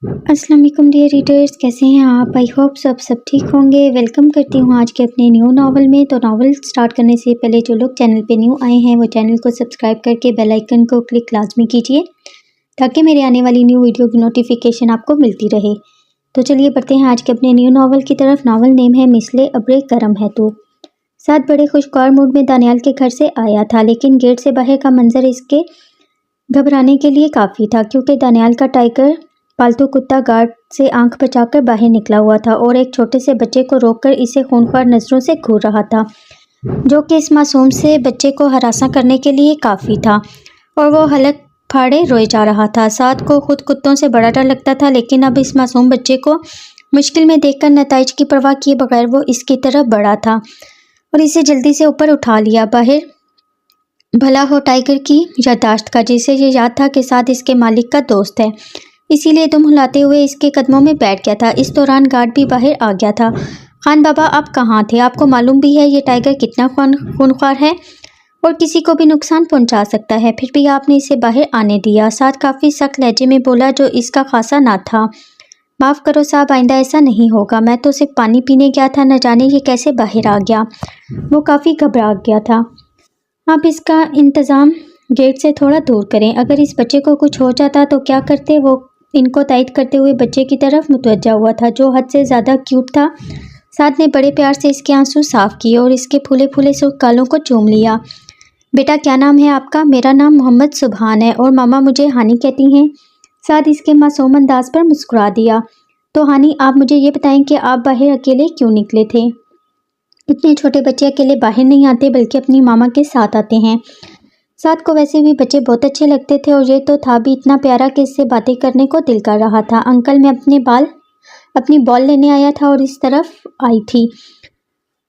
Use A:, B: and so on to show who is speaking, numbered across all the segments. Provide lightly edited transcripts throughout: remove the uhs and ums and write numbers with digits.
A: अस्सलाम वालेकुम dear readers, कैसे हैं आप? आई होप सब ठीक होंगे। वेलकम करती हूँ आज के अपने न्यू नावल में। तो नावल स्टार्ट करने से पहले जो लोग चैनल पे न्यू आए हैं वो चैनल को सब्सक्राइब करके बेल आइकन को क्लिक लाजमी कीजिए ताकि मेरे आने वाली न्यू वीडियो की नोटिफिकेशन आपको मिलती रहे। तो चलिए बढ़ते हैं आज के अपने न्यू नावल की तरफ। नावल नेम है मिसले अब्रे करम है तो। साथ बड़े खुशगवार मूड में दानियाल के घर से आया था, लेकिन गेट से बाहर का मंजर इसके घबराने के लिए काफ़ी था, क्योंकि दानियाल का टाइगर पालतू कुत्ता गार्ड से आंख बचाकर बाहर निकला हुआ था और एक छोटे से बच्चे को रोककर इसे खूंखार नज़रों से घूर रहा था, जो कि इस मासूम से बच्चे को हरासा करने के लिए काफ़ी था। और वो हलक फाड़े रोए जा रहा था। साथ को खुद कुत्तों से बड़ा डर लगता था, लेकिन अब इस मासूम बच्चे को मुश्किल में देखकर नताइज की परवाह किए बगैर वो इसकी तरफ बढ़ा था और इसे जल्दी से ऊपर उठा लिया। बाहर भला हो टाइगर की याददाश्त का, जिसे ये याद था कि साथ इसके मालिक का दोस्त है, इसीलिए दुम हिलाते हुए इसके कदमों में बैठ गया था। इस दौरान गार्ड भी बाहर आ गया था। खान बाबा, आप कहाँ थे? आपको मालूम भी है ये टाइगर कितना खूनख्वार है और किसी को भी नुकसान पहुंचा सकता है, फिर भी आपने इसे बाहर आने दिया। साथ काफ़ी सख्त लहजे में बोला, जो इसका खासा ना था। माफ़ करो साहब, आइंदा ऐसा नहीं होगा। मैं तो सिर्फ पानी पीने गया था, न जाने ये कैसे बाहर आ गया। वो काफ़ी घबरा गया था। आप इसका इंतज़ाम गेट से थोड़ा दूर करें। अगर इस बच्चे को कुछ हो जाता तो क्या करते? वो इनको तायद करते हुए बच्चे की तरफ मुतवज्जा हुआ था, जो हद से ज़्यादा क्यूट था। साथ ने बड़े प्यार से इसके आंसू साफ किए और इसके फूले फूले सुर्ख गालों को चूम लिया। बेटा, क्या नाम है आपका? मेरा नाम मोहम्मद सुबहान है और मामा मुझे हानी कहती हैं। साथ इसके मासूम अंदाज पर मुस्कुरा दिया। तो हानी, आप मुझे ये बताएं कि आप बाहर अकेले क्यों निकले थे? इतने छोटे बच्चे अकेले बाहर नहीं आते, बल्कि अपनी मामा के साथ आते हैं। साथ को वैसे भी बच्चे बहुत अच्छे लगते थे और ये तो था भी इतना प्यारा कि इससे बातें करने को दिल कर रहा था। अंकल, मैं अपनी बॉल लेने आया था और इस तरफ आई थी।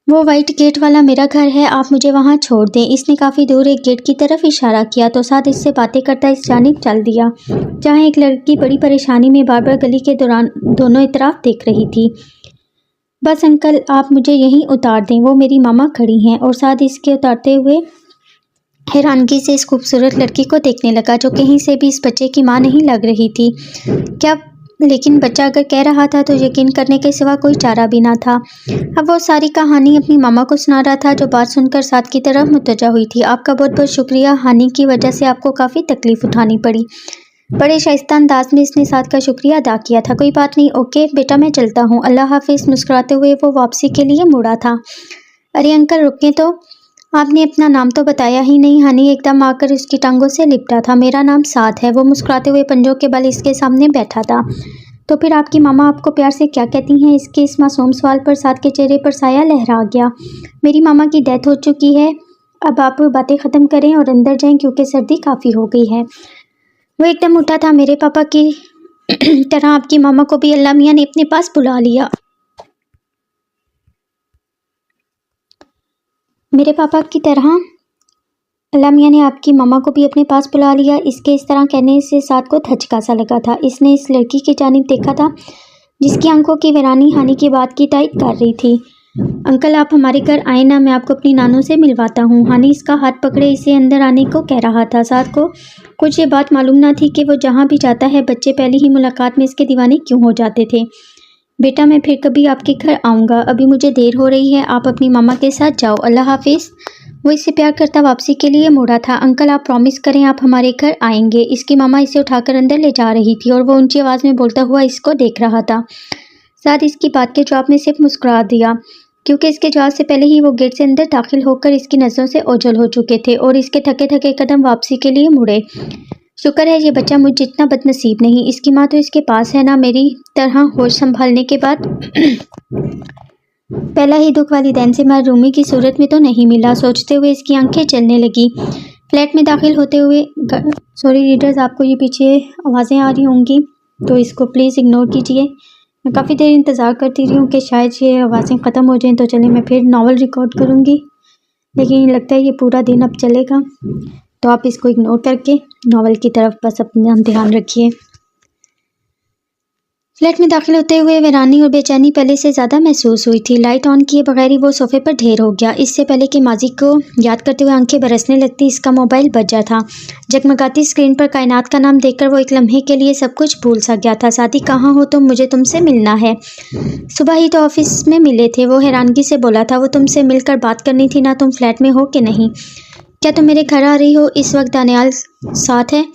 A: वो वाइट गेट वाला मेरा घर है, आप मुझे वहाँ छोड़ दें। इसने काफ़ी दूर एक गेट की तरफ इशारा किया तो साथ इससे बातें करता इस जानिब चल दिया, जहाँ एक लड़की बड़ी परेशानी में बार बार गली के दौरान दोनों तरफ देख रही थी। बस अंकल, आप मुझे यहीं उतार दें, वो मेरी मामा खड़ी हैं। और साथ इसके उतारते हुए हैरानगी से इस खूबसूरत लड़की को देखने लगा, जो कहीं से भी इस बच्चे की मां नहीं लग रही थी। क्या? लेकिन बच्चा अगर कह रहा था तो यकीन करने के सिवा कोई चारा भी ना था। अब वो सारी कहानी अपनी मामा को सुना रहा था, जो बात सुनकर साथ की तरफ मुतवज्जा हुई थी। आपका बहुत बहुत शुक्रिया, हानि की वजह से आपको काफ़ी तकलीफ उठानी पड़ी। बड़े शाइस्ता अंदाज में इसने साथ का शुक्रिया अदा किया था। कोई बात नहीं, ओके बेटा, मैं चलता हूँ, अल्लाह हाफिज़। मुस्कुराते हुए वो वापसी के लिए मुड़ा था। अरे अंकल, रुकें तो, आपने अपना नाम तो बताया ही नहीं। हनी एकदम आकर उसकी टांगों से लिपटा था। मेरा नाम साथ है। वो मुस्कुराते हुए पंजों के बल इसके सामने बैठा था। तो फिर आपकी मामा आपको प्यार से क्या कहती हैं? इसके इस मासूम सवाल पर साथ के चेहरे पर साया लहरा गया। मेरी मामा की डेथ हो चुकी है। अब आप बातें ख़त्म करें और अंदर जाएं, क्योंकि सर्दी काफ़ी हो गई है। वो एकदम उठा था। मेरे पापा की तरह आपकी मामा को भी अल्लाह मियाँ ने अपने पास बुला लिया। मेरे पापा की तरह अल्लाह मियाँ ने आपकी मामा को भी अपने पास बुला लिया। इसके इस तरह कहने से साथ को धचका सा लगा था। इसने इस लड़की की जानिब देखा था, जिसकी आंखों की वीरानी हानि की बात की तायद कर रही थी। अंकल, आप हमारे घर आए ना, मैं आपको अपनी नानों से मिलवाता हूँ। हानि इसका हाथ पकड़े इसे अंदर आने को कह रहा था। साथ को कुछ ये बात मालूम ना थी कि वो जहाँ भी जाता है बच्चे पहली ही मुलाकात में इसके दीवाने क्यों हो जाते थे। बेटा, मैं फिर कभी आपके घर आऊँगा, अभी मुझे देर हो रही है, आप अपनी मामा के साथ जाओ, अल्लाह हाफिज़। वो इससे प्यार करता वापसी के लिए मुड़ा था। अंकल, आप प्रॉमिस करें आप हमारे घर आएंगे। इसकी मामा इसे उठाकर अंदर ले जा रही थी और वो ऊंची आवाज़ में बोलता हुआ इसको देख रहा था। साथ इसकी बात के जवाब में सिर्फ मुस्कुरा दिया, क्योंकि इसके जवाब से पहले ही वो गेट से अंदर दाखिल होकर इसकी नज़रों से ओझल हो चुके थे और इसके थके थके कदम वापसी के लिए मुड़े। शुक्र है ये बच्चा मुझ जितना बदनसीब नहीं। इसकी माँ तो इसके पास है ना, मेरी तरह होश संभालने के बाद। पहला ही दुख वालिदैन से महरूमी की सूरत में तो नहीं मिला, सोचते हुए इसकी आंखें चलने लगी। फ्लैट में दाखिल होते हुए सॉरी रीडर्स, आपको ये पीछे आवाज़ें आ रही होंगी तो इसको प्लीज़ इग्नोर कीजिए। मैं काफ़ी देर इंतज़ार करती रही हूँ कि शायद ये आवाज़ें ख़त्म हो जाएं, तो चलिए मैं फिर नावल रिकॉर्ड करूँगी, लेकिन लगता है ये पूरा दिन अब चलेगा, तो आप इसको इग्नोर करके नावल की तरफ बस अपना ध्यान रखिए। फ्लैट में दाखिल होते हुए वीरानी और बेचैनी पहले से ज़्यादा महसूस हुई थी। लाइट ऑन किए बगैर ही वो सोफे पर ढेर हो गया। इससे पहले कि माजी को याद करते हुए आंखें बरसने लगती, इसका मोबाइल बजा था। जगमगाती स्क्रीन पर कायनात का नाम देखकर वो एक लम्हे के लिए सब कुछ भूल सा गया था। साथी, कहाँ हो तुम? मुझे तुमसे मिलना है। सुबह ही तो ऑफिस में मिले थे, वो हैरानगी से बोला था। वो तुमसे मिलकर बात करनी थी ना। तुम फ्लैट में हो कि नहीं? क्या तुम मेरे घर आ रही हो? इस वक्त दानियाल साथ है?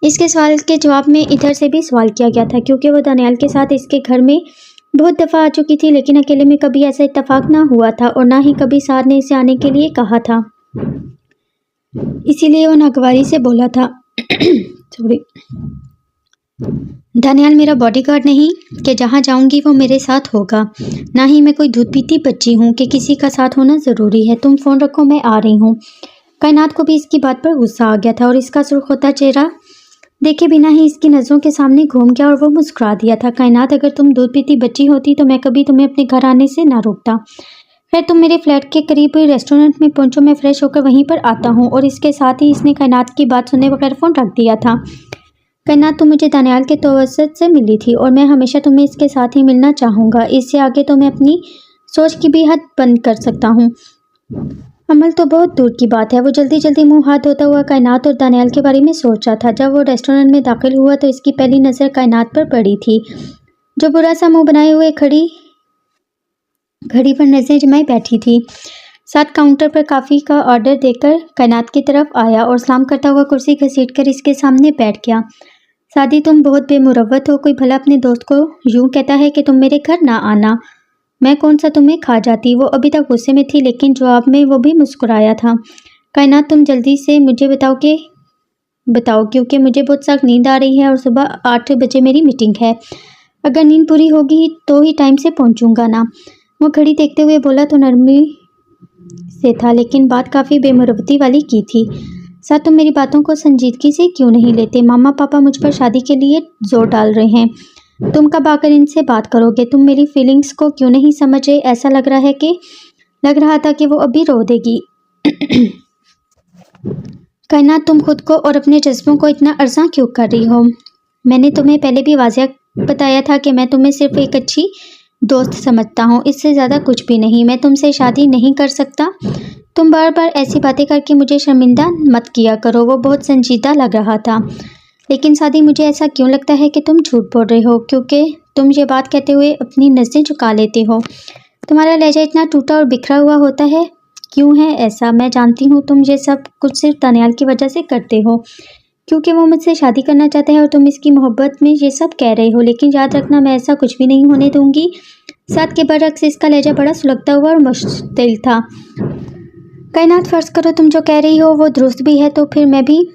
A: इसके सवाल के जवाब में इधर से भी सवाल किया गया था, क्योंकि वो दानियाल के साथ इसके घर में बहुत दफ़ा आ चुकी थी, लेकिन अकेले में कभी ऐसा इत्तेफाक ना हुआ था और ना ही कभी सार ने इसे आने के लिए कहा था। इसीलिए वो नागवारी से बोला था सॉरी, दानियाल मेरा बॉडीगार्ड नहीं कि जहाँ जाऊंगी वो मेरे साथ होगा। ना ही मैं कोई दूध पीती बच्ची हूँ कि किसी का साथ होना ज़रूरी है। तुम फ़ोन रखो, मैं आ रही हूँ। कायनात को भी इसकी बात पर गुस्सा आ गया था और इसका सुर्ख होता चेहरा देखे बिना ही इसकी नज़रों के सामने घूम गया और वो मुस्कुरा दिया था। कायनात, अगर तुम दूध पीती बच्ची होती तो मैं कभी तुम्हें अपने घर आने से ना रोकता। खैर, तुम मेरे फ्लैट के करीब रेस्टोरेंट में पहुंचो, मैं फ्रेश होकर वहीं पर आता हूँ। और इसके साथ ही इसने कायनात की बात सुने बगैर फ़ोन रख दिया था। कायनात, तुम मुझे दानियाल के तवस्सुत से मिली थी और मैं हमेशा तुम्हें इसके साथ ही मिलना चाहूँगा। इससे आगे तो मैं अपनी सोच की भी हद बंद कर सकता हूँ। अमल तो बहुत दूर की बात है। वो जल्दी जल्दी मुंह हाथ धोता हुआ कायनात और दानियाल के बारे में सोच रहा था। जब वो रेस्टोरेंट में दाखिल हुआ तो इसकी पहली नज़र कायनात पर पड़ी थी, जो बुरा सा मुंह बनाए हुए घड़ी पर नजरें जमाए बैठी थी। साथ काउंटर पर कॉफ़ी का ऑर्डर देकर कायनात की तरफ आया और सलाम करता हुआ कुर्सी घसीटकर इसके सामने बैठ गया। सादी, तुम बहुत बेमुरव्वत हो। कोई भला अपने दोस्त को यूं कहता है कि तुम मेरे घर ना आना। मैं कौन सा तुम्हें खा जाती। वो अभी तक गुस्से में थी, लेकिन जवाब में वो भी मुस्कुराया था। कायनात, तुम जल्दी से मुझे बताओ क्योंकि मुझे बहुत सख्त नींद आ रही है और सुबह 8 बजे मेरी मीटिंग है। अगर नींद पूरी होगी तो ही टाइम से पहुंचूंगा ना। वो घड़ी देखते हुए बोला तो नरमी से था, लेकिन बात काफ़ी बेमुरव्वती वाली की थी। साथ, तुम मेरी बातों को संजीदगी से क्यों नहीं लेते? मामा पापा मुझ पर शादी के लिए जोर डाल रहे हैं। तुम कब आकर इनसे बात करोगे? तुम मेरी फीलिंग्स को क्यों नहीं समझ रहे? ऐसा लग रहा था कि वो अभी रो देगी। कायनात, तुम खुद को और अपने जज्बों को इतना अर्जा क्यों कर रही हो? मैंने तुम्हें पहले भी वाज़ेह बताया था कि मैं तुम्हें सिर्फ एक अच्छी दोस्त समझता हूँ, इससे ज़्यादा कुछ भी नहीं। मैं तुमसे शादी नहीं कर सकता। तुम बार बार ऐसी बातें करके मुझे शर्मिंदा मत किया करो। वो बहुत संजीदा लग रहा था। लेकिन सादी, मुझे ऐसा क्यों लगता है कि तुम झूठ बोल रहे हो? क्योंकि तुम ये बात कहते हुए अपनी नज़रें झुका लेते हो। तुम्हारा लहजा इतना टूटा और बिखरा हुआ होता है। क्यों है ऐसा? मैं जानती हूँ तुम ये सब कुछ सिर्फ दानियाल की वजह से करते हो, क्योंकि वो मुझसे शादी करना चाहता है और तुम इसकी मोहब्बत में ये सब कह रहे हो। लेकिन याद रखना, मैं ऐसा कुछ भी नहीं होने दूंगी। साथ के बरक्स इसका लहजा बड़ा सुलगता हुआ और मुश्तिल था। कायनात, फ़र्ज़ करो तुम जो कह रही हो वो दुरुस्त भी है, तो फिर मैं भी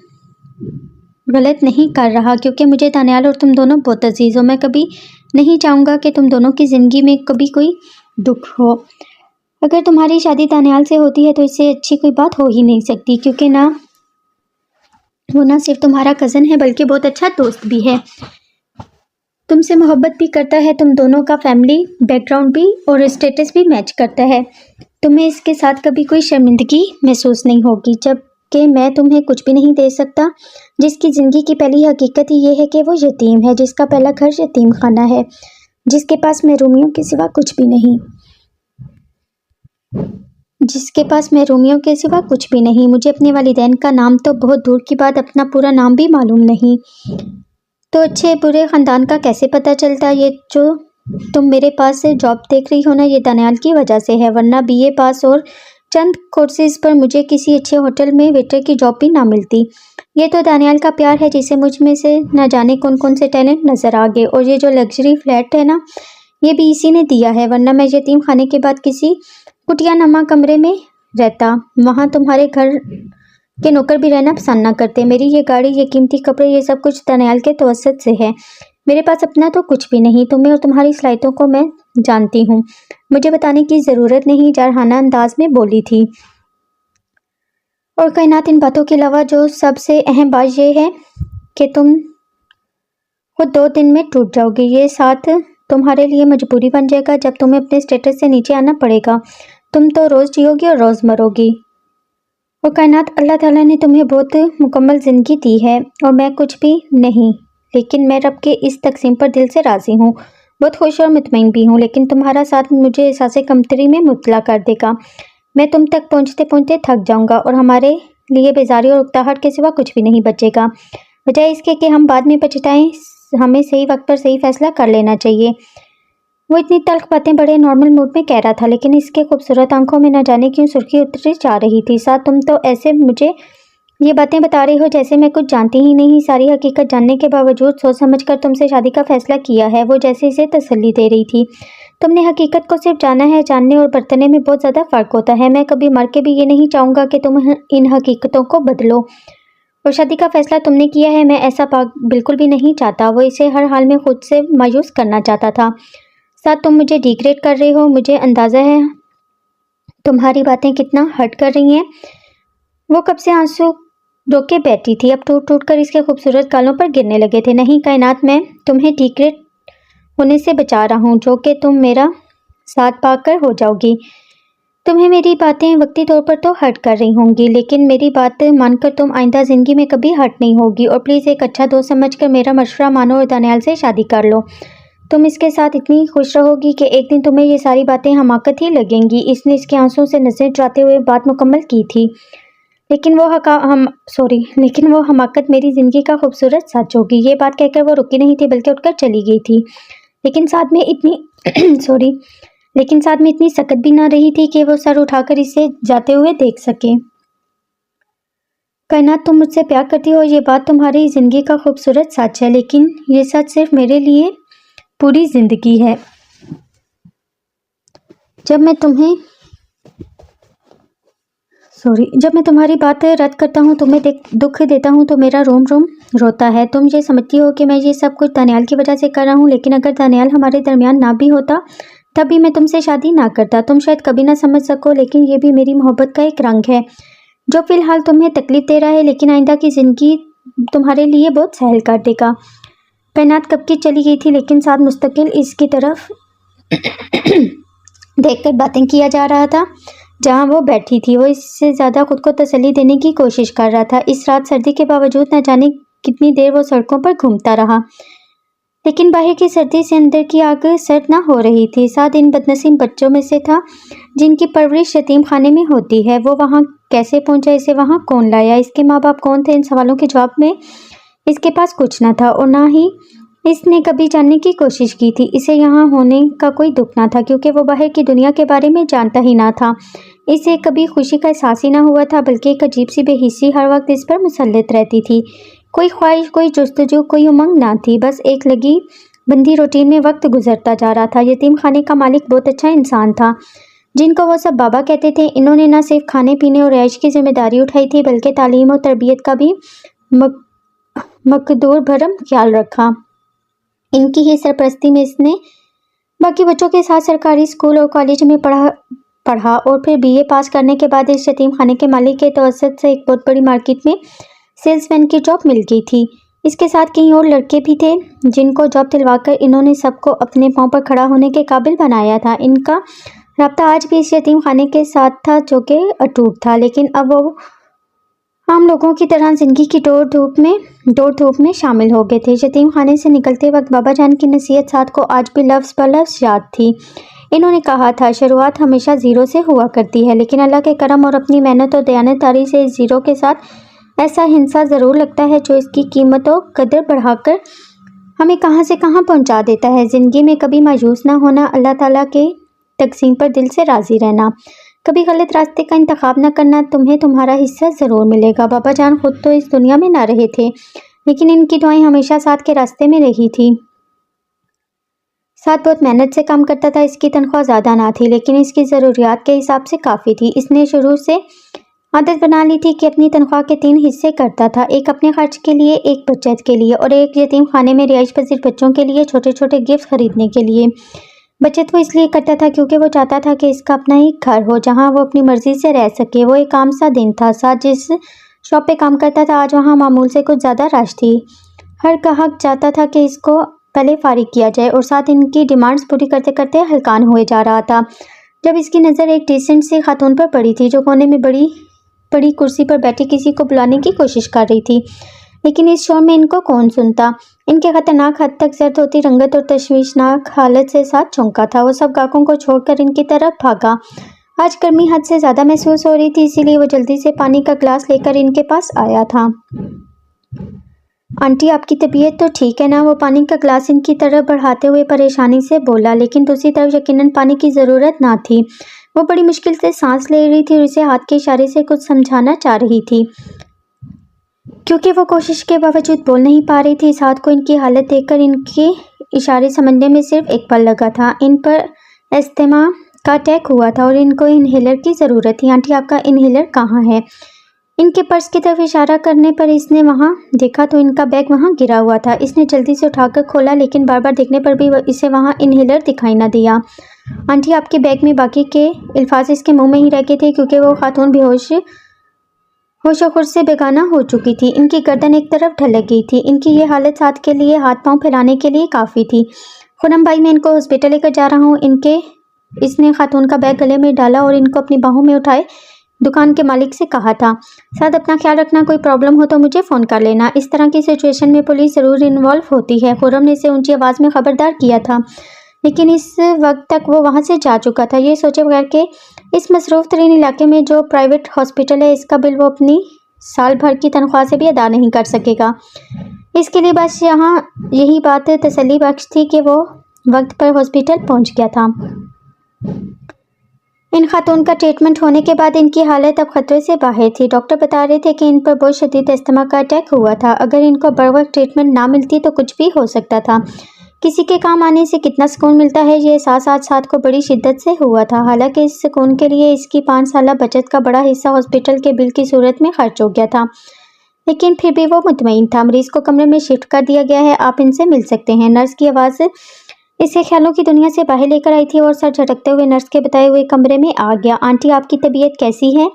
A: गलत नहीं कर रहा, क्योंकि मुझे दानियाल और तुम दोनों बहुत अजीज़ हो। मैं कभी नहीं चाहूँगा कि तुम दोनों की ज़िंदगी में कभी कोई दुख हो। अगर तुम्हारी शादी दानियाल से होती है तो इससे अच्छी कोई बात हो ही नहीं सकती, क्योंकि वो ना सिर्फ तुम्हारा कज़न है बल्कि बहुत अच्छा दोस्त भी है। तुमसे मोहब्बत भी करता है। तुम दोनों का फैमिली बैकग्राउंड भी और स्टेटस भी मैच करता है। तुम्हें इसके साथ कभी कोई शर्मिंदगी महसूस नहीं होगी, जबकि मैं तुम्हें कुछ भी नहीं दे सकता। जिसकी ज़िंदगी की पहली हकीकत ही ये है कि वो यतीम है, जिसका पहला घर यतीम खाना है, जिसके पास महरूमियों के सिवा कुछ भी नहीं मुझे अपने वालिदैन का नाम तो बहुत दूर की बात अपना पूरा नाम भी मालूम नहीं। तो अच्छे बुरे ख़ानदान का कैसे पता चलता? ये जो तुम मेरे पास से जॉब देख रही हो ना, ये दानियाल की वजह से है, वरना BA पास और चंद कोर्सेज पर मुझे किसी अच्छे होटल में वेटर की जॉब भी ना मिलती। ये तो दानियाल का प्यार है, जिसे मुझ में से न जाने कौन कौन से टैलेंट नज़र आ गए। और ये जो लग्जरी फ्लैट है ना, ये भी इसी ने दिया है, वरना मैं यतीम खाने के बाद किसी कुटिया नमा कमरे में रहता। वहाँ तुम्हारे घर के नौकर भी रहना पसंद ना करते। मेरी ये गाड़ी, ये कीमती कपड़े, ये सब कुछ दानियाल के तवस्सुत से है। मेरे पास अपना तो कुछ भी नहीं। तुम्हें और तुम्हारी सलाहियतों को मैं जानती हूँ, मुझे बताने की ज़रूरत नहीं, जारहाना अंदाज में बोली थी। और कायनात, इन बातों के अलावा जो सबसे अहम बात यह है कि तुम खुद 2 दिन में टूट जाओगी। ये साथ तुम्हारे लिए मजबूरी बन जाएगा, जब तुम्हें अपने स्टेटस से नीचे आना पड़ेगा। तुम तो रोज़ जियोगी और रोज़ मरोगी। और कायनात, अल्लाह ताला ने तुम्हें बहुत मुकम्मल ज़िंदगी दी है और मैं कुछ भी नहीं, लेकिन मैं रब के इस तकसीम पर दिल से राज़ी हूँ। बहुत खुश और मुतमईन भी हूँ, लेकिन तुम्हारा साथ मुझे एहसास कमतरी में मुब्तला कर देगा। मैं तुम तक पहुँचते पहुँचते थक जाऊँगा और हमारे लिए बेजारी और उकताहट के सिवा कुछ भी नहीं बचेगा। बजाय इसके कि हम बाद में पछताएं, हमें सही वक्त पर सही फैसला कर लेना चाहिए। वो इतनी तल्ख बातें बड़े नॉर्मल मूड में कह रहा था, लेकिन इसके खूबसूरत आंखों में न जाने क्यों सुर्खी उतरी जा रही थी। साथ तुम तो ऐसे मुझे ये बातें बता रही हो जैसे मैं कुछ जानती ही नहीं। सारी हकीकत जानने के बावजूद सोच समझकर तुमसे शादी का फैसला किया है, वो जैसे इसे तसल्ली दे रही थी। तुमने हकीकत को सिर्फ जाना है, जानने और बरतने में बहुत ज़्यादा फ़र्क होता है। मैं कभी मर के भी ये नहीं चाहूँगा कि तुम इन हकीकतों को बदलो। और शादी का फैसला तुमने किया है, मैं ऐसा बिल्कुल भी नहीं चाहता। वो इसे हर हाल में खुद से मायूस करना चाहता था। साथ तुम मुझे डिग्रेड कर रहे हो, मुझे अंदाज़ा है तुम्हारी बातें कितना हर्ट कर रही हैं। वो कब से आंसू रोके बैठी थी, अब टूट टूट कर इसके खूबसूरत गालों पर गिरने लगे थे। नहीं कायनात, मैं तुम्हें डिग्रेड होने से बचा रहा हूँ, जो कि तुम मेरा साथ पाकर हो जाओगी। तुम्हें मेरी बातें वक्ती तौर पर तो हर्ट कर रही होंगी, लेकिन मेरी बात मानकर तुम आइंदा ज़िंदगी में कभी हर्ट नहीं होगी। और प्लीज़ एक अच्छा दोस्त समझकर मेरा मशवरा मानो और दानियाल से शादी कर लो। तुम इसके साथ इतनी खुश रहोगी कि एक दिन तुम्हें ये सारी बातें हमाकत ही लगेंगी। इसने इसके आंसुओं से नज़रें चुराते हुए बात मुकम्मल की थी। लेकिन वो हमाकत मेरी ज़िंदगी का खूबसूरत सच होगी। ये बात कहकर वो रुकी नहीं थी, बल्कि उठकर चली गई थी। लेकिन साथ में इतनी सकत भी ना रही थी कि वो सर उठाकर इसे जाते हुए देख सके। कायनात, तुम मुझसे प्यार करती हो, ये बात तुम्हारी ज़िंदगी का खूबसूरत सच है, लेकिन ये सच सिर्फ मेरे लिए पूरी ज़िंदगी है। जब मैं तुम्हारी बात रद्द करता हूँ, तुम्हें दुख देता हूँ, तो मेरा रोम रोम रोता है। तुम ये समझती हो कि मैं ये सब कुछ दानियाल की वजह से कर रहा हूँ, लेकिन अगर दानियाल हमारे दरमियान ना भी होता तब भी मैं तुमसे शादी ना करता। तुम शायद कभी ना समझ सको, लेकिन ये भी मेरी मोहब्बत का एक रंग है जो फ़िलहाल तुम्हें तकलीफ़ दे रहा है, लेकिन आइंदा की ज़िंदगी तुम्हारे लिए बहुत सहल कर देगा। कायनात कब की चली गई थी, लेकिन साथ मुस्तकिल इसकी तरफ देखकर बातें किया जा रहा था। जहाँ वो बैठी थी, वो इससे ज़्यादा खुद को तसल्ली देने की कोशिश कर रहा था। इस रात सर्दी के बावजूद न जाने कितनी देर वो सड़कों पर घूमता रहा, लेकिन बाहर की सर्दी से अंदर की आग सर्द ना हो रही थी। साथ इन बदनसीब बच्चों में से था जिनकी परवरिश यतीम खाने में होती है। वो वहाँ कैसे पहुँचा, इसे वहाँ कौन लाया, इसके माँ बाप कौन थे? इन सवालों के जवाब में इसके पास कुछ न था, और ना ही इसने कभी जानने की कोशिश की थी। इसे यहाँ होने का कोई दुख ना था, क्योंकि वो बाहर की दुनिया के बारे में जानता ही ना था। इसे कभी खुशी का एहसास ही ना हुआ था, बल्कि एक अजीब सी बेहिस्सी हर वक्त इस पर मुसल्लत रहती थी। कोई ख्वाहिश, कोई जुस्तजू, कोई उमंग ना थी। बस एक लगी बंदी रूटीन में वक्त गुजरता जा रहा था। यतीम खाने का मालिक बहुत अच्छा इंसान था, जिनको वो सब बाबा कहते थे। इन्होंने न सिर्फ खाने पीने और ऐश की जिम्मेदारी उठाई थी, बल्कि तालीम और तरबियत का भी मकदूर भरम ख्याल रखा। इनकी ही सरपरस्ती में इसने बाकी बच्चों के साथ सरकारी स्कूल और कॉलेज में पढ़ा और फिर बीए पास करने के बाद इस यतीम खाने के मालिक के तवसत से एक बहुत बड़ी मार्केट में सेल्समैन की जॉब मिल गई थी। इसके साथ कई और लड़के भी थे जिनको जॉब दिलवाकर इन्होंने सबको अपने पांव पर खड़ा होने के काबिल बनाया था। इनका राब्ता आज भी इस यतीम खाने के साथ था, जो कि अटूट था, लेकिन अब वो आम लोगों की तरह जिंदगी की दौड़ धूप में शामिल हो गए थे। यतीम खाने से निकलते वक्त बाबा जान की नसीहत साथ को आज भी लफ्ज़ ब लफ्ज़ याद थी। इन्होंने कहा था, शुरुआत हमेशा ज़ीरो से हुआ करती है, लेकिन अल्लाह के करम और अपनी मेहनत और दयानतदारी से इस ज़ीरो के साथ ऐसा हिंसा ज़रूर लगता है जो इसकी कीमत और कदर बढ़ाकर हमें कहाँ से कहाँ पहुँचा देता है। ज़िंदगी में कभी मायूस ना होना, अल्लाह ताला के तकसीम पर दिल से राज़ी रहना, कभी गलत रास्ते का इंतखाब न करना, तुम्हें तुम्हारा हिस्सा ज़रूर मिलेगा। बाबा जान खुद तो इस दुनिया में ना रहे थे, लेकिन इनकी दुआएं हमेशा साथ के रास्ते में रही थी। साथ बहुत मेहनत से काम करता था। इसकी तनख्वाह ज़्यादा ना थी, लेकिन इसकी ज़रूरियात के हिसाब से काफ़ी थी। इसने शुरू से आदत बना ली थी कि अपनी तनख्वाह के 3 हिस्से करता था, एक अपने खर्च के लिए, एक बचत के लिए और एक यतीम खाने में रिहाइश पजीर बच्चों के लिए छोटे छोटे गिफ्ट खरीदने के लिए। बचत वो इसलिए करता था क्योंकि वो चाहता था कि इसका अपना ही घर हो जहाँ वो अपनी मर्जी से रह सके। वो एक आम सा दिन था। साथ जिस शॉप पे काम करता था, आज वहाँ मामूल से कुछ ज़्यादा रश थी। हर ग्राहक चाहता था कि इसको पहले फारिग किया जाए और साथ इनकी डिमांड्स पूरी करते करते हलकान हुए जा रहा था, जब इसकी नज़र एक डिसेंट सी खातून पर पड़ी थी जो कोने में बड़ी कुर्सी पर बैठी किसी को बुलाने की कोशिश कर रही थी। लेकिन इस शोर में इनको कौन सुनता। इनके खतरनाक हद तक जर्द होती रंगत और तशवीशनाक हालत से साथ चौंका था। वो सब गाहकों को छोड़कर इनकी तरफ भागा। आज गर्मी हद से ज़्यादा महसूस हो रही थी, इसीलिए वो जल्दी से पानी का ग्लास लेकर इनके पास आया था। आंटी, आपकी तबीयत तो ठीक है ना? वो पानी का ग्लास इनकी तरफ बढ़ाते हुए परेशानी से बोला, लेकिन दूसरी तरफ यकीनन पानी की ज़रूरत ना थी। वो बड़ी मुश्किल से सांस ले रही थी और इसे हाथ के इशारे से कुछ समझाना चाह रही थी, क्योंकि वो कोशिश के बावजूद बोल नहीं पा रही थी। इस हाथ को इनकी हालत देखकर इनके इशारे समझने में सिर्फ एक पल लगा था। इन पर अस्थमा का अटैक हुआ था और इनको इन्हेलर की ज़रूरत थी। आंटी, आपका इन्हेलर कहाँ है? इनके पर्स की तरफ इशारा करने पर इसने वहाँ देखा तो इनका बैग वहाँ गिरा हुआ था। इसने जल्दी से उठाकर खोला, लेकिन बार बार देखने पर भी इसे वहाँ इन्हेलर दिखाई न दिया। आंटी, आपके बैग में बाकी के अल्फाज इसके मुंह में ही रह गए थे, क्योंकि वो खातून होशो-खुर से बेगाना हो चुकी थी। इनकी गर्दन एक तरफ ढलक गई थी। इनकी ये हालत साथ के लिए हाथ पांव फैलाने के लिए काफ़ी थी। खुरम भाई, मैं इनको हॉस्पिटल लेकर जा रहा हूँ। इसने खातून का बैग गले में डाला और इनको अपनी बाहों में उठाए दुकान के मालिक से कहा था, साथ अपना ख्याल रखना, कोई प्रॉब्लम हो तो मुझे फ़ोन कर लेना। इस तरह की सिचुएशन में पुलिस ज़रूर इन्वॉल्व होती है। खुरम ने इसे ऊंची आवाज़ में खबरदार किया था, लेकिन इस वक्त तक वो वहाँ से जा चुका था। ये सोचे बगैर कि इस मसरूफ़ तरीन इलाके में जो प्राइवेट हॉस्पिटल है, इसका बिल वो अपनी साल भर की तनख्वाह से भी अदा नहीं कर सकेगा। इसके लिए बस यहाँ यही बात तसल्ली बख्श थी कि वो वक्त पर हॉस्पिटल पहुँच गया था। इन खातून का ट्रीटमेंट होने के बाद इनकी हालत अब खतरे से बाहर थी। डॉक्टर बता रहे थे कि इन पर बहुत शदीद अस्थमा का अटैक हुआ था। अगर इनको बर वक्त ट्रीटमेंट ना मिलती तो कुछ भी हो सकता था। किसी के काम आने से कितना सुकून मिलता है, ये एहसास आज साथ को बड़ी शिद्दत से हुआ था। हालांकि इस सुकून के लिए इसकी 5 साल बचत का बड़ा हिस्सा हॉस्पिटल के बिल की सूरत में खर्च हो गया था, लेकिन फिर भी वो मुतमईन था। मरीज को कमरे में शिफ्ट कर दिया गया है, आप इनसे मिल सकते हैं। नर्स की आवाज़ इसे ख्यालों की दुनिया से बाहर लेकर आई थी और सर झटकते हुए नर्स के बताए हुए कमरे में आ गया। आंटी, आपकी तबीयत कैसी है?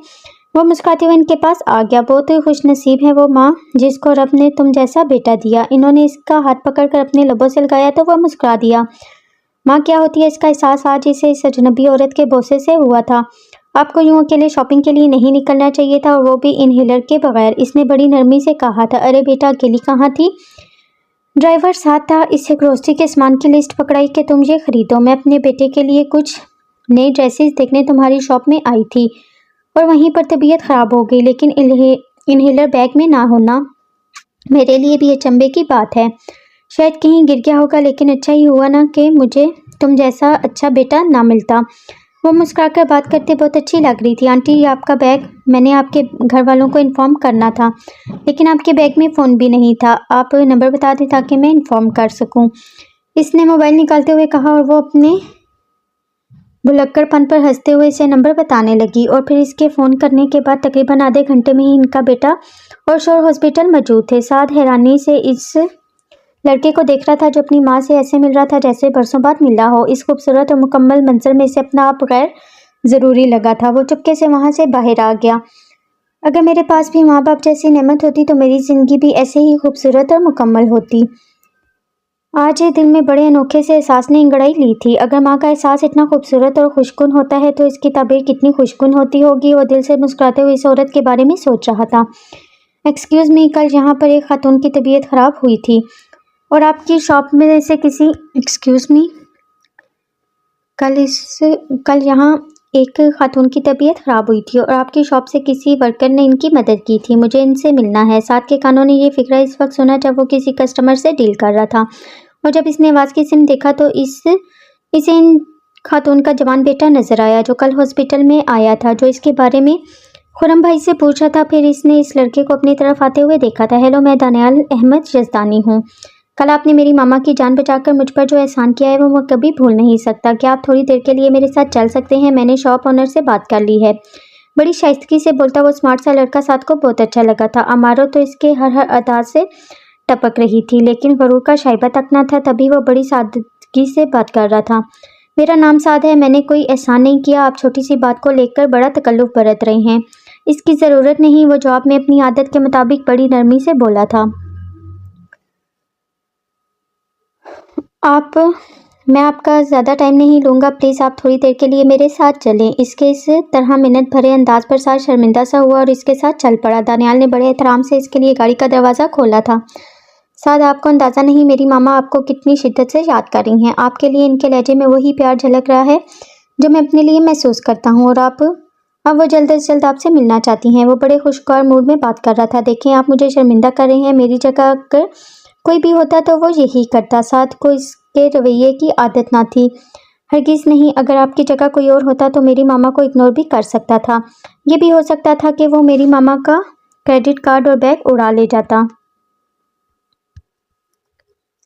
A: वो मुस्कुराते हुए इनके पास आ गया। बहुत ही खुशनसीब है वो माँ जिसको रब ने तुम जैसा बेटा दिया। इन्होंने इसका हाथ पकड़कर अपने लबों से लगाया तो वह मुस्कुरा दिया। माँ क्या होती है, इसका एहसास आज इसे इस अजनबी औरत के बोसे से हुआ था। आपको यूँ अकेले शॉपिंग के लिए नहीं निकलना चाहिए था, और वो भी इन्हेलर के बगैर। इसने बड़ी नरमी से कहा था। अरे बेटा, अकेली कहाँ थी? ड्राइवर साथ था। इससे ग्रोसरी के सामान की लिस्ट पकड़ाई कि तुम ये खरीदो। मैं अपने बेटे के लिए कुछ नई ड्रेसेस देखने तुम्हारी शॉप में आई थी और वहीं पर तबीयत ख़राब हो गई, लेकिन इन्हेलर बैग में ना होना मेरे लिए भी अचंभे की बात है। शायद कहीं गिर गया होगा, लेकिन अच्छा ही हुआ ना कि मुझे तुम जैसा अच्छा बेटा ना मिलता। वो मुस्कुराकर बात करते बहुत अच्छी लग रही थी। आंटी, ये आपका बैग, मैंने आपके घर वालों को इन्फॉर्म करना था, लेकिन आपके बैग में फ़ोन भी नहीं था। आप नंबर बता दें ताकि मैं इन्फॉर्म कर सकूं। इसने मोबाइल निकालते हुए कहा और वो अपने भुलक्कड़पन पर हंसते हुए इसे नंबर बताने लगी। और फिर इसके फ़ोन करने के बाद तकरीबन आधे घंटे में ही इनका बेटा और शोहर हॉस्पिटल मौजूद थे। साथ हैरानी से इस लड़के को देख रहा था जो अपनी माँ से ऐसे मिल रहा था जैसे बरसों बाद मिला हो। इस खूबसूरत और मुकम्मल मंजर में इसे अपना आप गैर ज़रूरी लगा था। वो चुपके से वहाँ से बाहर आ गया। अगर मेरे पास भी माँ बाप जैसी नेमत होती तो मेरी ज़िंदगी भी ऐसे ही खूबसूरत और मुकम्मल होती। आज ये दिल में बड़े अनोखे से एहसास ने अंगड़ाई ली थी। अगर माँ का एहसास इतना खूबसूरत और खुशकुन होता है तो इसकी ताबीर कितनी खुशकुन होती होगी। वो दिल से मुस्कुराते हुए इस औरत के बारे में सोच रहा था। एक्सक्यूज़ मी, कल यहाँ पर एक खातून की तबीयत ख़राब हुई थी और आपकी शॉप में से किसी एक्सक्यूज़ मी कल यहाँ एक खातून की तबीयत ख़राब हुई थी और आपकी शॉप से किसी वर्कर ने इनकी मदद की थी। मुझे इनसे मिलना है। साथ के कानों ने ये फिक्रा इस वक्त सुना जब वो किसी कस्टमर से डील कर रहा था, और जब इसने आवाज़ की सिम देखा तो इसे इन खातून का जवान बेटा नज़र आया जो कल हॉस्पिटल में आया था, जो इसके बारे में खुरम भाई से पूछा था। फिर इसने इस लड़के को अपनी तरफ आते हुए देखा था। हेलो, मैं दानियाल अहमद यज़दानी हूँ। कल आपने मेरी मामा की जान बचाकर मुझ पर जो एहसान किया है वो मैं कभी भूल नहीं सकता। क्या आप थोड़ी देर के लिए मेरे साथ चल सकते हैं? मैंने शॉप ओनर से बात कर ली है। बड़ी शाइस्तगी से बोलता वो स्मार्ट सा लड़का साथ को बहुत अच्छा लगा था। अमारो तो इसके हर अदा से टपक रही थी, लेकिन गरूर का शाइबा तक न था। तभी वो बड़ी सादगी से बात कर रहा था। मेरा नाम साद है, मैंने कोई एहसान नहीं किया। आप छोटी सी बात को लेकर बड़ा तकल्लुफ़ बरत रहे हैं। इसकी ज़रूरत नहीं। वो जवाब में अपनी आदत के मुताबिक बड़ी नरमी से बोला था। आप मैं आपका ज़्यादा टाइम नहीं लूँगा, प्लीज़ आप थोड़ी देर के लिए मेरे साथ चलें। इसके इस तरह मिन्नत भरे अंदाज पर साद शर्मिंदा सा हुआ और इसके साथ चल पड़ा। दानियाल ने बड़े एहतराम से इसके लिए गाड़ी का दरवाज़ा खोला था। साद, आपको अंदाज़ा नहीं मेरी मामा आपको कितनी शिद्दत से याद कर रही हैं। आपके लिए इनके लहजे में वही प्यार झलक रहा है जो मैं अपने लिए महसूस करता हूँ, और अब वो जल्द से जल्द आपसे मिलना चाहती हैं। वो बड़े खुशगवार मूड में बात कर रहा था। देखें, आप मुझे शर्मिंदा कर रहे हैं। मेरी जगह अगर कोई भी होता तो वो यही करता। साद को इसके रवैये की आदत ना थी, हरगिज़ नहीं। अगर आपकी जगह कोई और होता तो मेरी मामा को इग्नोर भी कर सकता था। ये भी हो सकता था कि वो मेरी मामा का क्रेडिट कार्ड और बैग उड़ा ले जाता,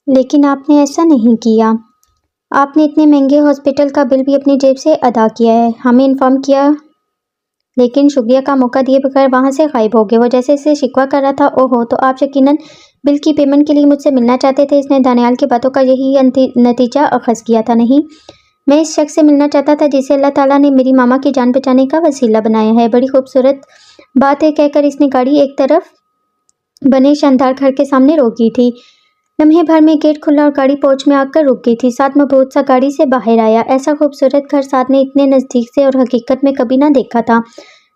A: लेकिन आपने ऐसा नहीं किया। आपने इतने महंगे हॉस्पिटल का बिल भी अपनी जेब से अदा किया है, हमें इन्फॉर्म किया, लेकिन शुक्रिया का मौका दिए बगैर वहाँ से गायब हो गए। वो जैसे इसे शिकवा कर रहा था। ओहो, तो आप यकीनन बिल की पेमेंट के लिए मुझसे मिलना चाहते थे। इसने दानियाल की बातों का यही नतीजा अखज़ किया था। नहीं, मैं इस शख्स से मिलना चाहता था जिसे अल्लाह ताला ने मेरी मामा की जान बचाने का वसीला बनाया है। बड़ी खूबसूरत बात है, कहकर इसने गाड़ी एक तरफ बने शानदार घर के सामने रोकी थी। लम्हे भर में गेट खुला और गाड़ी पोर्च में आकर रुक गई थी। साथ में बहुत सा गाड़ी से बाहर आया। ऐसा खूबसूरत घर साथ ने इतने नज़दीक से और हकीकत में कभी ना देखा था।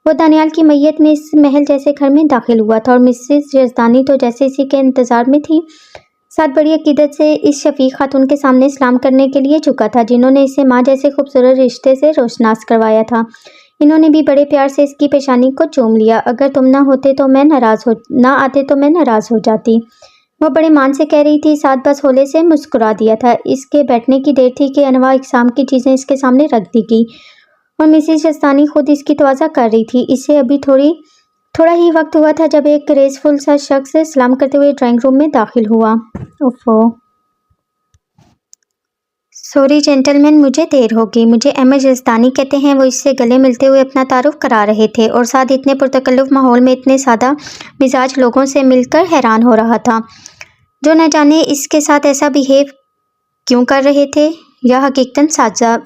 A: वो दानियाल की मैयत में इस महल जैसे घर में दाखिल हुआ था और मिसेस यज़दानी तो जैसे इसी के इंतज़ार में थी। साथ बड़ी अकीदत से इस शफीक खातून के सामने सलाम करने के लिए झुका था, जिन्होंने इसे माँ जैसे खूबसूरत रिश्ते से रोशनास करवाया था। इन्होंने भी बड़े प्यार से इसकी पेशानी को चूम लिया। अगर तुम ना आते तो मैं नाराज़ हो जाती, वो बड़े मान से कह रही थी। साथ बस होले से मुस्कुरा दिया था। इसके बैठने की देर थी कि अनवा इकसाम की चीज़ें इसके सामने रख दी गई और मिसेस यज़दानी खुद इसकी तवाज़ा कर रही थी। इसे अभी थोड़ा ही वक्त हुआ था जब एक ग्रेसफुल सा शख्स सलाम करते हुए ड्राइंग रूम में दाखिल हुआ। ओफो, सॉरी जेंटलमैन, मुझे देर हो गई। मुझे अहमद यज़दानी कहते हैं। वो इससे गले मिलते हुए अपना तारुफ करा रहे थे और साथ इतने पुरतकल्लुफ़ माहौल में इतने सादा मिजाज लोगों से मिलकर हैरान हो रहा था, जो न जाने इसके साथ ऐसा बिहेव क्यों कर रहे थे, या हकीकतन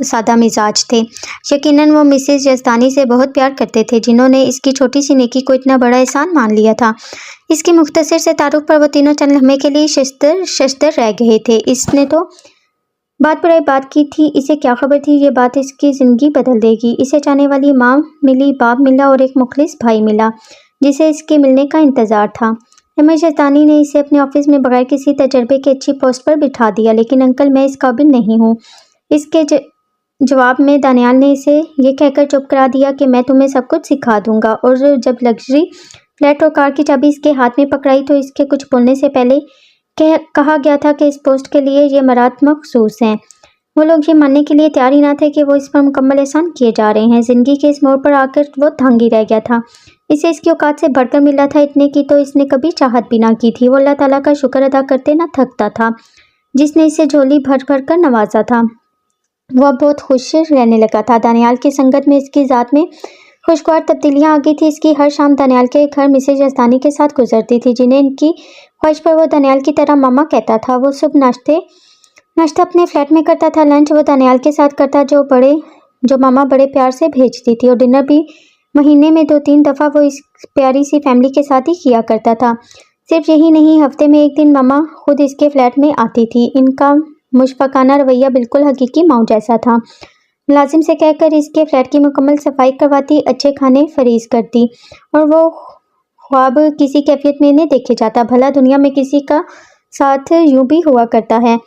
A: सादा मिजाज थे। यकीनन वो मिसेस यज़दानी से बहुत प्यार करते थे, जिन्होंने इसकी छोटी सी नेकी को इतना बड़ा एहसान मान लिया था। इसके मुख्तसर से तारुफ पर वो तीनों चंद लम्हे के लिए शस्तर रह गए थे। इसने तो बात पर बात की थी, इसे क्या खबर थी ये बात इसकी ज़िंदगी बदल देगी। इसे चाहने वाली माँ मिली, बाप मिला और एक मुखलिस भाई मिला जिसे इसके मिलने का इंतज़ार था। अहमद यज़दानी ने इसे अपने ऑफिस में बगैर किसी तजर्बे के अच्छी पोस्ट पर बिठा दिया। लेकिन अंकल, मैं इस काबिल नहीं हूँ। इसके जवाब में दानियाल ने इसे ये कहकर चुप करा दिया कि मैं तुम्हें सब कुछ सिखा दूंगा। और जब लग्जरी फ्लैट और कार की चाबी इसके हाथ में पकड़ाई तो इसके कुछ बोलने से पहले कहा गया था कि इस पोस्ट के लिए ये मराद मखसूस हैं। वो लोग ये मानने के लिए तैयार ही ना थे कि वो इस पर मुकम्मल एहसान किए जा रहे हैं। ज़िंदगी के इस मोड़ पर आकर वो दंग ही रह गया था। इसे इसकी औकात से बढ़कर मिला था। इतने की तो इसने कभी चाहत भी ना की थी। वो अल्लाह ताला का शुक्र अदा करते ना थकता था, जिसने इसे झोली भर भर कर नवाजा था। वो अब बहुत खुश रहने लगा था। दानियाल की संगत में इसकी ज़ात में खुशगवार तब्दीलियाँ आ गई थी। इसकी हर शाम दानियाल के घर मिसेस यज़दानी के साथ गुजरती थी, जिन्हें इनकी ख्वाहिश पर वो दानियाल की तरह मामा कहता था। वो सुबह नाश्ता अपने फ्लैट में करता था। लंच वो दानियाल के साथ करता, जो मामा बड़े प्यार से भेजती थी। और डिनर भी महीने में 2-3 दफ़ा वो इस प्यारी सी फैमिली के साथ ही किया करता था। सिर्फ यही नहीं, हफ्ते में एक दिन मामा खुद इसके फ्लैट में आती थी। इनका मुशफ़क़ाना रवैया बिल्कुल हकीकी माँ जैसा था। मुलाजिम से कहकर इसके फ्लैट की मुकम्मल सफाई करवाती, अच्छे खाने फरीज करती, और वो ख्वाब किसी कैफियत में इन्हें देखे जाता। भला दुनिया में किसी का साथ यूं भी हुआ करता है।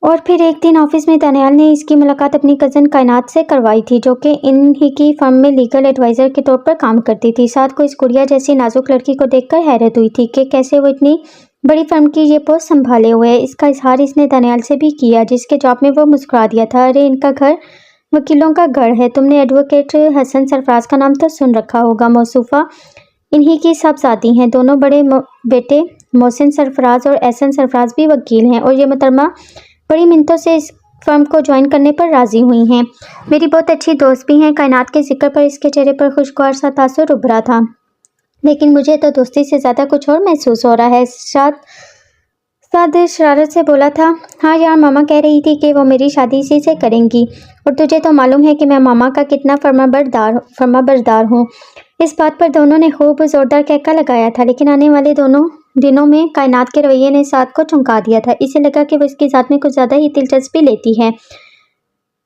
A: और फिर एक दिन ऑफिस में दानियाल ने इसकी मुलाकात अपनी कज़न कायनात से करवाई थी, जो कि इन्हीं की फर्म में लीगल एडवाइज़र के तौर पर काम करती थी। साथ को इस गुड़िया जैसी नाजुक लड़की को देखकर हैरत हुई थी कि कैसे वो इतनी बड़ी फर्म की ये पोस्ट संभाले हुए है। इसका इजहार इसने दानियाल से भी किया, जिसके जवाब में वो मुस्कुरा दिया था। अरे, इनका घर वकीलों का घर है। तुमने एडवोकेट हसन सरफराज का नाम तो सुन रखा होगा। मौसूफ़ा इन्हीं की साहबजादी हैं। दोनों बड़े बेटे मोहसिन सरफराज और एहसन सरफराज भी वकील हैं, और ये मोहतरमा बड़ी मिन्नतों से इस फर्म को ज्वाइन करने पर राज़ी हुई हैं। मेरी बहुत अच्छी दोस्त भी हैं। कायनात के जिक्र पर इसके चेहरे पर खुशगवार सा तासुर उभरा था। लेकिन मुझे तो दोस्ती से ज़्यादा कुछ और महसूस हो रहा है। साद शरारत से बोला था। हाँ यार, मामा कह रही थी कि वो मेरी शादी इसी से करेंगी, और तुझे तो मालूम है कि मैं मामा का कितना फर्माबरदार हूँ। इस बात पर दोनों ने खूब ज़ोरदार कहका लगाया था, लेकिन आने वाले दोनों दिनों में कायनात के रवैये ने साद को चौंका दिया था। इसे लगा कि वो इसकी ज़ात में कुछ ज़्यादा ही दिलचस्पी लेती है।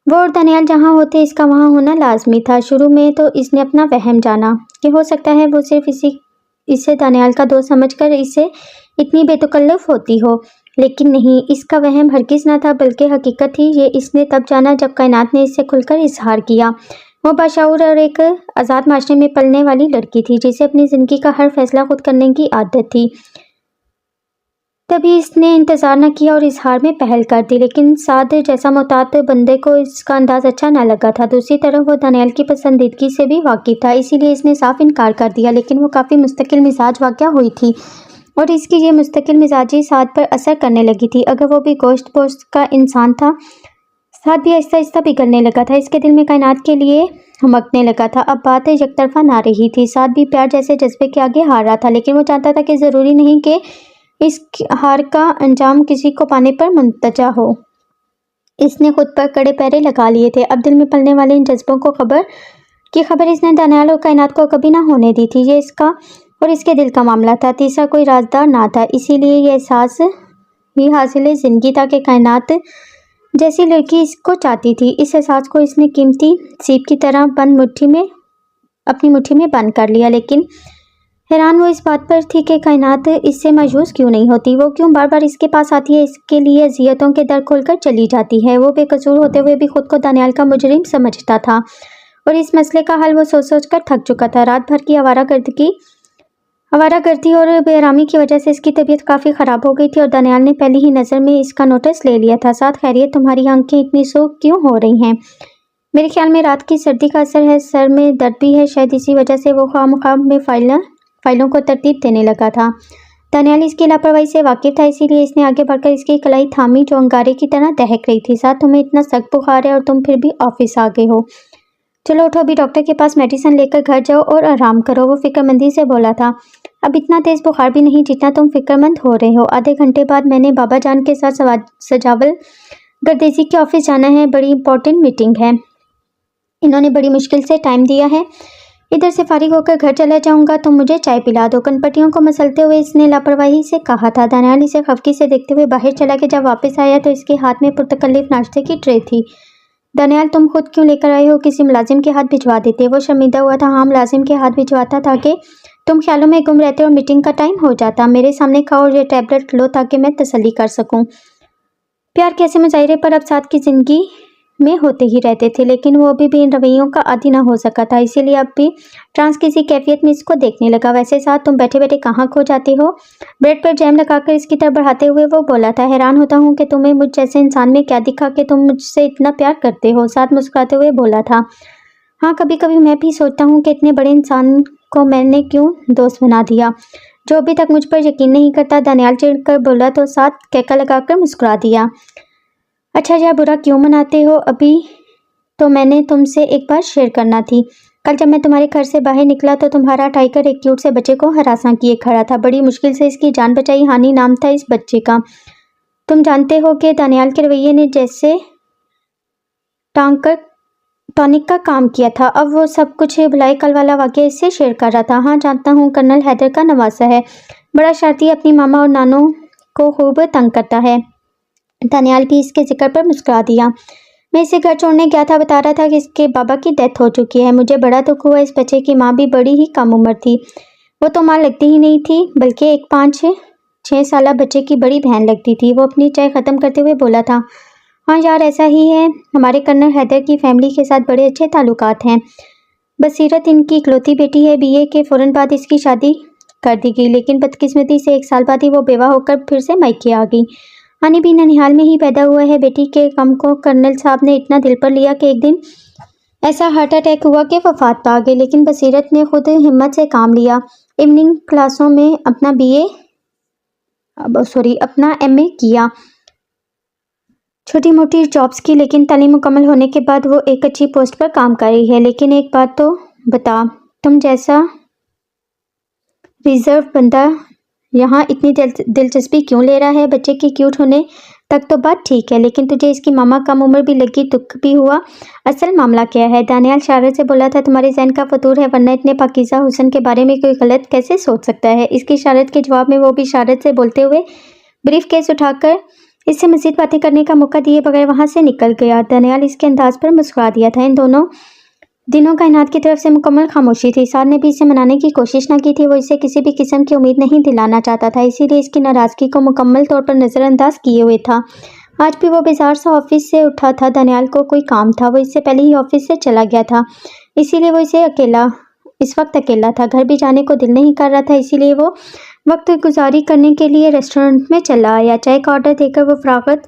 A: वो और दानियाल जहाँ होते इसका वहाँ होना लाजमी था। शुरू में तो इसने अपना वहम जाना कि हो सकता है वो सिर्फ इसे दानियाल का दोस्त समझकर इसे इतनी बेतकल्लुफ़ होती हो, लेकिन नहीं, इसका वहम हरगिज़ न था बल्कि हकीकत थी। ये इसने तब जाना जब कायनात ने इससे खुलकर इजहार किया। वो बाशऊर और एक आज़ाद माशरे में पलने वाली लड़की थी जिसे अपनी ज़िंदगी का हर फैसला खुद करने की आदत थी। तभी इसने इंतज़ार न किया और इजहार में पहल कर दी, लेकिन साद जैसा मोहतात बंदे को इसका अंदाज़ अच्छा न लगा था। दूसरी तरफ वो दानियाल की पसंदीदगी से भी वाकिफ़ था, इसीलिए इसने साफ इनकार कर दिया। लेकिन वो काफ़ी मुस्तकिल मिजाज वाक़या हुई थी और इसकी ये मुस्तकिल मिजाजी साद पर असर करने लगी थी। अगर वो भी गोश्त पोश्त का इंसान था, साद भी आहिस्ता आहिस्ता बिगड़ने लगा था। इसके दिल में कायनात के लिए हमकने लगा था। अब बात यकतरफा ना रही थी। साद भी प्यार जैसे जज्बे के आगे हार रहा था, लेकिन वो चाहता था कि ज़रूरी नहीं कि इस हार का अंजाम किसी को पाने पर मुंतजा हो। इसने खुद पर कड़े पैरे लगा लिए थे। अब दिल में पलने वाले इन जज्बों को खबर इसने दानियाल और कायनात को कभी ना होने दी थी। ये इसका और इसके दिल का मामला था, तीसरा कोई राजदार ना था। इसीलिए यह एहसास ही हासिल ज़िंदगी था कि कायनात जैसी लड़की इसको चाहती थी। इस एहसास को इसने कीमती सीप की तरह अपनी मुट्ठी में बंद कर लिया। लेकिन हैरान वो इस बात पर थी कि कायनात इससे मायूस क्यों नहीं होती। वो क्यों बार बार इसके पास आती है, इसके लिए अज़ियतों के दर खोलकर चली जाती है। वो बेकसूर होते हुए भी खुद को दानियाल का मुजरिम समझता था और इस मसले का हल वो सोच सोच कर थक चुका था। रात भर की आवारागर्दी और बेआरामी की वजह से इसकी तबीयत काफ़ी ख़राब हो गई थी और दानियाल ने पहली ही नज़र में इसका नोटिस ले लिया था। साथ खैरियत, तुम्हारी आंखें इतनी सूख क्यों हो रही हैं? मेरे ख्याल में रात की सर्दी का असर है, सर में दर्द भी है, शायद इसी वजह से वो खामख्वाह में फाइलों को तरतीब देने लगा था। दानियाल इसकी लापरवाही से वाकिफ था, इसीलिए इसने आगे बढ़कर इसकी कलाई थामी जो अंगारे की तरह दहक रही थी। साथ तुम्हें इतना सख्त बुखार है और तुम फिर भी ऑफिस आ गए हो। चलो उठो, अभी डॉक्टर के पास मेडिसिन लेकर घर जाओ और आराम करो, वो फिक्रमंदी से बोला था। अब इतना तेज़ बुखार भी नहीं जितना तुम फिक्रमंद हो रहे हो। आधे घंटे बाद मैंने बाबा जान के साथ सजावल गर्देजी के ऑफिस जाना है, बड़ी इंपॉर्टेंट मीटिंग है। इन्होंने बड़ी मुश्किल से टाइम दिया है। इधर से फारिग होकर घर चला जाऊंगा, तुम मुझे चाय पिला दो। कनपट्टियों को मसलते हुए इसने लापरवाही से कहा था। दानियाल इसे खफकी से देखते हुए बाहर चला के जब वापस आया तो इसके हाथ में पुरतकल्लिफ नाश्ते की ट्रे थी। दानियाल, तुम खुद क्यों लेकर आए हो? किसी मुलाजिम के हाथ भिजवा देते। वो शर्मिंदा हुआ था। हाँ, मुलाजिम के हाथ भिजवाता ताकि तुम ख्यालों में गुम रहते और मीटिंग का टाइम हो जाता। मेरे सामने खाओ और ये टैबलेट लो ताकि मैं तसल्ली कर सकूं। प्यार के ऐसे मुजाहिरे पर अब साथ की जिंदगी में होते ही रहते थे, लेकिन वो अभी भी इन रवैयों का आदी ना हो सका था, इसीलिए अब भी ट्रांस किसी कैफियत में इसको देखने लगा। वैसे साथ तुम बैठे बैठे कहाँ खो जाते हो? ब्रेड पर जैम लगाकर इसकी तरफ बढ़ाते हुए वो बोला था। हैरान होता हूँ कि तुम्हें मुझ जैसे इंसान में क्या दिखा कि तुम मुझसे इतना प्यार करते हो, साथ मुस्कुराते हुए बोला था। हाँ, कभी कभी मैं भी सोचता हूँ कि इतने बड़े इंसान को मैंने क्यों दोस्त बना दिया, जो अभी तक मुझ पर यकीन नहीं करता। दानियाल चिढ़कर बोला तो साथ कैका लगाकर मुस्कुरा दिया। अच्छा, यार बुरा क्यों मनाते हो? अभी तो मैंने तुमसे एक बात शेयर करना थी। कल जब मैं तुम्हारे घर से बाहर निकला तो तुम्हारा टाइगर एक क्यूट से बच्चे को हरासा किए खड़ा था। बड़ी मुश्किल से इसकी जान बचाई। हानी नाम था इस बच्चे का। तुम जानते हो कि दानियाल के रवैये ने जैसे टॉनिक का काम किया था। अब वो सब कुछ भुलाई कल वाला वाक़या इससे शेयर कर रहा था। हाँ जानता हूँ, कर्नल हैदर का नवासा है, बड़ा शरारती, अपनी मामा और नानों को खूब तंग करता है। दानियाल भी इसके जिक्र पर मुस्कुरा दिया। मैं इसे घर छोड़ने गया था, बता रहा था कि इसके बाबा की डेथ हो चुकी है। मुझे बड़ा दुख हुआ। इस बच्चे की माँ भी बड़ी ही कम उम्र थी। वो तो माँ लगती ही नहीं थी, बल्कि एक 5-6 साल बच्चे की बड़ी बहन लगती थी। वो अपनी चाय ख़त्म करते हुए बोला था। हाँ यार, ऐसा ही है। हमारे कर्नल हैदर की फैमिली के साथ बड़े अच्छे ताल्लुकात हैं। बसीरत इनकी इकलौती बेटी है। BA के फ़ौरन बाद इसकी शादी कर दी गई, लेकिन बदकिस्मती से 1 साल बाद ही वो बेवा होकर फिर से मायके आ गई। हानि भी ननिहाल में ही पैदा हुआ है। बेटी के गम को कर्नल साहब ने इतना दिल पर लिया कि एक दिन ऐसा हार्ट अटैक हुआ कि वफात पा गए। लेकिन बसीरत ने खुद हिम्मत से काम लिया। इवनिंग क्लासों में अपना MA किया, छोटी मोटी जॉब्स की, लेकिन तालीम मुकम्मल होने के बाद वो एक अच्छी पोस्ट पर काम कर रही है। लेकिन एक बात तो बता, तुम जैसा रिजर्व बंदा यहाँ इतनी दिलचस्पी क्यों ले रहा है? बच्चे के क्यूट होने तक तो बात ठीक है, लेकिन तुझे इसकी मामा कम उम्र भी लगी, दुख भी हुआ। असल मामला क्या है? दानियाल शारद से बोला था तुम्हारे ज़हन का फतूर है, वरना इतने पाकीज़ा हुस्न के बारे में कोई गलत कैसे सोच सकता है। इसकी शारद के जवाब में वो भी शारद से बोलते हुए ब्रीफ केस उठाकर इससे मज़ीद बातें करने का मौका दिए बगैर वहाँ से निकल गया। दानियाल इसके अंदाज पर मुस्कुरा दिया था। इन दोनों दिनों कायनात की तरफ से मुकम्मल खामोशी थी। साद ने भी इसे मनाने की कोशिश न की थी। वो इसे किसी भी किस्म की उम्मीद नहीं दिलाना चाहता था, इसीलिए इसकी नाराज़गी को मुकम्मल तौर पर नज़रअंदाज किए हुए था। आज भी वो बेजार सा ऑफिस से उठा था। दानियाल को कोई काम था, वो इससे पहले ही ऑफिस से चला गया था, इसीलिए वो इस वक्त अकेला था। घर भी जाने को दिल नहीं कर रहा था, इसीलिए वो वक्त गुजारी करने के लिए रेस्टोरेंट में चला आया। चाय का ऑर्डर देकर वो फरागत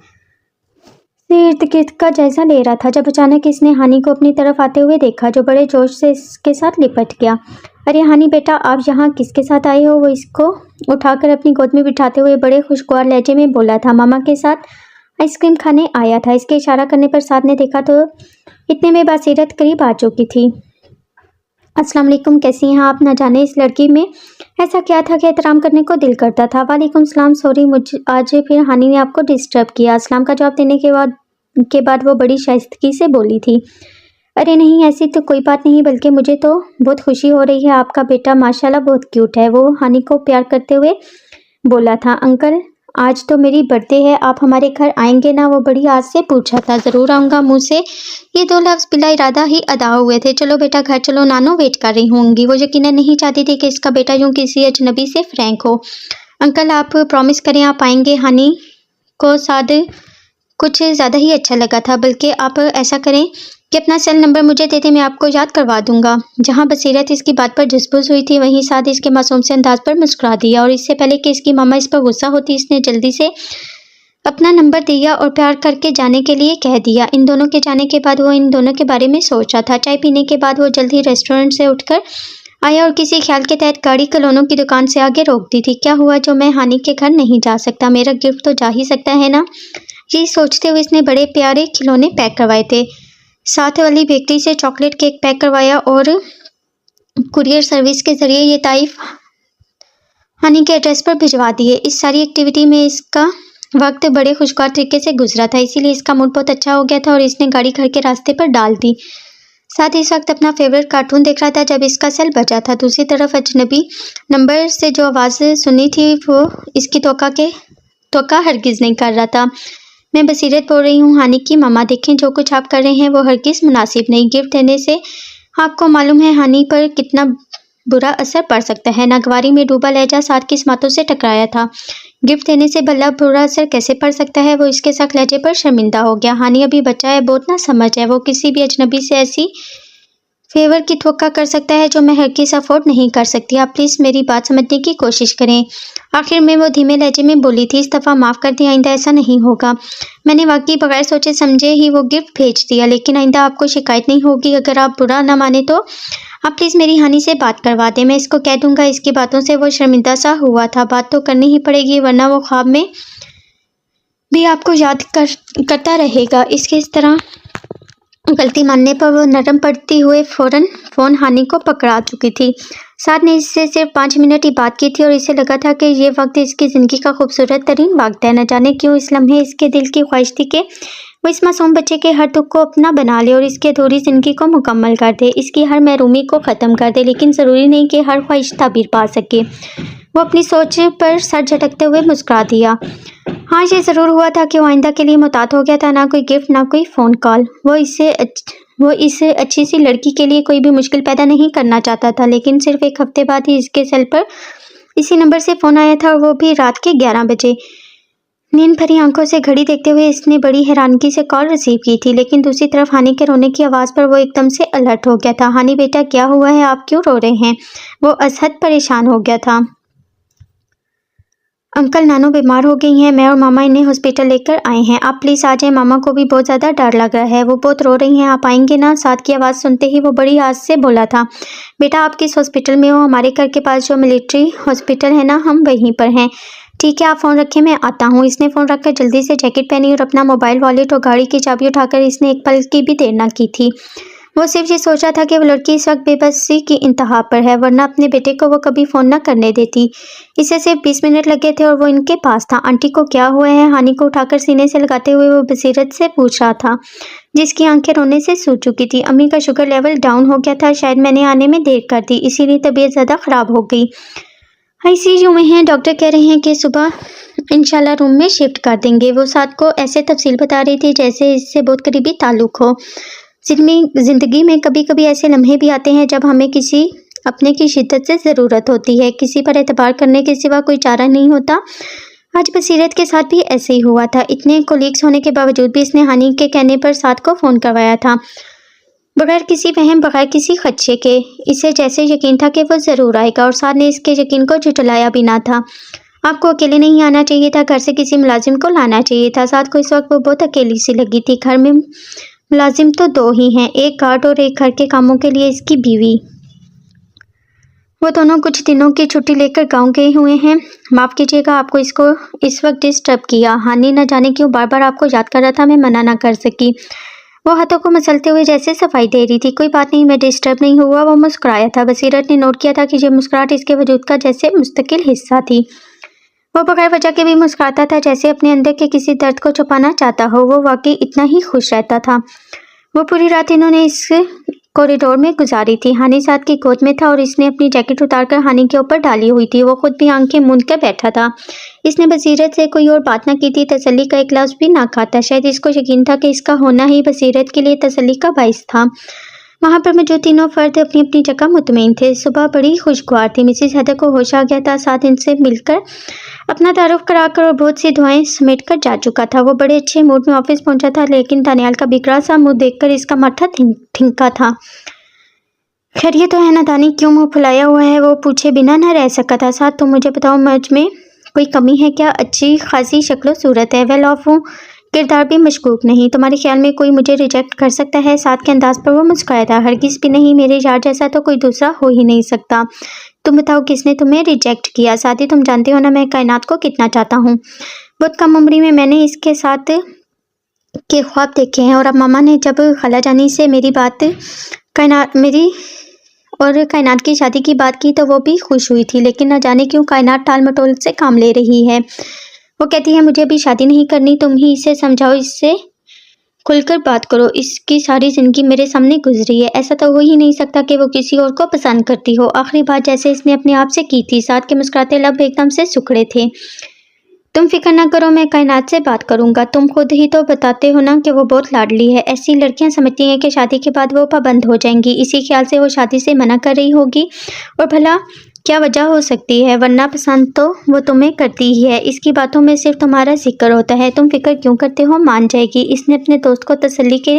A: से इर्द गिर्द का जायजा ले रहा था जब अचानक इसने हानि को अपनी तरफ आते हुए देखा, जो बड़े जोश से इसके साथ लिपट गया। अरे हानि बेटा, आप यहाँ किसके साथ आए हो? वो इसको उठाकर अपनी गोद में बिठाते हुए बड़े खुशगवार लहजे में बोला था। मामा के साथ आइसक्रीम खाने आया था। इसके इशारा करने पर साद ने देखा तो इतने में बासीरत करीब आ चुकी थी। अस्सलाम वालेकुम, कैसी हैं आप? न जाने इस लड़की में ऐसा क्या था कि एहतराम करने को दिल करता था। वालेकुम सलाम, सॉरी मुझे आज फिर हानि ने आपको डिस्टर्ब किया। अस्सलाम का जवाब देने के बाद वो बड़ी शाइस्तगी से बोली थी। अरे नहीं, ऐसी तो कोई बात नहीं, बल्कि मुझे तो बहुत खुशी हो रही है। आपका बेटा माशाल्लाह बहुत क्यूट है। वो हानि को प्यार करते हुए बोला था। अंकल, आज तो मेरी बर्थडे है, आप हमारे घर आएंगे ना? वो बड़ी आस से पूछा था। ज़रूर आऊँगा, मुँह से ये दो लफ्ज़ बिला इरादा ही अदा हुए थे। चलो बेटा घर चलो, नानो वेट कर रही होंगी। वो यकीनन नहीं चाहती थी कि इसका बेटा यूँ किसी अजनबी से फ्रैंक हो। अंकल आप प्रॉमिस करें आप आएंगे। हानि को साद कुछ ज़्यादा ही अच्छा लगा था। बल्कि आप ऐसा करें कि अपना सेल नंबर मुझे दे दें, मैं आपको याद करवा दूंगा। जहां बसीरत इसकी बात पर जुस्बुस हुई थी, वहीं साथ इसके मासूम से अंदाज पर मुस्कुरा दिया और इससे पहले कि इसकी मामा इस पर गुस्सा होती, इसने जल्दी से अपना नंबर दिया और प्यार करके जाने के लिए कह दिया। इन दोनों के जाने के बाद वो इन दोनों के बारे में सोच रहा था। चाय पीने के बाद वो जल्द ही रेस्टोरेंट से उठकर आया और किसी ख्याल के तहत गाड़ी कलोनों की दुकान से आगे रोक दी थी। क्या हुआ जो मैं हानि के घर नहीं जा सकता? मेरा गिफ्ट तो जा ही सकता है ना? ये सोचते हुए इसने बड़े प्यारे खिलौने पैक करवाए थे, साथ वाली बेकरी से चॉकलेट केक पैक करवाया और कुरियर सर्विस के ज़रिए ये ताइफ हानि के एड्रेस पर भिजवा दिए। इस सारी एक्टिविटी में इसका वक्त बड़े खुशगवार तरीके से गुजरा था, इसीलिए इसका मूड बहुत अच्छा हो गया था और इसने गाड़ी घर के रास्ते पर डाल दी। साथ ही इस वक्त अपना फेवरेट कार्टून देख रहा था जब इसका सेल बजा था। दूसरी तरफ अजनबी नंबर से जो आवाज़ सुनी थी वो इसकी तोका हरगिज़ नहीं कर रहा था। मैं बसीरत बोल रही हूँ हानि की मामा, देखें जो कुछ आप कर रहे हैं वो हरगिज़ मुनासिब नहीं। गिफ्ट देने से आपको मालूम है हानि पर कितना बुरा असर पड़ सकता है। नागवारी में डूबा लहजा साथ की समातों से टकराया था। गिफ्ट देने से भला बुरा असर कैसे पड़ सकता है? वो इसके साथ लहजे पर शर्मिंदा हो गया। हानि अभी बच्चा है, बहुत ना समझ है। वो किसी भी अजनबी से ऐसी फेवर की धोखा कर सकता है जो मैं हरगिज़ अफोर्ड नहीं कर सकती। आप प्लीज़ मेरी बात समझने की कोशिश करें। आखिर में वो धीमे लहजे में बोली थी, इस दफ़ा माफ़ कर दें, आइंदा ऐसा नहीं होगा। मैंने वाकई बगैर सोचे समझे ही वो गिफ्ट भेज दिया, लेकिन आइंदा आपको शिकायत नहीं होगी। अगर आप बुरा ना माने तो आप प्लीज़ मेरी हानि से बात करवा दें, मैं इसको कह दूँगा। इसकी बातों से वो शर्मिंदा सा हुआ था। बात तो करनी ही पड़ेगी, वरना वो ख्वाब में भी आपको याद करता रहेगा। इसके इस तरह गलती मानने पर वो नरम पड़ती हुए फ़ौरन फ़ोन हानि को पकड़ा चुकी थी। साथ ने इससे सिर्फ 5 मिनट ही बात की थी और इसे लगा था कि ये वक्त इसकी ज़िंदगी का खूबसूरत तरीन वक्त है। न जाने क्यों इस लम्हे इसके दिल की ख्वाहिश थी कि वो इस मासूम बच्चे के हर दुख को अपना बना ले और इसकी अधूरी ज़िंदगी को मुकम्मल कर दे, इसकी हर महरूमी को ख़त्म कर दे। लेकिन ज़रूरी नहीं कि हर ख्वाहिश ताबीर पा सके। वो अपनी सोच पर सर झटकते हुए मुस्कुरा दिया। हाँ, ये ज़रूर हुआ था कि वो आइंदा के लिए मुताद हो गया था। ना कोई गिफ्ट, ना कोई फ़ोन कॉल। वो इस अच्छी सी लड़की के लिए कोई भी मुश्किल पैदा नहीं करना चाहता था। लेकिन सिर्फ एक हफ्ते बाद ही इसके सेल पर इसी नंबर से फ़ोन आया था और वो भी रात के 11 बजे। नींद भरी आंखों से घड़ी देखते हुए इसने बड़ी हैरानगी से कॉल रिसीव की थी, लेकिन दूसरी तरफ हानि के रोने की आवाज़ पर वो एकदम से अलर्ट हो गया था। हानि बेटा, क्या हुआ है? आप क्यों रो रहे हैं? वो असहद परेशान हो गया था। अंकल नानू बीमार हो गई हैं, मैं और मामा इन्हें हॉस्पिटल लेकर आए हैं। आप प्लीज़ आ जाएं, मामा को भी बहुत ज़्यादा डर लग रहा है, वो बहुत रो रही हैं। आप आएंगे ना? साथ की आवाज़ सुनते ही वो बड़ी आस से बोला था। बेटा आप किस हॉस्पिटल में हो? हमारे घर के पास जो मिलिट्री हॉस्पिटल है ना, हम वहीं पर हैं। ठीक है, आप फ़ोन रखें, मैं आता हूँ। इसने फ़ोन रखकर जल्दी से जैकेट पहनी और अपना मोबाइल वॉलेट और गाड़ी की चाबी उठाकर इसने एक पल की भी देर न की थी। वो सिर्फ ये सोचा था कि वो लड़की इस वक्त बेबसी की इंतहा पर है, वरना अपने बेटे को वो कभी फ़ोन न करने देती। इसे सिर्फ 20 मिनट लगे थे और वो इनके पास था। आंटी को क्या हुआ है? हानि को उठाकर सीने से लगाते हुए वो बसीरत से पूछ रहा था, जिसकी आंखें रोने से सूज चुकी थी। अम्मी का शुगर लेवल डाउन हो गया था, शायद मैंने आने में देर कर दी, इसीलिए तबीयत ज़्यादा ख़राब हो गई। आईसीयू में हैं, डॉक्टर कह रहे हैं कि सुबह इंशाल्लाह रूम में शिफ्ट कर देंगे। वो साथ को ऐसे तफसील बता रही थी जैसे इससे बहुत करीबी ताल्लुक़ हो। ज़िंदगी में कभी कभी ऐसे लम्हे भी आते हैं जब हमें किसी अपने की शिद्दत से ज़रूरत होती है, किसी पर एतबार करने के सिवा कोई चारा नहीं होता। आज बसीरत के साथ भी ऐसे ही हुआ था। इतने कोलीग्स होने के बावजूद भी इसने हानि के कहने पर साथ को फ़ोन करवाया था, बगैर किसी वहम, बगैर किसी खदशे के। इसे जैसे यकीन था कि वो ज़रूर आएगा और साथ ने इसके यकीन को झुठलाया भी ना था। आपको अकेले नहीं आना चाहिए था, घर से किसी मुलाजिम को लाना चाहिए था। साथ को इस वक्त वो बहुत अकेली सी लगी थी। घर में मुलाजिम तो 2 ही हैं, एक गार्ड और एक घर के कामों के लिए इसकी बीवी। वो दोनों कुछ दिनों की छुट्टी लेकर गांव गए हुए हैं। माफ़ कीजिएगा आपको इसको इस वक्त डिस्टर्ब किया। हानि न जाने क्यों बार बार आपको याद कर रहा था, मैं मना ना कर सकी। वो हाथों को मसलते हुए जैसे सफाई दे रही थी। कोई बात नहीं, मैं डिस्टर्ब नहीं हुआ। वो मुस्कुराया था। बसीरत ने नोट किया था कि ये मुस्कुराहट इसके वजूद का जैसे मुस्तकिल हिस्सा थी। वो बगैर वजह के भी मुस्कुराता था, जैसे अपने अंदर के किसी दर्द को छुपाना चाहता हो। वो वाकई इतना ही खुश रहता था। वो पूरी रात इन्होंने इस कॉरिडोर में गुजारी थी। हानि साथ की गोद में था और इसने अपनी जैकेट उतारकर हानि के ऊपर डाली हुई थी। वो खुद भी आंखें मूंद कर बैठा था। इसने बसीरत से कोई और बात न की थी, तसल्ली का एक लफ्ज़ भी ना खाता। शायद इसको यकीन था कि इसका होना ही बसीरत के लिए तसल्ली का बाइस था। वहाँ पर मौजूद तीनों फर्द अपनी अपनी जगह मुतमईन थे। सुबह बड़ी खुशगवार थी। मिसेस हैदर को होश आ गया था। साथ इनसे मिलकर अपना तारुफ कराकर और बहुत सी दुआएं समेट कर जा चुका था। वो बड़े अच्छे मूड में ऑफिस पहुंचा था, लेकिन दानियाल का बिगड़ा सा मुंह देखकर इसका माथा ठिंका था। खैरियत तो है ना दानी, क्यों मुंह फुलाया हुआ है? वो पूछे बिना न रह सका था। साथ तो मुझे बताओ, मुझ में कोई कमी है क्या? अच्छी खासी शक्लो सूरत है, वेल ऑफ हूँ, किरदार भी मशकूक नहीं। तुम्हारे ख्याल में कोई मुझे रिजेक्ट कर सकता है? साथ के अंदाज पर वो मुस्कुराया था। हरगिज़ भी नहीं, मेरे यार जैसा तो कोई दूसरा हो ही नहीं सकता। तुम बताओ किसने तुम्हें रिजेक्ट किया? साथी, तुम जानते हो ना मैं कायनात को कितना चाहता हूँ। बहुत कम उम्री में मैंने इसके साथ के ख्वाब देखे हैं और अब मामा ने जब खाला जानी से मेरी और कायनात की शादी की बात की तो वो भी खुश हुई थी, लेकिन न जाने क्यों कायनात टाल मटोल से काम ले रही है। वो कहती है मुझे अभी शादी नहीं करनी, तुम ही इसे समझाओ, इससे खुलकर बात करो। इसकी सारी ज़िंदगी मेरे सामने गुजरी है, ऐसा तो हो ही नहीं सकता कि वो किसी और को पसंद करती हो। आखिरी बात जैसे इसने अपने आप से की थी। साथ के मुस्कुराते लब एकदम से सुखड़े थे। तुम फिक्र ना करो, मैं कायनात से बात करूंगा। तुम खुद ही तो बताते हो ना कि वो बहुत लाडली है। ऐसी लड़कियां समझती हैं कि शादी के बाद वो पाबंद हो जाएंगी, इसी ख्याल से वो शादी से मना कर रही होगी। और भला क्या वजह हो सकती है, वरना पसंद तो वो तुम्हें करती ही है। इसकी बातों में सिर्फ तुम्हारा जिक्र होता है। तुम फिक्र क्यों करते हो, मान जाएगी। इसने अपने दोस्त को तसल्ली के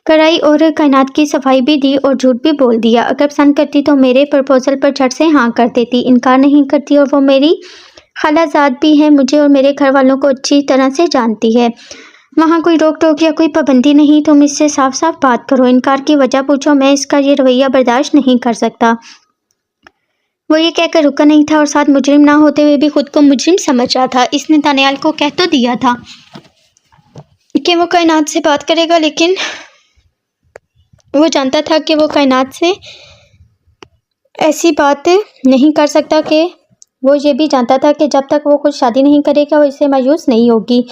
A: कराई और कायनात की सफाई भी दी और झूठ भी बोल दिया। अगर पसंद करती तो मेरे प्रपोजल पर झट से हाँ कर देती, इनकार नहीं करती। और वो मेरी खालाजाद भी है, मुझे और मेरे घर वालों को अच्छी तरह से जानती है। वहाँ कोई रोक टोक या कोई पाबंदी नहीं। तुम इससे साफ साफ बात करो, इनकार की वजह पूछो। मैं इसका ये रवैया बर्दाश्त नहीं कर सकता। वो ये कहकर रुका नहीं था और साथ मुजरिम ना होते हुए भी खुद को मुजरिम समझ रहा था। इसने दानियाल को कह तो दिया था कि वो कायनात से बात करेगा, लेकिन वो जानता था कि वो कायनात से ऐसी बात नहीं कर सकता। कि वो ये भी जानता था कि जब तक वो खुद शादी नहीं करेगा वो इससे मायूस नहीं होगी।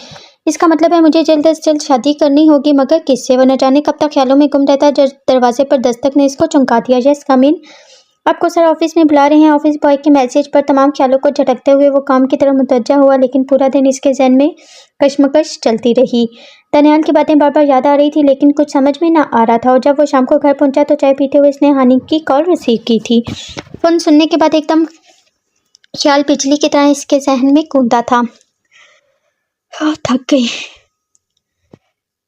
A: इसका मतलब है मुझे जल्द से जल्द शादी करनी होगी, मगर किससे? वो न जाने कब तक ख्यालों में गुम रहता। जब दरवाजे पर दस्तक ने इसको चौंका दिया। यस कम इन, आपको सर ऑफिस में बुला रहे हैं। ऑफिस बॉय के मैसेज पर तमाम ख्यालों को झटकते हुए वो काम की तरफ मुतवज्जा हुआ, लेकिन पूरा दिन इसके जहन में कश्मकश चलती रही। दानियाल की बातें बार बार याद आ रही थी, लेकिन कुछ समझ में ना आ रहा था। और जब वो शाम को घर पहुंचा तो चाय पीते हुए इसने हानि की कॉल रिसीव की थी। फोन सुनने के बाद एकदम ख्याल बिजली की तरह इसके जहन में कूदा था। थक गई,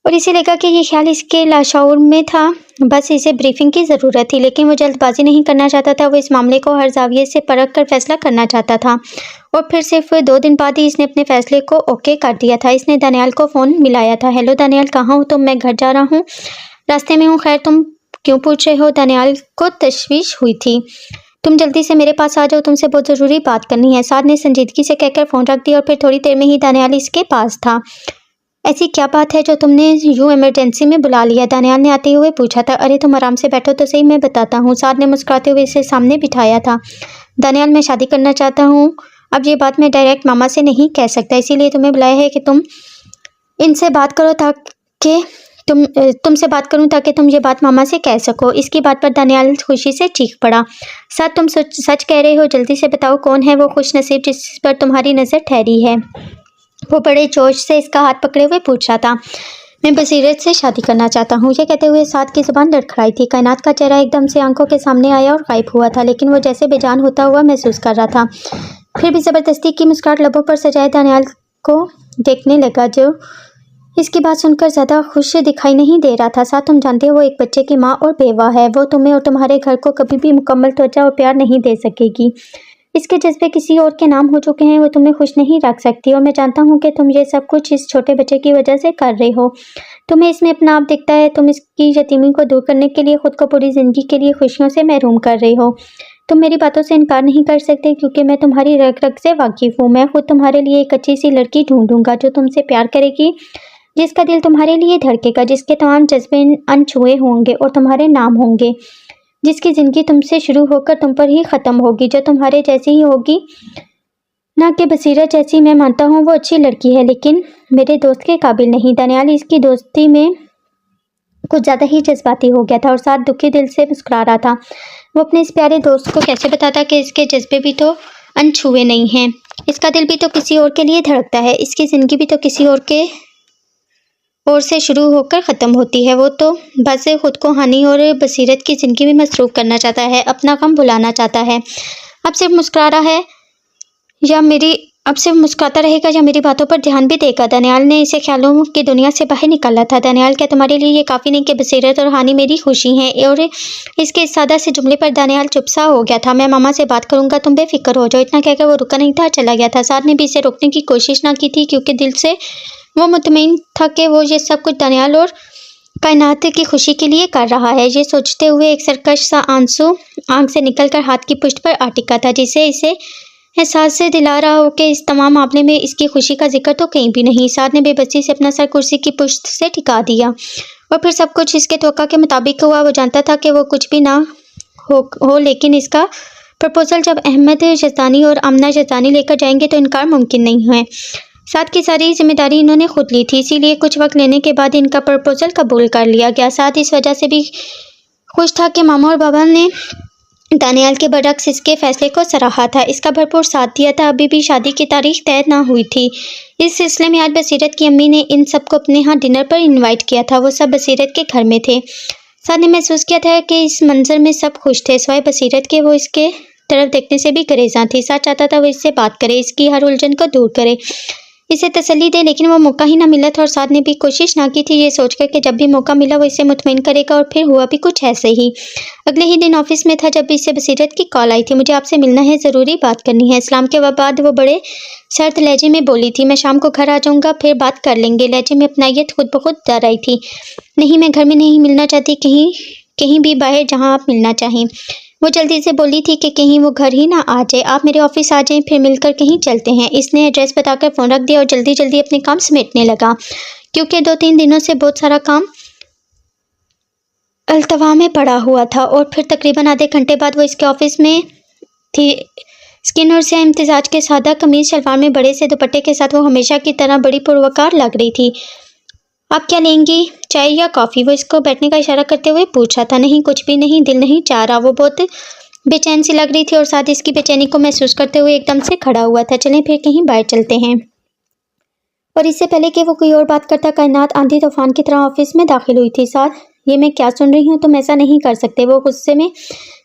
A: और इसे लगा कि ये ख्याल इसके लाशऊर में था। बस इसे ब्रीफिंग की ज़रूरत थी, लेकिन वो जल्दबाजी नहीं करना चाहता था। वो इस मामले को हर जाविये से परख कर फैसला करना चाहता था। और फिर सिर्फ 2 दिन बाद ही इसने अपने फैसले को ओके कर दिया था। इसने दानियाल को फ़ोन मिलाया था। हेलो दानियाल, कहाँ हो तुम? मैं घर जा रहा हूँ, रास्ते में हूँ। खैर तुम क्यों पूछ रहे हो? दानियाल को तशवीश हुई थी। तुम जल्दी से मेरे पास आ जाओ, तुमसे बहुत ज़रूरी बात करनी है। साथ ने संजीदगी से कहकर फ़ोन रख दिया और फिर थोड़ी देर में ही दानियाल इसके पास था। ऐसी क्या बात है जो तुमने यूं इमरजेंसी में बुला लिया? दानियाल ने आते हुए पूछा था। अरे तुम आराम से बैठो तो सही, मैं बताता हूँ। साद ने मुस्कुराते हुए इसे सामने बिठाया था। दानियाल, मैं शादी करना चाहता हूँ। अब ये बात मैं डायरेक्ट मामा से नहीं कह सकता, इसीलिए तुम्हें बुलाया है कि तुम इनसे बात करो ताकि तुमसे बात करूं ताकि तुम ये बात मामा से कह सको। इसकी बात पर दानियाल खुशी से चीख पड़ा। साद, तुम सच कह रहे हो? जल्दी से बताओ कौन है वो खुश नसीब जिस पर तुम्हारी नज़र ठहरी है? वो बड़े जोश से इसका हाथ पकड़े हुए पूछ रहा था। मैं बसीरत से शादी करना चाहता हूँ। ये कहते हुए साद की जुबान लड़खड़ाई थी। कायनात का चेहरा एकदम से आंखों के सामने आया और गायब हुआ था, लेकिन वो जैसे बेजान होता हुआ महसूस कर रहा था। फिर भी ज़बरदस्ती की मुस्कुराहट लबों पर सजाए दानियाल को देखने लगा, जो इसकी बात सुनकर ज़्यादा खुश दिखाई नहीं दे रहा था। साथ, तुम जानते हो वो एक बच्चे की माँ और बेवा है। वो तुम्हें और तुम्हारे घर को कभी भी मुकम्मल त्वचा और प्यार नहीं दे सकेगी। इसके जज्बे किसी और के नाम हो चुके हैं, वो तुम्हें खुश नहीं रख सकती। और मैं जानता हूँ कि तुम ये सब कुछ इस छोटे बच्चे की वजह से कर रहे हो। तुम्हें इसमें अपना आप दिखता है। तुम इसकी यतीमी को दूर करने के लिए खुद को पूरी ज़िंदगी के लिए खुशियों से महरूम कर रहे हो। तुम मेरी बातों से इनकार नहीं कर सकते, क्योंकि मैं तुम्हारी रग रग से वाकिफ़ हूँ। मैं खुद तुम्हारे लिए एक अच्छी सी लड़की ढूंढूंगा जो तुमसे प्यार करेगी, जिसका दिल तुम्हारे लिए धड़केगा, जिसके तमाम जज्बे अनछुए होंगे और तुम्हारे नाम होंगे, जिसकी ज़िंदगी तुमसे शुरू होकर तुम पर ही ख़त्म होगी, जो तुम्हारे जैसी ही होगी, ना कि बसीरत जैसी। मैं मानता हूँ वो अच्छी लड़की है, लेकिन मेरे दोस्त के काबिल नहीं। दानियाल इसकी दोस्ती में कुछ ज़्यादा ही जज्बाती हो गया था और साथ दुखी दिल से मुस्कुरा रहा था। वो अपने इस प्यारे दोस्त को कैसे बताता कि इसके जज्बे भी तो अनछुए नहीं हैं, इसका दिल भी तो किसी और के लिए धड़कता है, इसकी ज़िंदगी भी तो किसी और से शुरू होकर ख़त्म होती है। वो तो बस खुद को हानि और बसीरत की ज़िंदगी में मसरूफ़ करना चाहता है, अपना गम भुलाना चाहता है। अब सिर्फ मुस्कुराता रहेगा या मेरी बातों पर ध्यान भी देगा। दानियाल ने इसे ख्यालों की दुनिया से बाहर निकाला था। दानियाल, क्या तुम्हारे लिए ये काफ़ी नहीं कि बसीरत और हानि मेरी खुशी हैं? और इसके इस सादा से जुमले पर दानियाल चुप सा हो गया था। मैं मामा से बात करूंगा, तुम बेफिक्र हो जाओ। इतना कहकर वो रुका नहीं था, चला गया था। साद ने भी इसे रोकने की कोशिश ना की थी, क्योंकि दिल से वो मुतमईन था कि वो ये सब कुछ दानियाल और कायनात की खुशी के लिए कर रहा है। ये सोचते हुए एक सरकश सा आंसू आंख से निकलकर हाथ की पुष्ट पर आ टिका था, जिसे इसे एहसास से दिला रहा हो कि इस तमाम मामले में इसकी खुशी का जिक्र तो कहीं भी नहीं। साद ने बेबसी से अपना सर कुर्सी की पुष्ट से टिका दिया और फिर सब कुछ इसके तवक्का के मुताबिक हुआ। वो जानता था कि वो कुछ भी ना हो, लेकिन इसका प्रपोजल जब अहमद यज़दानी और आमना यज़दानी लेकर जाएंगे तो इनकार मुमकिन नहीं है। साद की सारी जिम्मेदारी इन्होंने खुद ली थी, इसीलिए कुछ वक्त लेने के बाद इनका प्रपोजल कबूल कर लिया गया। साद इस वजह से भी खुश था कि मामा और बाबा ने दानियाल के बरक्स इसके फैसले को सराहा था, इसका भरपूर साथ दिया था। अभी भी शादी की तारीख तय ना हुई थी। इस सिलसिले में आज बसीरत की अम्मी ने इन सबको अपने यहाँ डिनर पर इनवाइट किया था। वो सब बसीरत के घर में थे। साद ने महसूस किया था कि इस मंजर में सब खुश थे सिवाय बसीरत के। वो इसके तरफ देखने से भी गरेज़ां थी। साद चाहता था वो इससे बात करे, इसकी हर उलझन को दूर करे, इसे तसल्ली दे, लेकिन वो मौका ही ना मिला था और साद ने भी कोशिश ना की थी, ये सोचकर कि जब भी मौका मिला वो इसे मुतमईन करेगा। और फिर हुआ भी कुछ ऐसे ही। अगले ही दिन ऑफिस में था जब इससे बसीरत की कॉल आई थी। मुझे आपसे मिलना है, ज़रूरी बात करनी है। इस्लाम के बाद वो बड़े सर्द लहजे में बोली थी। मैं शाम को घर आ जाऊँगा, फिर बात कर लेंगे। लहजे में अपनायत खुद ब खुद डर आई थी। नहीं, मैं घर में नहीं मिलना चाहती, कहीं भी बाहर जहाँ आप मिलना चाहें। वो जल्दी से बोली थी कि कहीं वो घर ही ना आ जाए, आप मेरे ऑफिस आ जाएं, फिर मिलकर कहीं चलते हैं। इसने एड्रेस बताकर फ़ोन रख दिया और जल्दी जल्दी अपने काम समेटने लगा, क्योंकि 2-3 दिनों से बहुत सारा काम अल्तवा में पड़ा हुआ था। और फिर तकरीबन आधे घंटे बाद वो इसके ऑफिस में थी। स्किन और से इम्तिजाज के सादा कमीज शलवार में बड़े से दुपट्टे के साथ वो हमेशा की तरह बड़ी पुरवकार लग रही थी। आप क्या लेंगी, चाय या कॉफ़ी? वो इसको बैठने का इशारा करते हुए पूछ रहा था। नहीं, कुछ भी नहीं, दिल नहीं चाह रहा। वो बहुत बेचैन सी लग रही थी और साथ इसकी बेचैनी को महसूस करते हुए एकदम से खड़ा हुआ था। चलें फिर कहीं बाहर चलते हैं। और इससे पहले कि वो कोई और बात करता, कायनात आंधी तूफान की तरह ऑफिस में दाखिल हुई थी। साथ, ये मैं क्या सुन रही हूँ, तुम ऐसा नहीं कर सकते। वो गुस्से में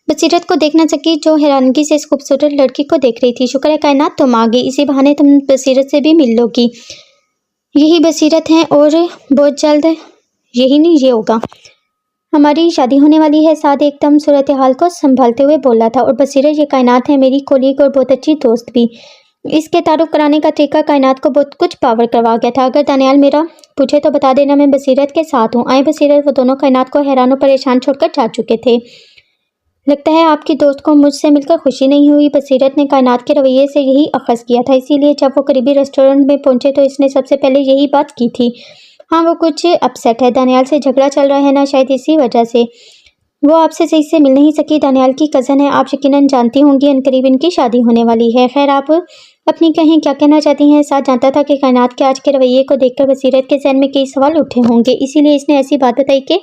A: बसीरत को देख न सकी, जो हैरानगी से इस खूबसूरत लड़की को देख रही थी। शुक्र है कायनात तुम आ गई, इसी बहाने तुम बसीरत से भी मिल लोगी। यही बसीरत है और बहुत जल्द यही नहीं ये होगा, हमारी शादी होने वाली है। साद एकदम सूरत हाल को संभालते हुए बोला था। और बसीरत, ये कायनात है, मेरी कोलीग और बहुत अच्छी दोस्त भी। इसके तारुफ कराने का तरीका कायनात को बहुत कुछ पावर करवा गया था। अगर दानियाल मेरा पूछे तो बता देना मैं बसीरत के साथ हूँ। आए बसीरत। वो दोनों कायनात को हैरान और परेशान छोड़कर जा चुके थे। लगता है आपकी दोस्त को मुझसे मिलकर खुशी नहीं हुई। बसीरत ने कायनात के रवैये से यही अखज़ किया था, इसीलिए जब वो करीबी रेस्टोरेंट में पहुंचे तो इसने सबसे पहले यही बात की थी। हाँ, वो कुछ अपसेट है, दानियाल से झगड़ा चल रहा है ना, शायद इसी वजह से वो आपसे सही से मिल नहीं सकी। दानियाल की कज़न है, आप यकीनन जानती होंगी, अनकरीब इनकी शादी होने वाली है। खैर, आप अपनी कहें, क्या कहना चाहती हैं? साथ जानता था कि कायनात के आज के रवैये को देखकर बसीरत के ज़हन में कई सवाल उठे होंगे, इसीलिए इसने ऐसी बात बताई कि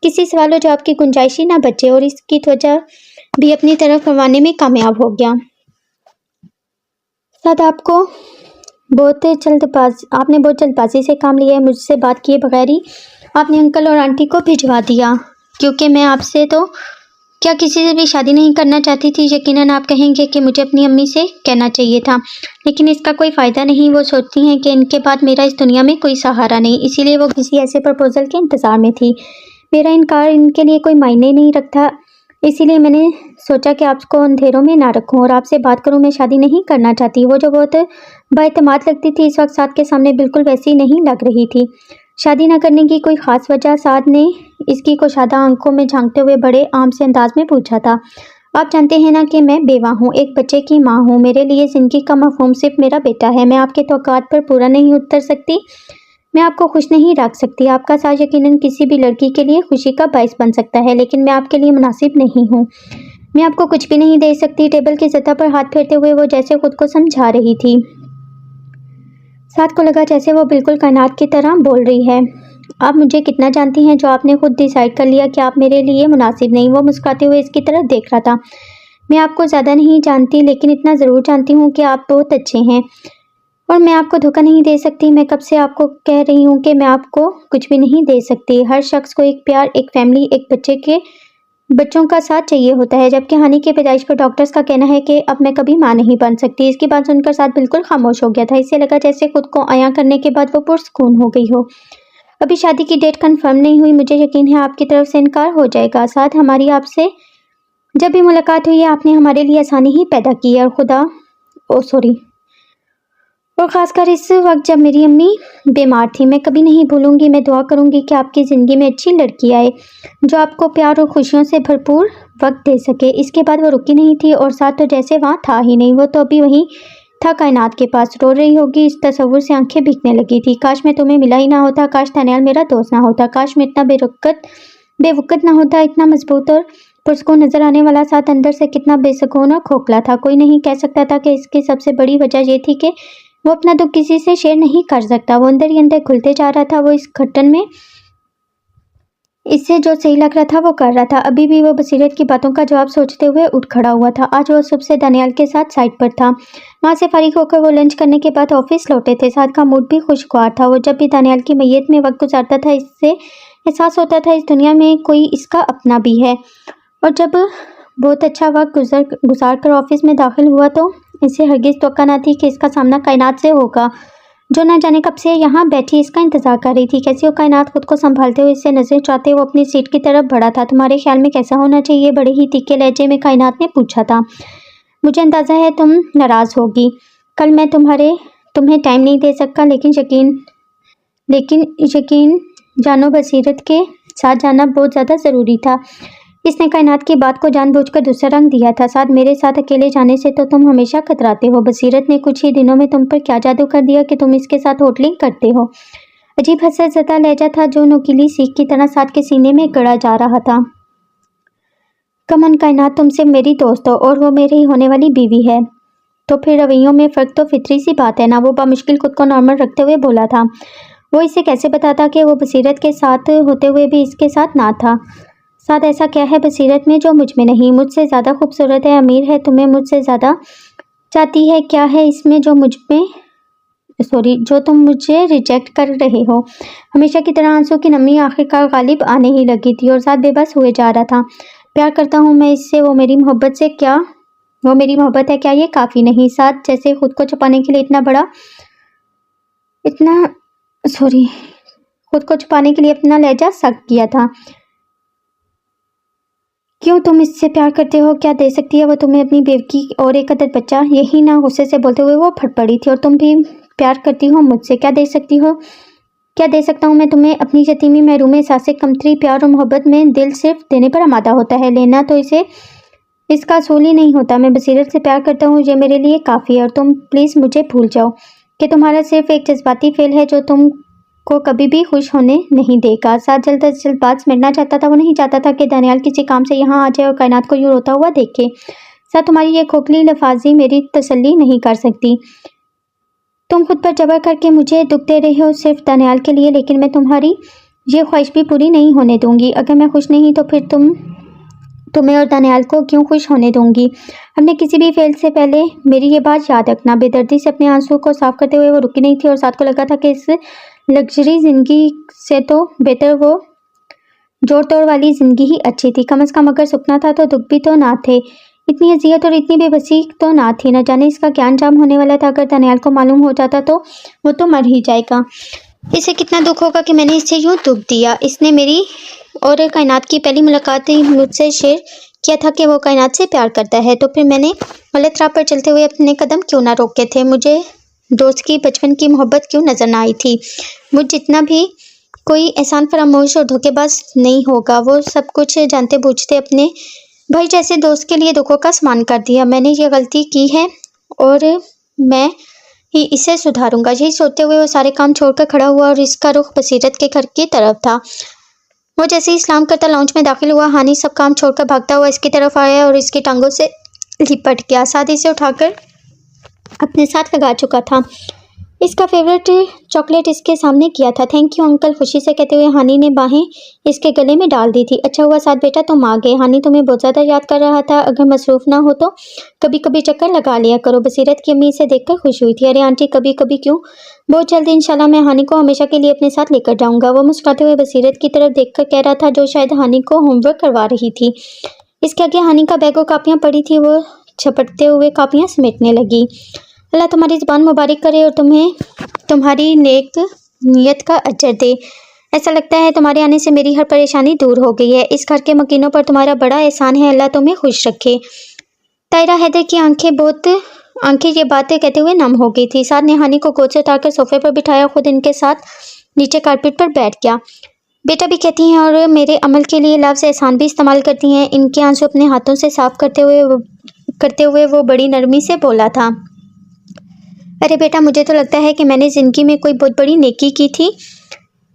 A: किसी सवाल और जवाब की गुंजाइश ही ना बचे, और इसकी त्वचा भी अपनी तरफ करवाने में कामयाब हो गया। साथ आपने बहुत जल्दबाजी से काम लिया है, मुझसे बात किए बगैर ही आपने अंकल और आंटी को भिजवा दिया, क्योंकि मैं आपसे तो क्या किसी से भी शादी नहीं करना चाहती थी। यकीनन आप कहेंगे कि मुझे अपनी अम्मी से कहना चाहिए था, लेकिन इसका कोई फ़ायदा नहीं। वो सोचती हैं कि इनके बाद मेरा इस दुनिया में कोई सहारा नहीं, इसीलिए वो किसी ऐसे प्रपोज़ल के इंतज़ार में थी। मेरा इनकार इनके लिए कोई मायने नहीं रखता, इसीलिए मैंने सोचा कि आपको अंधेरों में ना रखूं और आपसे बात करूं। मैं शादी नहीं करना चाहती। वो जो बहुत बाएतमाद लगती थी, इस वक्त साद के सामने बिल्कुल वैसी नहीं लग रही थी। शादी न करने की कोई ख़ास वजह? साद ने इसकी कुशादा आंखों में झांकते हुए बड़े आम से अंदाज में पूछा था। आप जानते हैं ना कि मैं बेवा हूँ, एक बच्चे की माँ हूँ। मेरे लिए ज़िंदगी का मफ़हूम सिर्फ मेरा बेटा है। मैं आपके तवक्कुआत पर पूरा नहीं उतर सकती, मैं आपको खुश नहीं रख सकती। आपका साथ यकीनन किसी भी लड़की के लिए खुशी का बायस बन सकता है, लेकिन मैं आपके लिए मुनासिब नहीं हूँ। मैं आपको कुछ भी नहीं दे सकती। टेबल की सतह पर हाथ फेरते हुए वो जैसे खुद को समझा रही थी। साथ को लगा जैसे वो बिल्कुल कायनात की तरह बोल रही है। आप मुझे कितना जानती हैं जो आपने खुद डिसाइड कर लिया कि आप मेरे लिए मुनासिब नहीं? वो मुस्कुराते हुए इसकी तरफ देख रहा था। मैं आपको ज़्यादा नहीं जानती, लेकिन इतना ज़रूर जानती हूँ कि आप बहुत अच्छे हैं और मैं आपको धोखा नहीं दे सकती। मैं कब से आपको कह रही हूँ कि मैं आपको कुछ भी नहीं दे सकती। हर शख्स को एक प्यार, एक फैमिली, एक बच्चों का साथ चाहिए होता है, जबकि हानि की पैदाइश पर डॉक्टर्स का कहना है कि अब मैं कभी माँ नहीं बन सकती। इसकी बात सुनकर साथ बिल्कुल खामोश हो गया था। इससे लगा जैसे खुद को आया करने के बाद वो पुरसुकून हो गई हो। अभी शादी की डेट कंफर्म नहीं हुई, मुझे यकीन है आपकी तरफ से इनकार हो जाएगा। साथ हमारी आपसे जब भी मुलाकात हुई है, आपने हमारे लिए आसानी ही पैदा की है, और ख़ासकर इस वक्त जब मेरी अम्मी बीमार थी। मैं कभी नहीं भूलूंगी। मैं दुआ करूंगी कि आपकी ज़िंदगी में अच्छी लड़की आए जो आपको प्यार और खुशियों से भरपूर वक्त दे सके। इसके बाद वो रुकी नहीं थी और साथ तो जैसे वहाँ था ही नहीं। वो तो अभी वहीं था, कायनात के पास रो रही होगी। इस तस्वुर से आंखें भीगने लगी थी। काश मैं तुम्हें मिला ही ना होता, काश दानियाल मेरा दोस्त ना होता, काश मैं इतना बेवकत ना होता। इतना मजबूत और पुरस्कून नजर आने वाला साथ अंदर से कितना बेसुकून और खोखला था। कोई नहीं कह सकता था कि इसकी सबसे बड़ी वजह ये थी कि वो अपना दुख किसी से शेयर नहीं कर सकता। वो अंदर ही अंदर खुलते जा रहा था। वो इस घटन में इससे जो सही लग रहा था वो कर रहा था। अभी भी वो बसीरत की बातों का जवाब सोचते हुए उठ खड़ा हुआ था। आज वो सुबह से दानियाल के साथ साइट पर था। वहाँ से फारिग होकर वो लंच करने के बाद ऑफिस लौटे थे। साथ का मूड भी खुशगवार था। वो जब भी दानियाल की मैयत में वक्त गुजारता था, इससे एहसास होता था इस दुनिया में कोई इसका अपना भी है। और जब बहुत अच्छा वक्त गुजार कर ऑफिस में दाखिल हुआ तो इसे हरगिज़ तवक्को न थी कि इसका सामना कायनात से होगा, जो न जाने कब से यहाँ बैठी इसका इंतज़ार कर रही थी। कैसी हो कायनात? खुद को संभालते हुए इससे नजर चाहते वो अपनी सीट की तरफ बढ़ा था। तुम्हारे ख्याल में कैसा होना चाहिए? बड़े ही तीखे लहजे में कायनात ने पूछा था। मुझे अंदाज़ा है तुम नाराज़ होगी। कल मैं तुम्हें टाइम नहीं दे सका, लेकिन यकीन जानो बसीरत के साथ जाना बहुत ज़्यादा ज़रूरी था। इसने कायनात की बात को जानबूझकर दूसरा रंग दिया था। साथ मेरे साथ अकेले जाने से तो तुम हमेशा कतराते हो। बसीरत ने कुछ ही दिनों में तुम पर क्या जादू कर दिया कि तुम इसके साथ होटलिंग करते हो? अजीब हसरत लहजा था जो नुकीली सीख की तरह साथ के सीने में गड़ा जा रहा था। कमन कायनात, तुमसे मेरी दोस्त हो और वो मेरी होने वाली बीवी है, तो फिर रवैयों में फ़र्क तो फितरी सी बात है ना। वो बामुश्किल खुद को नॉर्मल रखते हुए बोला था। वो इसे कैसे बताता कि वो बसीरत के साथ होते हुए भी इसके साथ ना था? साथ ऐसा क्या है बसीरत में जो मुझ में नहीं? मुझसे ज़्यादा खूबसूरत है, अमीर है, तुम्हें मुझसे ज़्यादा चाहती है। क्या है इसमें जो तुम मुझे रिजेक्ट कर रहे हो? हमेशा की तरह आंसू की नमी आखिरकार गालिब आने ही लगी थी और साथ बेबस हुए जा रहा था। प्यार करता हूँ मैं इससे, वो मेरी मोहब्बत है, क्या ये काफ़ी नहीं? साथ जैसे खुद को छुपाने के लिए अपना लहजा सख्त किया था। क्यों तुम इससे प्यार करते हो? क्या दे सकती है वो तुम्हें? अपनी बेवकी और एक अदर बच्चा? यही ना? गुस्से से बोलते हुए वो फट पड़ी थी। और तुम भी प्यार करती हो मुझसे? क्या दे सकती हो? क्या दे सकता हूँ मैं तुम्हें? अपनी यतीमी, महरूम, एहसास कमतरी, प्यार और मोहब्बत में दिल सिर्फ देने पर आमादा होता है। लेना तो इसे इसका असूल ही नहीं होता। मैं बसीरत से प्यार करता हूँ, ये मेरे लिए काफ़ी है। और तुम प्लीज़ मुझे भूल जाओ कि तुम्हारा सिर्फ एक जज्बाती फेल है जो तुमको कभी भी खुश होने नहीं देगा। साथ जल्द अज जल्द बात समेटना चाहता था। वो नहीं चाहता था कि दानियाल किसी काम से यहाँ आ जाए और कायनात को यूँ रोता हुआ देखे। साथ तुम्हारी ये खोखली लफाजी मेरी तसल्ली नहीं कर सकती। तुम खुद पर जबर करके मुझे दुख दे रहे हो सिर्फ दानियाल के लिए, लेकिन मैं तुम्हारी ये ख्वाहिश भी पूरी नहीं होने दूंगी। अगर मैं खुश नहीं तो फिर तुम्हें और दानियाल को क्यों खुश होने दूंगी। हमने किसी भी फेल से पहले मेरी ये बात याद रखना। बेदर्दी से अपने आंसू को साफ करते हुए वो रुकी नहीं थी और साथ को लगा था कि इस लग्जरी ज़िंदगी से तो बेहतर वो जोड़ तोड़ वाली ज़िंदगी ही अच्छी थी। कम अज़ कम अगर सपना था तो दुख भी तो ना थे। इतनी अजियत और इतनी बेबसी तो ना थी। न जाने इसका क्या अंजाम होने वाला था। अगर दानियाल को मालूम हो जाता तो वो तो मर ही जाएगा। इसे कितना दुख होगा कि मैंने इसे यूँ दुख दिया। इसने मेरी और कायनात की पहली मुलाकात ही मुझसे शेयर किया था कि वो कायनात से प्यार करता है, तो फिर मैंने गलत राह पर चलते हुए अपने कदम क्यों ना रोके थे। मुझे दोस्त की बचपन की मोहब्बत क्यों नज़र ना आई थी। मुझ जितना भी कोई एहसान फरामोश और धोखेबाज नहीं होगा। वो सब कुछ जानते बूझते अपने भाई जैसे दोस्त के लिए दुखों का सामान कर दिया। मैंने ये गलती की है और मैं ही इसे सुधारूंगा। यही सोचते हुए वो सारे काम छोड़कर खड़ा हुआ और इसका रुख बसीरत के घर की तरफ था। वो जैसे ही इस्लाम करता लाउंज में दाखिल हुआ, हानि सब काम छोड़कर भागता हुआ इसकी तरफ आया और इसकी टांगों से लिपट गया। साथ इसे उठाकर अपने साथ लगा चुका था। इसका फेवरेट चॉकलेट इसके सामने किया था। थैंक यू अंकल, खुशी से कहते हुए हानि ने बाहें इसके गले में डाल दी थी। अच्छा हुआ साथ बेटा तुम आ गए। हानि तुम्हें बहुत ज़्यादा याद कर रहा था। अगर मसरूफ़ ना हो तो कभी कभी चक्कर लगा लिया करो। बसीरत की अम्मी इसे देखकर खुश हुई थी। अरे आंटी कभी कभी क्यों, बहुत जल्दी इंशाल्लाह मैं हानि को हमेशा के लिए अपने साथ लेकर जाऊँगा। वो मुस्कुराते हुए बसीरत की तरफ देखकर कह रहा था, जो शायद हानि को होमवर्क करवा रही थी। इसके आगे हानि का बैग और कापियाँ पड़ी थी। वो झपटते हुए कापियाँ समेटने लगी। अल्लाह तुम्हारी ज़ुबान मुबारक करे और तुम्हें तुम्हारी नेक नीयत का अजर दे। ऐसा लगता है तुम्हारे आने से मेरी हर परेशानी दूर हो गई है। इस घर के मकीनों पर तुम्हारा बड़ा एहसान है। अल्लाह तुम्हें खुश रखे। तायरा हैदर की आंखें ये बातें कहते हुए नम हो गई थी। साथ ने हानि को गोद से उतारकर सोफे पर बिठाया, खुद इनके साथ नीचे कारपेट पर बैठ गया। बेटा भी कहती हैं और मेरे अमल के लिए लफ्ज़ एहसान भी इस्तेमाल करती हैं। इनके आंसू अपने हाथों से साफ करते हुए वो बड़ी नरमी से बोला था, अरे बेटा मुझे तो लगता है कि मैंने ज़िंदगी में कोई बहुत बड़ी नेकी की थी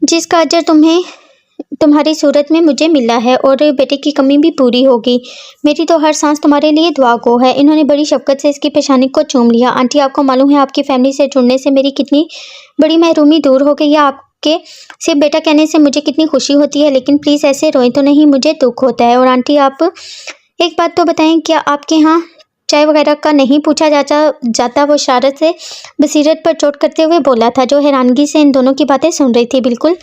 A: जिसका अजर तुम्हारी सूरत में मुझे मिला है और बेटे की कमी भी पूरी होगी। मेरी तो हर सांस तुम्हारे लिए दुआ गो है। इन्होंने बड़ी शफकत से इसकी पेशानी को चूम लिया। आंटी आपको मालूम है आपकी फैमिली से जुड़ने से मेरी कितनी बड़ी महरूमी दूर हो गई है। आपके सिर्फ बेटा कहने से मुझे कितनी खुशी होती है, लेकिन प्लीज़ ऐसे रोएं तो नहीं, मुझे दुख होता है। और आंटी आप एक बात तो बताएं, क्या आपके यहाँ चाय वगैरह का नहीं पूछा जाता। वो इशारत से बसीरत पर चोट करते हुए बोला था, जो हैरानगी से इन दोनों की बातें सुन रही थी। बिल्कुल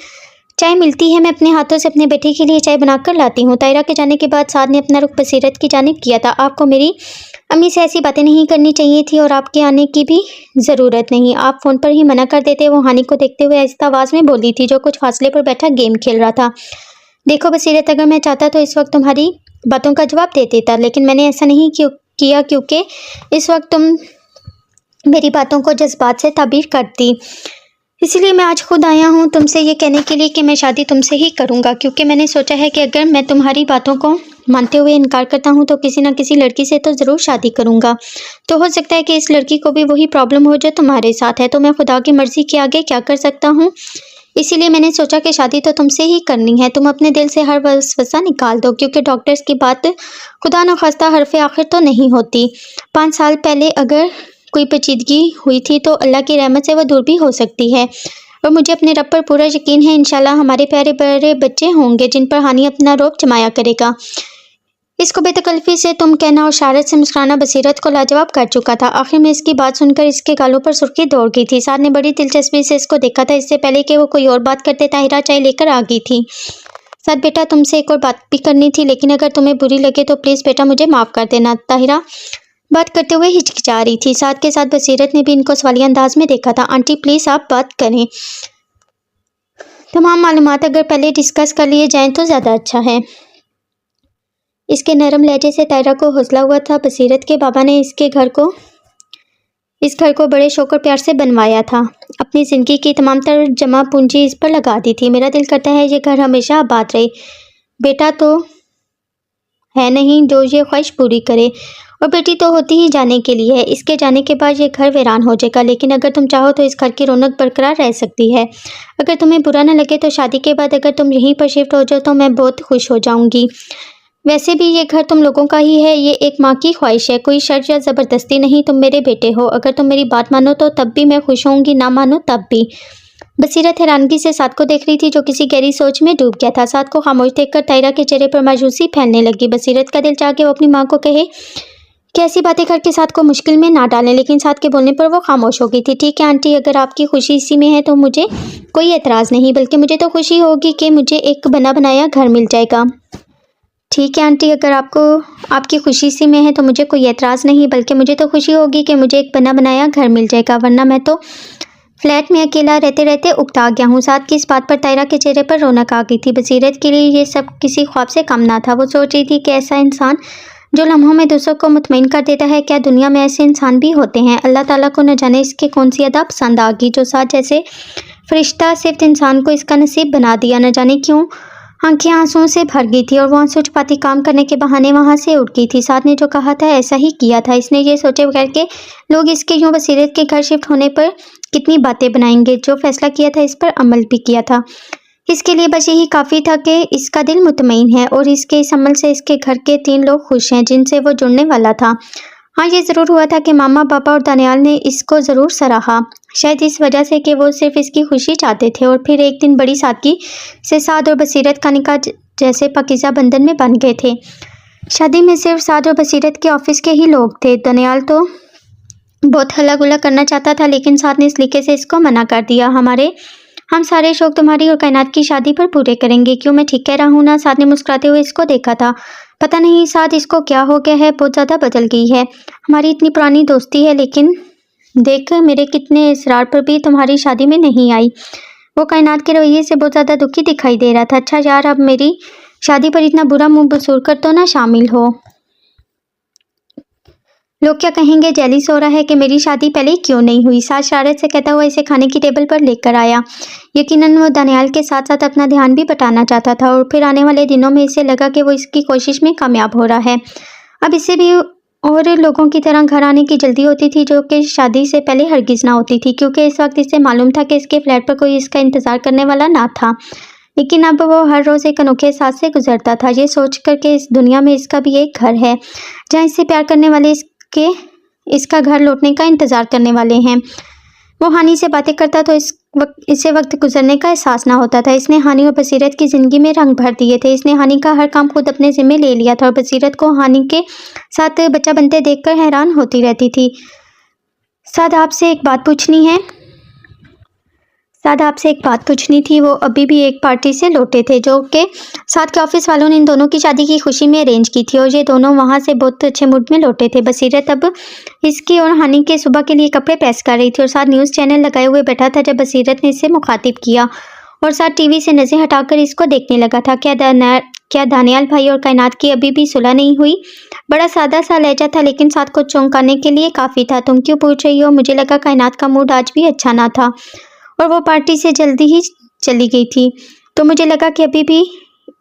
A: चाय मिलती है, मैं अपने हाथों से अपने बेटे के लिए चाय बनाकर लाती हूँ। तायरा के जाने के बाद साद ने अपना रुख बसीरत की जानिब किया था। आपको मेरी अम्मी से ऐसी बातें नहीं करनी चाहिए थी और आपके आने की भी ज़रूरत नहीं। आप फ़ोन पर ही मना कर देते। वो हानि को देखते हुए आहिस्ता आवाज़ में बोली थी, जो कुछ फासले पर बैठा गेम खेल रहा था। देखो बसीरत, अगर मैं चाहता तो इस वक्त तुम्हारी बातों का जवाब दे देता, लेकिन मैंने ऐसा नहीं किया क्योंकि इस वक्त तुम मेरी बातों को जज्बात से ताबीर करती। इसीलिए मैं आज खुद आया हूँ तुमसे ये कहने के लिए कि मैं शादी तुमसे ही करूँगा, क्योंकि मैंने सोचा है कि अगर मैं तुम्हारी बातों को मानते हुए इनकार करता हूँ तो किसी न किसी लड़की से तो ज़रूर शादी करूँगा। तो हो सकता है कि इस लड़की को भी वही प्रॉब्लम हो जो तुम्हारे साथ है। तो मैं खुदा की मर्ज़ी के आगे क्या कर सकता हूँ। इसीलिए मैंने सोचा कि शादी तो तुमसे ही करनी है। तुम अपने दिल से हर वसवसा निकाल दो, क्योंकि डॉक्टर्स की बात खुदा न खास्ता हरफ आखिर तो नहीं होती। 5 साल पहले अगर कोई पेचीदगी हुई थी तो अल्लाह की रहमत से वह दूर भी हो सकती है। और मुझे अपने रब पर पूरा यकीन है, इंशाल्लाह हमारे प्यारे प्यारे बच्चे होंगे जिन पर हानि अपना रोब जमाया करेगा। इसको बेतकल्फ़ी से तुम कहना और शारत से मुस्कुराना बसीरत को लाजवाब कर चुका था। आखिर में इसकी बात सुनकर इसके गालों पर सुर्खी दौड़ गई थी। साद ने बड़ी दिलचस्पी से इसको देखा था। इससे पहले कि वो कोई और बात करते ताहिरा चाय लेकर आ गई थी। साद बेटा तुमसे एक और बात भी करनी थी, लेकिन अगर तुम्हें बुरी लगे तो प्लीज़ बेटा मुझे माफ़ कर देना। ताहिरा बात करते हुए हिचकिचा रही थी। साद के साथ बसीरत ने भी इनको सवालिया अंदाज में देखा था। आंटी प्लीज़ आप बात करें। तमाम मालूमात अगर पहले डिस्कस कर लिए जाएं तो ज़्यादा अच्छा है। इसके नरम लहजे से तायरा को हौसला हुआ था। बसीरत के बाबा ने इस घर को बड़े शौक और प्यार से बनवाया था। अपनी ज़िंदगी की तमाम तर जमा पूंजी इस पर लगा दी थी। मेरा दिल करता है ये घर हमेशा आबाद रहे। बेटा तो है नहीं जो ये ख्वाहिश पूरी करे। और बेटी तो होती ही जाने के लिए है, इसके जाने के बाद ये घर वीरान हो जाएगा, लेकिन अगर तुम चाहो तो इस घर की रौनक बरकरार रह सकती है। अगर तुम्हें बुरा न लगे तो शादी के बाद अगर तुम यहीं पर शिफ्ट हो जाओ तो मैं बहुत खुश हो जाऊंगी। वैसे भी ये घर तुम लोगों का ही है, ये एक माँ की ख्वाहिश है, कोई शर्त या ज़बरदस्ती नहीं। तुम मेरे बेटे हो, अगर तुम मेरी बात मानो तो तब भी मैं खुश होंगी, ना मानो तब भी। बसीरत हैरानगी से साद को देख रही थी, जो किसी गहरी सोच में डूब गया था। साद को खामोश देखकर तायरा के चेहरे पर मायूसी फैलने लगी। बसीरत का दिल चाह के वो अपनी माँ को कहे कि ऐसी बातें करके साद को मुश्किल में ना डालें, लेकिन साद के बोलने पर वो खामोश हो गई थी। ठीक है आंटी, अगर आपकी खुशी इसी में है तो मुझे कोई एतराज़ नहीं, बल्कि मुझे तो खुशी होगी कि मुझे एक बना बनाया घर मिल जाएगा। ठीक है आंटी, अगर आपकी खुशी इसी में है तो मुझे कोई एतराज़ नहीं, बल्कि मुझे तो खुशी होगी कि मुझे एक बना बनाया घर मिल जाएगा, वरना मैं तो फ्लैट में अकेला रहते रहते उकता गया हूँ। साथ की इस बात पर तायरा के चेहरे पर रौनक आ गई थी। बसीरत के लिए ये सब किसी ख्वाब से कम ना था। वो सोच रही थी कि ऐसा इंसान जो लम्हों में दूसरों को मुतमईन कर देता है, क्या दुनिया में ऐसे इंसान भी होते हैं। अल्लाह ताला को न जाने इसके कौन सी अदा पसंद आ गई, जो साथ जैसे फरिश्ता सिर्फ इंसान को इसका नसीब बना दिया। न जाने क्यों आंखें आंसुओं से भर गई थी और वो आंसू छुपाती काम करने के बहाने वहाँ से उठ गई थी। साथ ने जो कहा था ऐसा ही किया था। इसने ये सोचे बगैर के लोग इसके यूँ बसीरत के घर शिफ्ट होने पर कितनी बातें बनाएंगे। जो फैसला किया था इस पर अमल भी किया था। इसके लिए बस यही काफ़ी था कि इसका दिल मुतमईन है और इसके इस अमल से इसके घर के 3 लोग खुश हैं जिनसे वो जुड़ने वाला था। हाँ, ये ज़रूर हुआ था कि मामा पापा और दानियाल ने इसको ज़रूर सराहा, शायद इस वजह से कि वो सिर्फ इसकी खुशी चाहते थे। और फिर एक दिन बड़ी सादगी से साद और बसीरत का निकाह जैसे पाकीज़ा बंधन में बन गए थे। शादी में सिर्फ साद और बसीरत के ऑफिस के ही लोग थे। दानियाल तो बहुत हल्ला गुल्ला करना चाहता था, लेकिन साद ने इस लिखे से इसको मना कर दिया। हम सारे शौक तुम्हारी और कायनात की शादी पर पूरे करेंगे। क्यों, मैं ठीक कह रहा हूँ ना? साद ने मुस्कुराते हुए इसको देखा था। पता नहीं साद इसको क्या हो गया है, बहुत ज़्यादा बदल गई है। हमारी इतनी पुरानी दोस्ती है, लेकिन देख मेरे कितने इसरार पर भी तुम्हारी शादी में नहीं आई। वो कायनात के रवैये से बहुत ज़्यादा दुखी दिखाई दे रहा था। अच्छा यार, अब मेरी शादी पर इतना बुरा मुंह बसूर कर तो ना शामिल हो। लोग क्या कहेंगे, जेलिस हो रहा है कि मेरी शादी पहले क्यों नहीं हुई। साथ शरारत से कहता हुआ इसे खाने की टेबल पर लेकर आया। यकीनन वो दानियाल के साथ साथ अपना ध्यान भी बटाना चाहता था और फिर आने वाले दिनों में इसे लगा कि वो इसकी कोशिश में कामयाब हो रहा है। अब इसे भी और लोगों की तरह घर आने की जल्दी होती थी, जो कि शादी से पहले हरगिज़ ना होती थी, क्योंकि इस वक्त इसे मालूम था कि इसके फ्लैट पर कोई इसका इंतज़ार करने वाला ना था। लेकिन अब वो हर रोज़ एक अनोखे एहसास से गुजरता था, ये सोच कर के इस दुनिया में इसका भी एक घर है, जहाँ इससे प्यार करने वाले इसका घर लौटने का इंतज़ार करने वाले हैं। वो हानि से बातें करता तो इसे वक्त गुजरने का एहसास ना होता था। इसने हानि और बसीरत की ज़िंदगी में रंग भर दिए थे। इसने हानि का हर काम खुद अपने ज़िम्मे ले लिया था और बसीरत को हानि के साथ बच्चा बनते देखकर हैरान होती रहती थी। साद आपसे एक बात पूछनी है। साद आपसे एक बात पूछनी थी। वो अभी भी एक पार्टी से लौटे थे, जो कि साद के ऑफिस वालों ने इन दोनों की शादी की खुशी में अरेंज की थी, और ये दोनों वहाँ से बहुत अच्छे मूड में लौटे थे। बसीरत अब इसकी और हानि के सुबह के लिए कपड़े प्रेस कर रही थी और साद न्यूज़ चैनल लगाए हुए बैठा था जब बसीरत ने इसे मुखातिब किया, और साद टीवी से नज़र हटाकर इसको देखने लगा था। क्या दानियाल भाई और कायनात की अभी भी सुलह नहीं हुई? बड़ा सादा सा लहजा था, लेकिन साद को चौंकाने के लिए काफ़ी था। तुम क्यों पूछ रही हो? मुझे लगा कायनात का मूड आज भी अच्छा ना था और वो पार्टी से जल्दी ही चली गई थी, तो मुझे लगा कि अभी भी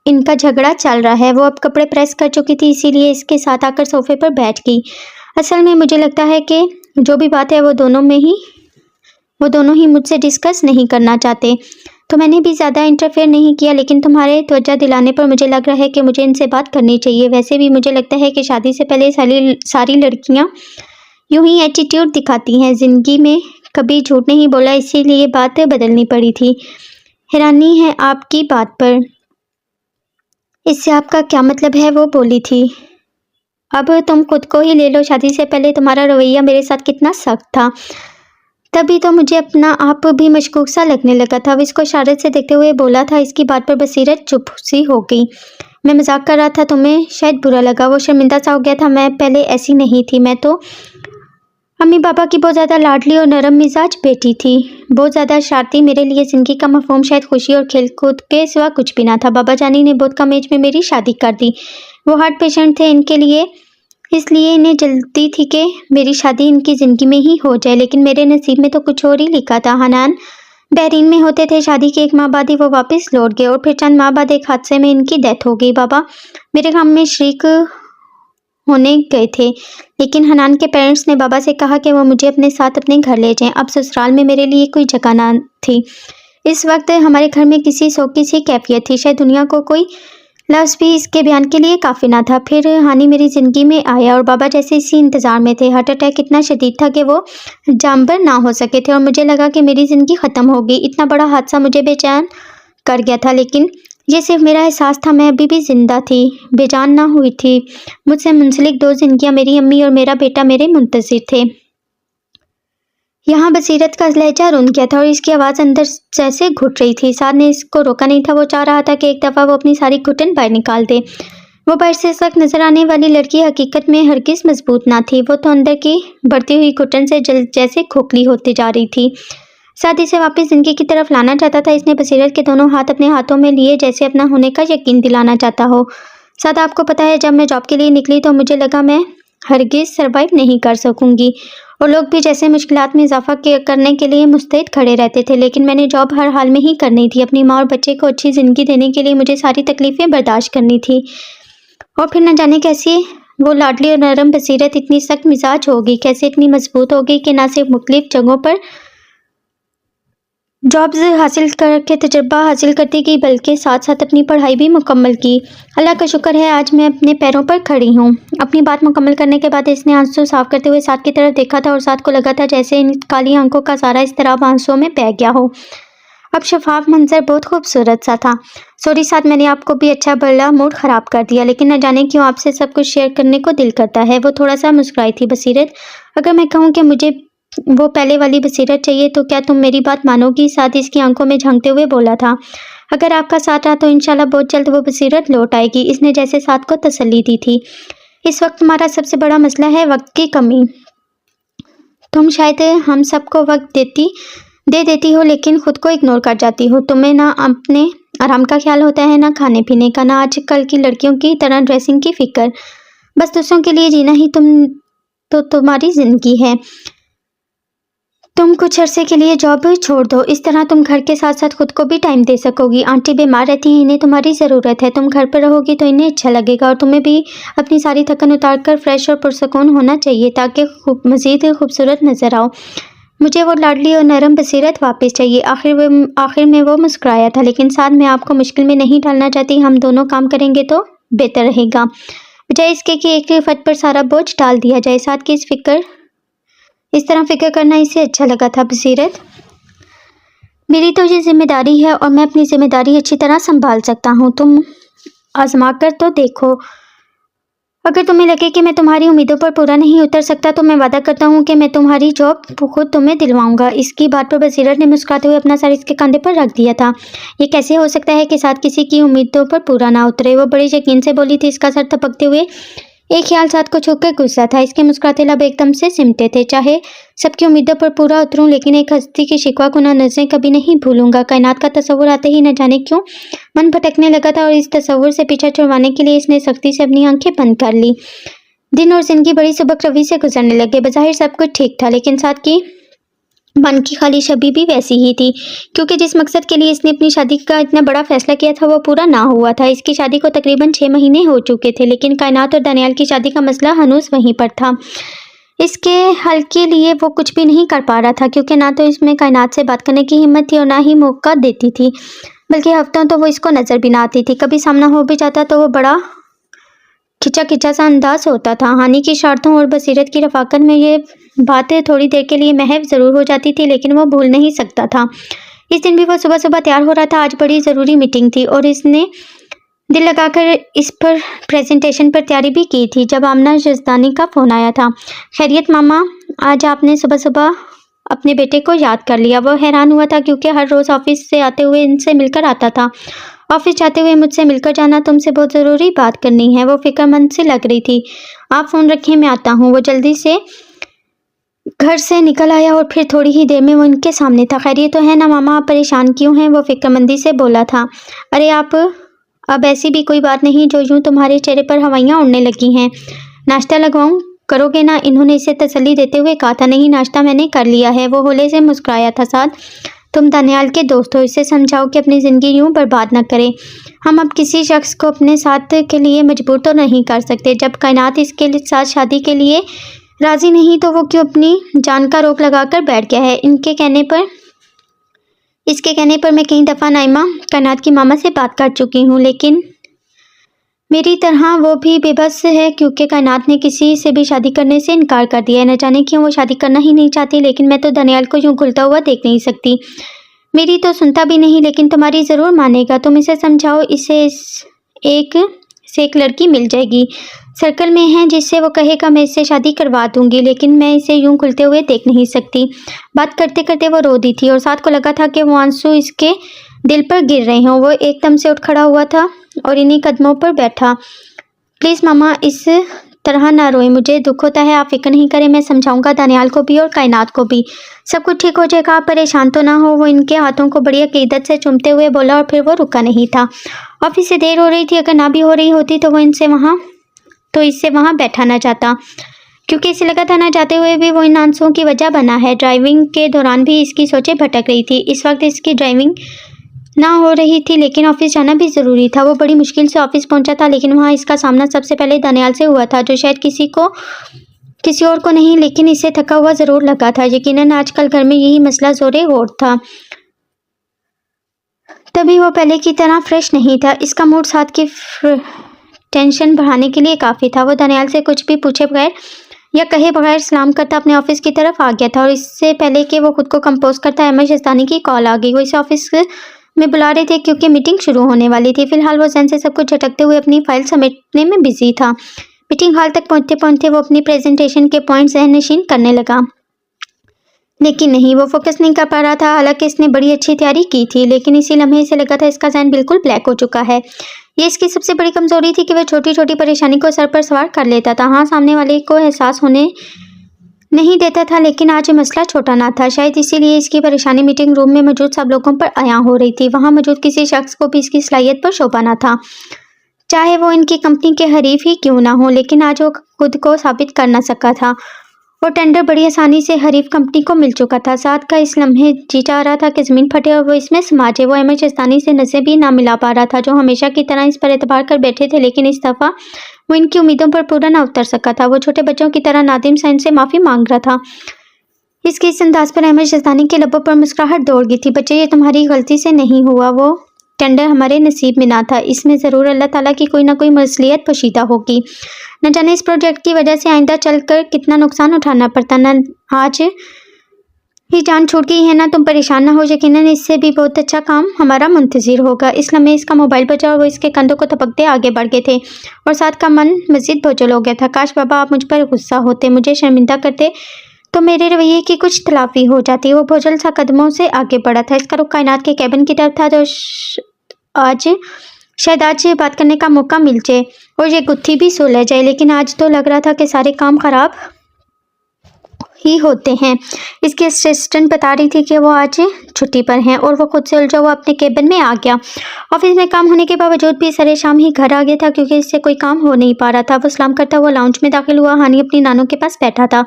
A: इनका झगड़ा चल रहा है। वो अब कपड़े प्रेस कर चुकी थी, इसीलिए इसके साथ आकर सोफे पर बैठ गई। असल में मुझे लगता है कि जो भी बात है वो दोनों ही मुझसे डिस्कस नहीं करना चाहते, तो मैंने भी ज़्यादा इंटरफेयर नहीं किया, लेकिन तुम्हारे तवज्जो दिलाने पर मुझे लग रहा है कि मुझे इनसे बात करनी चाहिए। वैसे भी मुझे लगता है कि शादी से पहले सारी लड़कियाँ यूं ही एटीट्यूड दिखाती हैं, ज़िंदगी में कभी झूठ नहीं बोला, इसीलिए बात बदलनी पड़ी थी। हैरानी है आपकी बात पर, इससे आपका क्या मतलब है? वो बोली थी। अब तुम खुद को ही ले लो, शादी से पहले तुम्हारा रवैया मेरे साथ कितना सख्त था, तभी तो मुझे अपना आप भी मशकूक सा लगने लगा था। अब इसको इशारे से देखते हुए बोला था। इसकी बात पर बसीरत चुप सी हो गई। मैं मजाक कर रहा था, तुम्हें शायद बुरा लगा। वो शर्मिंदा सा हो गया था। मैं पहले ऐसी नहीं थी, मैं तो अम्मी पापा की बहुत ज़्यादा लाडली और नरम मिजाज बेटी थी, बहुत ज़्यादा शरारती। मेरे लिए ज़िंदगी का मफहूम शायद खुशी और खेल कूद के सिवा कुछ भी ना था। बाबा जानी ने बहुत कम एज में मेरी शादी कर दी। वो हार्ट पेशेंट थे इनके लिए, इसलिए इन्हें जल्दी थी कि मेरी शादी इनकी ज़िंदगी में ही हो जाए, लेकिन मेरे नसीब में तो कुछ और ही लिखा था। हनान बहरीन में होते थे। शादी के 1 माह बाद ही वो वापस लौट गए और फिर चंद माह बाद एक हादसे में इनकी डेथ हो गई। बाबा मेरे काम में शरीक होने गए थे, लेकिन हनान के पेरेंट्स ने बाबा से कहा कि वो मुझे अपने साथ अपने घर ले जाएं। अब ससुराल में मेरे लिए कोई जगह ना थी। इस वक्त हमारे घर में किसी शौकी सी कैफियत थी, शायद दुनिया को कोई लफ्ज़ भी इसके बयान के लिए काफ़ी ना था। फिर हानि मेरी ज़िंदगी में आया और बाबा जैसे इसी इंतज़ार में थे। हार्ट अटैक इतना शदीद था कि वो जानबर ना हो सके थे और मुझे लगा कि मेरी ज़िंदगी ख़त्म हो गई। इतना बड़ा हादसा मुझे बेचैन कर गया था, लेकिन ये सिर्फ मेरा एहसास था। मैं अभी भी ज़िंदा थी, बेजान ना हुई थी। मुझसे मुंसलिक 2 ज़िंदगियाँ, मेरी अम्मी और मेरा बेटा मेरे मुंतज़िर थे। यहाँ बसीरत का लहजा रुन गया था और इसकी आवाज़ अंदर जैसे घुट रही थी। साद ने इसको रोका नहीं था। वो चाह रहा था कि एक दफ़ा वो अपनी सारी घुटन बाहर निकाल दे। वो बाहर से सख्त नज़र आने वाली लड़की हकीकत में हरगिज़ मजबूत ना थी। वो तो अंदर की बढ़ती हुई घुटन से जैसे खोखली होती जा रही थी। साद इसे वापस ज़िंदगी की तरफ लाना चाहता था। इसने बसीरत के दोनों हाथ अपने हाथों में लिए, जैसे अपना होने का यकीन दिलाना चाहता हो। साद, आपको पता है, जब मैं जॉब के लिए निकली तो मुझे लगा मैं हरगिज़ सर्वाइव नहीं कर सकूंगी और लोग भी जैसे मुश्किलात में इजाफा करने के लिए मुस्तैद खड़े रहते थे, लेकिन मैंने जॉब हर हाल में ही करनी थी। अपनी माँ और बच्चे को अच्छी ज़िंदगी देने के लिए मुझे सारी तकलीफ़ें बर्दाश्त करनी थी। और फिर न जाने कैसे वो लाडली और नरम बसीरत इतनी सख्त मिजाज होगी, कैसे इतनी मजबूत होगी कि ना सिर्फ मुख्तलिफ जगहों पर जॉब्स हासिल करके तजुर्बा हासिल करती गई, बल्कि साथ साथ अपनी पढ़ाई भी मुकम्मल की। अल्लाह का शुक्र है आज मैं अपने पैरों पर खड़ी हूँ। अपनी बात मुकम्मल करने के बाद इसने आंसू साफ करते हुए साद की तरफ देखा था और साद को लगा था जैसे इन काली आंखों का सारा इज़्तिराब आंसुओं में बह गया हो। अब शफाफ मंजर बहुत खूबसूरत सा था। सॉरी साद, मैंने आपको भी अच्छा भला मूड ख़राब कर दिया, लेकिन न जाने क्यों आपसे सब कुछ शेयर करने को दिल करता है। वो थोड़ा सा मुस्कुराई थी। बसीरत, अगर मैं कहूँ कि मुझे वो पहले वाली बसीरत चाहिए तो क्या तुम मेरी बात मानोगी? साद इसकी आंखों में झांकते हुए बोला था। अगर आपका साथ रहा तो इंशाल्लाह बहुत जल्द वो बसीरत लौट आएगी। इसने जैसे साद को तसल्ली दी थी। इस वक्त हमारा सबसे बड़ा मसला है वक्त की कमी। तुम शायद हम सबको वक्त दे देती हो, लेकिन खुद को इग्नोर कर जाती हो। तुम्हें ना अपने आराम का ख्याल होता है, ना खाने पीने का, ना आजकल की लड़कियों की तरह ड्रेसिंग की फिक्र। बस दूसरों के लिए जीना ही तुम्हारी ज़िंदगी है। तुम कुछ अरसे के लिए जॉब छोड़ दो, इस तरह तुम घर के साथ साथ खुद को भी टाइम दे सकोगी। आंटी बीमार रहती हैं, इन्हें तुम्हारी ज़रूरत है। तुम घर पर रहोगी तो इन्हें अच्छा लगेगा और तुम्हें भी अपनी सारी थकन उतार कर फ्रेश और पुरसकून होना चाहिए ताकि मज़ीद खूबसूरत नज़र आओ। मुझे वो लाडली और नरम बसीरत वापस चाहिए। आखिर में वो मुस्कुराया था। लेकिन साथ मैं आपको मुश्किल में नहीं डालना चाहती। हम दोनों काम करेंगे तो बेहतर रहेगा, बजाय इसके कि एक फट पर सारा बोझ डाल दिया जाए। साथ की इस तरह फिक्र करना इसे अच्छा लगा था। बसीरत, मेरी तो ये जिम्मेदारी है और मैं अपनी जिम्मेदारी अच्छी तरह संभाल सकता हूँ। तुम आजमा कर तो देखो। अगर तुम्हें लगे कि मैं तुम्हारी उम्मीदों पर पूरा नहीं उतर सकता तो मैं वादा करता हूँ कि मैं तुम्हारी जॉब खुद तुम्हें दिलवाऊंगा। इसकी बात पर बसीरत ने मुस्कुराते हुए अपना सर इसके कंधे पर रख दिया था। ये कैसे हो सकता है कि साथ किसी की उम्मीदों पर पूरा ना उतरे? वो बड़े यकीन से बोली थी, इसका सर थपकते हुए। एक ख्याल साथ को छूकर गुस्सा था। इसके मुस्कुराते लब एकदम से सिमटे थे। चाहे सबकी उम्मीदों पर पूरा उतरूं, लेकिन एक हस्ती की शिकवा को ना नजरें कभी नहीं भूलूंगा। कायनात का तस्वुर आते ही न जाने क्यों मन भटकने लगा था और इस तस्वुर से पीछा छुड़वाने के लिए इसने सख्ती से अपनी आंखें बंद कर ली। दिन और जिंदगी बड़ी सुबक रवि से गुजरने लगे। बज़ाहिर सब कुछ ठीक था, लेकिन साथ की मन की खाली छवि भी वैसी ही थी, क्योंकि जिस मकसद के लिए इसने अपनी शादी का इतना बड़ा फैसला किया था वो पूरा ना हुआ था। इसकी शादी को तकरीबन 6 महीने हो चुके थे, लेकिन कायनात और दानियाल की शादी का मसला हनूज वहीं पर था। इसके हल के लिए वो कुछ भी नहीं कर पा रहा था, क्योंकि ना तो इसमें कायनात से बात करने की हिम्मत थी और ना ही मौका देती थी, बल्कि हफ्तों तो वो इसको नज़र भी ना आती थी। कभी सामना हो भी जाता तो वो बड़ा खिंचा सा अंदाज होता था। हानि की शर्तों और बसीरत की रफाकत में ये बात थोड़ी देर के लिए महव ज़रूर हो जाती थी, लेकिन वो भूल नहीं सकता था। इस दिन भी वो सुबह सुबह तैयार हो रहा था। आज बड़ी ज़रूरी मीटिंग थी और इसने दिल लगाकर इस पर प्रेजेंटेशन पर तैयारी भी की थी जब आमना जज़दानी का फ़ोन आया था। खैरियत मामा, आज आपने सुबह सुबह अपने बेटे को याद कर लिया। वो हैरान हुआ था, क्योंकि हर रोज़ ऑफिस से आते हुए इनसे मिलकर आता था। ऑफिस जाते हुए मुझसे मिलकर जाना, तुमसे बहुत ज़रूरी बात करनी है। वो फिक्रमंद से लग रही थी। आप फ़ोन रखें, मैं आता हूँ। वो जल्दी से घर से निकल आया और फिर थोड़ी ही देर में वो उनके सामने था। खैरियत तो है ना मामा, आप परेशान क्यों हैं? वो फिक्रमंदी से बोला था। अरे आप, अब ऐसी भी कोई बात नहीं जो यूँ तुम्हारे चेहरे पर हवाइयाँ उड़ने लगी हैं। नाश्ता लगवाऊँ, करोगे ना? इन्होंने इसे तसल्ली देते हुए कहा था। नहीं, नाश्ता मैंने कर लिया है। वो होले से मुस्कुराया था। साथ तुम दानियाल के दोस्त हो, इसे समझाओ कि अपनी ज़िंदगी यूं बर्बाद न करे। हम अब किसी शख्स को अपने साथ के लिए मजबूर तो नहीं कर सकते। जब कायनात इसके साथ शादी के लिए राज़ी नहीं तो वो क्यों अपनी जान का रोक लगाकर बैठ गया है। इसके कहने पर मैं कई दफ़ा नाइमा कायनात की मामा से बात कर चुकी हूँ, लेकिन मेरी तरह वो भी बेबस है क्योंकि कायनात ने किसी से भी शादी करने से इनकार कर दिया है। न जाने क्यों वो शादी करना ही नहीं चाहती, लेकिन मैं तो दानियाल को यूँ घुलता हुआ देख नहीं सकती। मेरी तो सुनता भी नहीं, लेकिन तुम्हारी ज़रूर मानेगा। तुम इसे समझाओ, इसे एक लड़की मिल जाएगी, सर्कल में है, जिससे वो कहेगा मैं इससे शादी करवा दूंगी, लेकिन मैं इसे यूं खुलते हुए देख नहीं सकती। बात करते करते वो रो दी थी और साथ को लगा था कि वो आंसू इसके दिल पर गिर रहे हों। वो एकदम से उठ खड़ा हुआ था और इन्हीं कदमों पर बैठा। प्लीज़ मामा, इस तरह ना रोए, मुझे दुख होता है। आप फिक्र नहीं करें, मैं समझाऊंगा दानियाल को भी और कायनात को भी, सब कुछ ठीक हो जाएगा। आप परेशान तो ना हो। वो इनके हाथों को बड़ी अकीदत से चूमते हुए बोला और फिर वो रुका नहीं था। ऑफिस से देर हो रही थी, अगर ना भी हो रही होती तो वो इससे वहाँ बैठा ना जाता, क्योंकि इसे लगा था ना जाते हुए भी वो इन आंसुओं की वजह बना है। ड्राइविंग के दौरान भी इसकी सोचें भटक रही थी। इस वक्त इसकी ड्राइविंग ना हो रही थी, लेकिन ऑफिस जाना भी ज़रूरी था। वो बड़ी मुश्किल से ऑफिस पहुंचा था, लेकिन वहाँ इसका सामना सबसे पहले दानियाल से हुआ था, जो शायद किसी और को नहीं, लेकिन इसे थका हुआ ज़रूर लगा था। यकीनन आजकल घर में यही मसला ज़ोरे गौर था। तभी वो पहले की तरह फ्रेश नहीं था। इसका मूड साथ की टेंशन बढ़ाने के लिए काफ़ी था। वो दानियाल से कुछ भी पूछे बगैर या कहे बगैर सलाम करता अपने ऑफिस की तरफ आ गया था, और इससे पहले कि वो खुद को कंपोज करता अहमद शहज़ादी की कॉल आ गई। वो इसे ऑफिस में बुला रहे थे क्योंकि मीटिंग शुरू होने वाली थी। फिलहाल वो जहन से सब कुछ झटकते हुए अपनी फाइल समेटने में बिजी था। मीटिंग हॉल तक पहुँचते पहुँचते वो अपनी प्रेजेंटेशन के पॉइंट जहन नशीन करने लगा, लेकिन नहीं, वो फोकस नहीं कर पा रहा था। हालांकि इसने बड़ी अच्छी तैयारी की थी, लेकिन इसी लम्हे से लगा था इसका जहन बिल्कुल ब्लैक हो चुका है। ये इसकी सबसे बड़ी कमजोरी थी कि वह छोटी छोटी परेशानी को सर पर सवार कर लेता था। हाँ, सामने वाले को एहसास होने नहीं देता था, लेकिन आज ये मसला छोटा ना था। शायद इसीलिए इसकी परेशानी मीटिंग रूम में मौजूद सब लोगों पर आया हो रही थी। वहाँ मौजूद किसी शख्स को भी इसकी सलाहियत पर शोभा ना था, चाहे वो इनकी कंपनी के हरीफ ही क्यों ना हो। लेकिन आज वो खुद को साबित कर ना सका था। वो टेंडर बड़ी आसानी से हरीफ कंपनी को मिल चुका था। साथ का इस लम्हे जी चाह रहा था कि ज़मीन फटे और वो इसमें समा जाए। वो अहमद शहज़ादी से नज़रें भी ना मिला पा रहा था, जो हमेशा की तरह इस पर एतबार कर बैठे थे, लेकिन इस दफ़ा वो इनकी उम्मीदों पर पूरा ना उतर सका था। वो छोटे बच्चों की तरह नादिम सा इनसे माफ़ी मांग रहा था। इसके इस अंदाज पर अहमद शहज़ादी के लबों पर मुस्कुराहट दौड़ गई थी। बच्चे, ये तुम्हारी गलती से नहीं हुआ, वो टेंडर हमारे नसीब में ना था। इसमें ज़रूर अल्लाह ताला की कोई ना कोई मसलियत पोशीदा होगी। न जाने इस प्रोजेक्ट की वजह से आइंदा चलकर कितना नुकसान उठाना पड़ता। न आज ही जान छूट गई है ना, तुम परेशान ना हो, यकीनन इससे भी बहुत अच्छा काम हमारा मुंतज़िर होगा। इस लम्हे इसका मोबाइल बजा और वो इसके कंधों को थपकते आगे बढ़ गए थे, और साथ का मन मज़ीद बोझल हो गया था। काश बाबा आप मुझ पर गुस्सा होते, मुझे शर्मिंदा करते तो मेरे रवैये की कुछ तलाफी हो जाती। वो बोझल सा कदमों से आगे बढ़ा था। इसका रुख कायनात के कैबिन की तरफ था, जो शायद आज ये बात करने का मौका मिल जाए और ये गुत्थी भी सुलझ जाए। लेकिन आज तो लग रहा था कि सारे काम खराब ही होते हैं। इसकी असिस्टेंट बता रही थी कि वो आज छुट्टी पर हैं, और वो खुद से उलझा हुआ अपने केबिन में आ गया। ऑफिस में काम होने के बावजूद भी सरे शाम ही घर आ गया था, क्योंकि इससे कोई काम हो नहीं पा रहा था। वो सलाम करता हुआ लाउंज में दाखिल हुआ। हानी अपनी नानों के पास बैठा था,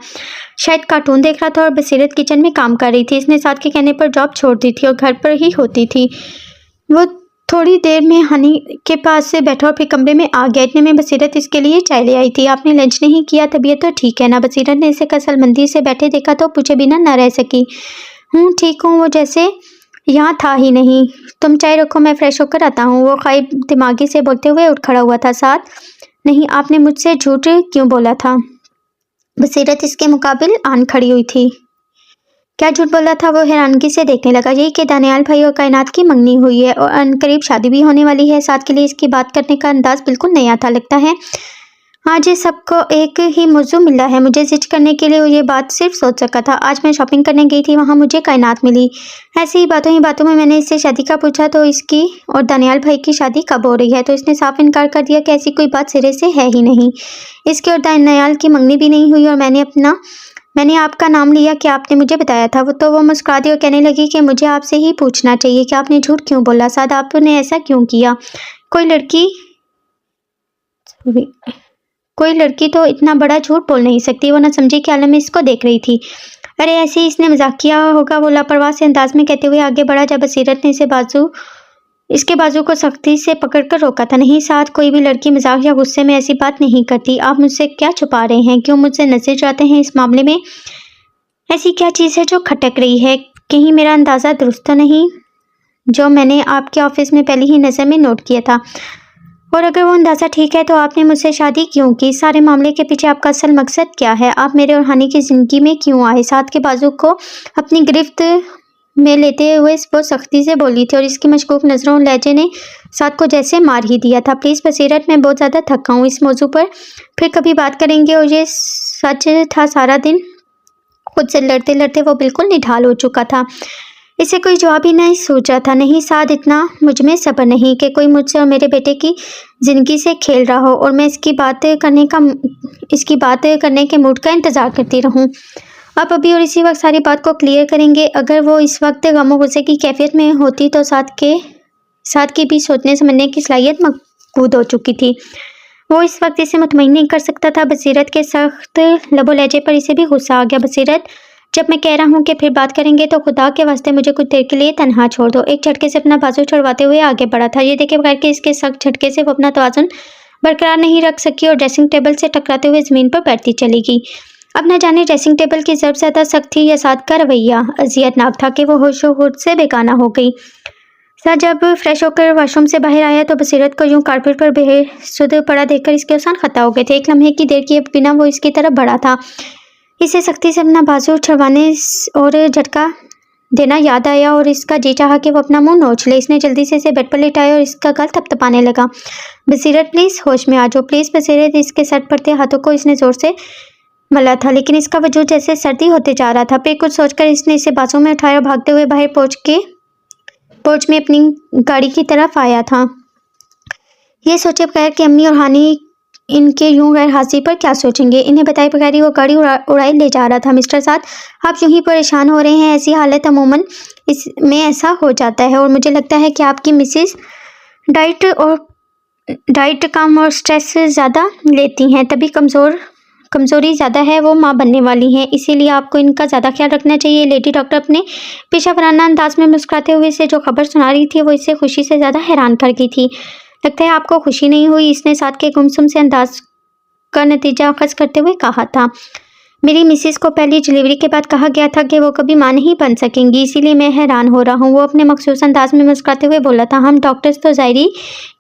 A: शायद कार्टून देख रहा था, और बसीरत किचन में काम कर रही थी। इसने साथ के कहने पर जॉब छोड़ दी थी और घर पर ही होती थी। वो थोड़ी देर में हानी के पास से बैठा और फिर कमरे में आ गया। इतने में बसीरत इसके लिए चाय ले आई थी। आपने लंच नहीं किया, तबीयत तो ठीक है ना? बसीरत ने इसे कसलमंदी से बैठे देखा तो पूछे बिना न रह सकी। ठीक हूँ, वो जैसे यहाँ था ही नहीं। तुम चाय रखो, मैं फ्रेश होकर आता हूँ। वो खाइब दिमागी से बोलते हुए उठ खड़ा हुआ था। साथ, नहीं, आपने मुझसे झूठ क्यों बोला था? बसीरत इसके मुकाबिल आन खड़ी हुई थी। क्या झूठ बोला था? वो हैरानगी से देखने लगा। यही कि दानियाल भाई और कायनात की मंगनी हुई है और अनकरीब शादी भी होने वाली है। साथ के लिए इसकी बात करने का अंदाज बिल्कुल नया था। लगता है आज ये सबको एक ही मौजू मिला है। मुझे जिच करने के लिए वो ये बात सिर्फ सोच सका था। आज मैं शॉपिंग करने गई थी, वहाँ मुझे कायनात मिली। ऐसे ही बातों में मैंने इससे शादी का पूछा तो इसकी और दानियाल भाई की शादी कब हो रही है, तो इसने साफ इनकार कर दिया कि ऐसी कोई बात सिरे से है ही नहीं। इसकी और दानियाल की मंगनी भी नहीं हुई, और मैंने आपका नाम लिया कि आपने मुझे बताया था। वो मुस्कुरा दी और कहने लगी कि मुझे आपसे ही पूछना चाहिए कि आपने झूठ क्यों बोला। साद, आपने ऐसा क्यों किया? कोई लड़की कोई लड़की तो इतना बड़ा झूठ बोल नहीं सकती। वो न समझी के आलम में इसको देख रही थी। अरे ऐसे ही इसने मजाक किया होगा, वो लापरवाह से अंदाज में कहते हुए आगे बढ़ा। जब बसीरत ने इसके बाजू को सख्ती से पकड़कर रोका था। नहीं साथ, कोई भी लड़की मजाक या गुस्से में ऐसी बात नहीं करती। आप मुझसे क्या छुपा रहे हैं? क्यों मुझसे नजर चुराते हैं? इस मामले में ऐसी क्या चीज़ है जो खटक रही है? कहीं मेरा अंदाज़ा दुरुस्त तो नहीं, जो मैंने आपके ऑफिस में पहली ही नज़र में नोट किया था? और अगर वो अंदाज़ा ठीक है तो आपने मुझसे शादी क्यों की? सारे मामले के पीछे आपका असल मकसद क्या है? आप मेरे और हानि की ज़िंदगी में क्यों आए? साथ के बाजू को अपनी गिरफ्त में लेते हुए वो सख्ती से बोली थी और इसकी मशकूक नज़रों लहजे ने साथ को जैसे मार ही दिया था। प्लीज़ बसीरत, मैं बहुत ज़्यादा थका हूँ। इस मौजू पर फिर कभी बात करेंगे। और ये सच था, सारा दिन खुद से लड़ते लड़ते वो बिल्कुल निढाल हो चुका था। इसे कोई जवाब ही नहीं सोचा था। नहीं साथ, इतना मुझ में सब्र नहीं कि कोई मुझसे और मेरे बेटे की ज़िंदगी से खेल रहा हो और मैं इसकी बात करने के मूड का इंतज़ार करती रहूं। आप अभी और इसी वक्त सारी बात को क्लियर करेंगे। अगर वो इस वक्त गम गुस्से की कैफियत में होती तो साथ की भी सोचने समझने की सलाहियत मफकूद हो चुकी थी। वो इस वक्त इसे मुतमईन नहीं कर सकता था। बसीरत के सख्त लबो लहजे पर इसे भी गुस्सा आ गया। बसीरत, जब मैं कह रहा हूँ कि फिर बात करेंगे तो खुदा के वास्ते मुझे कुछ देर के लिए तन्हा छोड़ दो। एक झटके से अपना बाजू छुड़वाते हुए आगे बढ़ा था। ये देखे बगैर कि इसके सख्त झटके से वो अपना तवाज़ुन बरकरार नहीं रख सकी और ड्रेसिंग टेबल से टकराते हुए ज़मीन पर बैठती चली गई। अब न जाने ड्रेसिंग टेबल की ज़रूरत ज़्यादा सख्त थी या साथ का रवैया अजियतनाक था कि वो होश से बेगाना हो गई। साथ जब फ्रेश होकर वॉशरूम से बाहर आया तो बसीरत को यूं कारपेट पर बेसुध पड़ा देखकर इसके उसान खता हो गए थे। एक लम्हे की देर किए बिना वो इसकी तरफ बढ़ा था। इसे सख्ती से अपना बाजू छुड़वाने और झटका देना याद आया और इसका जी चाहा कि वो अपना मुंह नोच ले। इसने जल्दी से इसे बेड पर लेटाया और इसका गल थपथपाने लगा। बसीरत, प्लीज़ होश में आ जाओ, प्लीज़। बसीरत इसके सर पड़ते हाथों को इसने ज़ोर से मला था, लेकिन इसका वजूद जैसे सर्दी होते जा रहा था। फिर कुछ सोचकर इसने इसे बाजू में उठाया और भागते हुए बाहर पोर्च में अपनी गाड़ी की तरफ आया था। ये सोचे बगैर कि अम्मी और हानि इनके यूं गैर हाजिर पर क्या सोचेंगे। इन्हें बताए बगैर ही वो गाड़ी उड़ाई ले जा रहा था। मिस्टर साथ, आप यूं ही परेशान हो रहे हैं। ऐसी हालत अमूमन इसमें ऐसा हो जाता है और मुझे लगता है कि आपकी मिसेस डाइट कम और स्ट्रेस ज़्यादा लेती हैं, तभी कमज़ोरी ज़्यादा है। वो माँ बनने वाली हैं, इसीलिए आपको इनका ज़्यादा ख्याल रखना चाहिए। लेडी डॉक्टर अपने पेशावराना अंदाज में मुस्कुराते हुए इसे जो खबर सुना रही थी वो इसे खुशी से ज़्यादा हैरान कर गई थी। लगता है आपको खुशी नहीं हुई, इसने साथ के गुमसुम से अंदाज का नतीजा अखज़ करते हुए कहा था। मेरी मिसेस को पहली डिलीवरी के बाद कहा गया था कि वो कभी माँ नहीं बन सकेंगी, इसीलिए मैं हैरान हो रहा हूँ। वो अपने मखसूस अंदाज में मुस्कुराते हुए बोला था। हम डॉक्टर्स तो ज़ाहिरी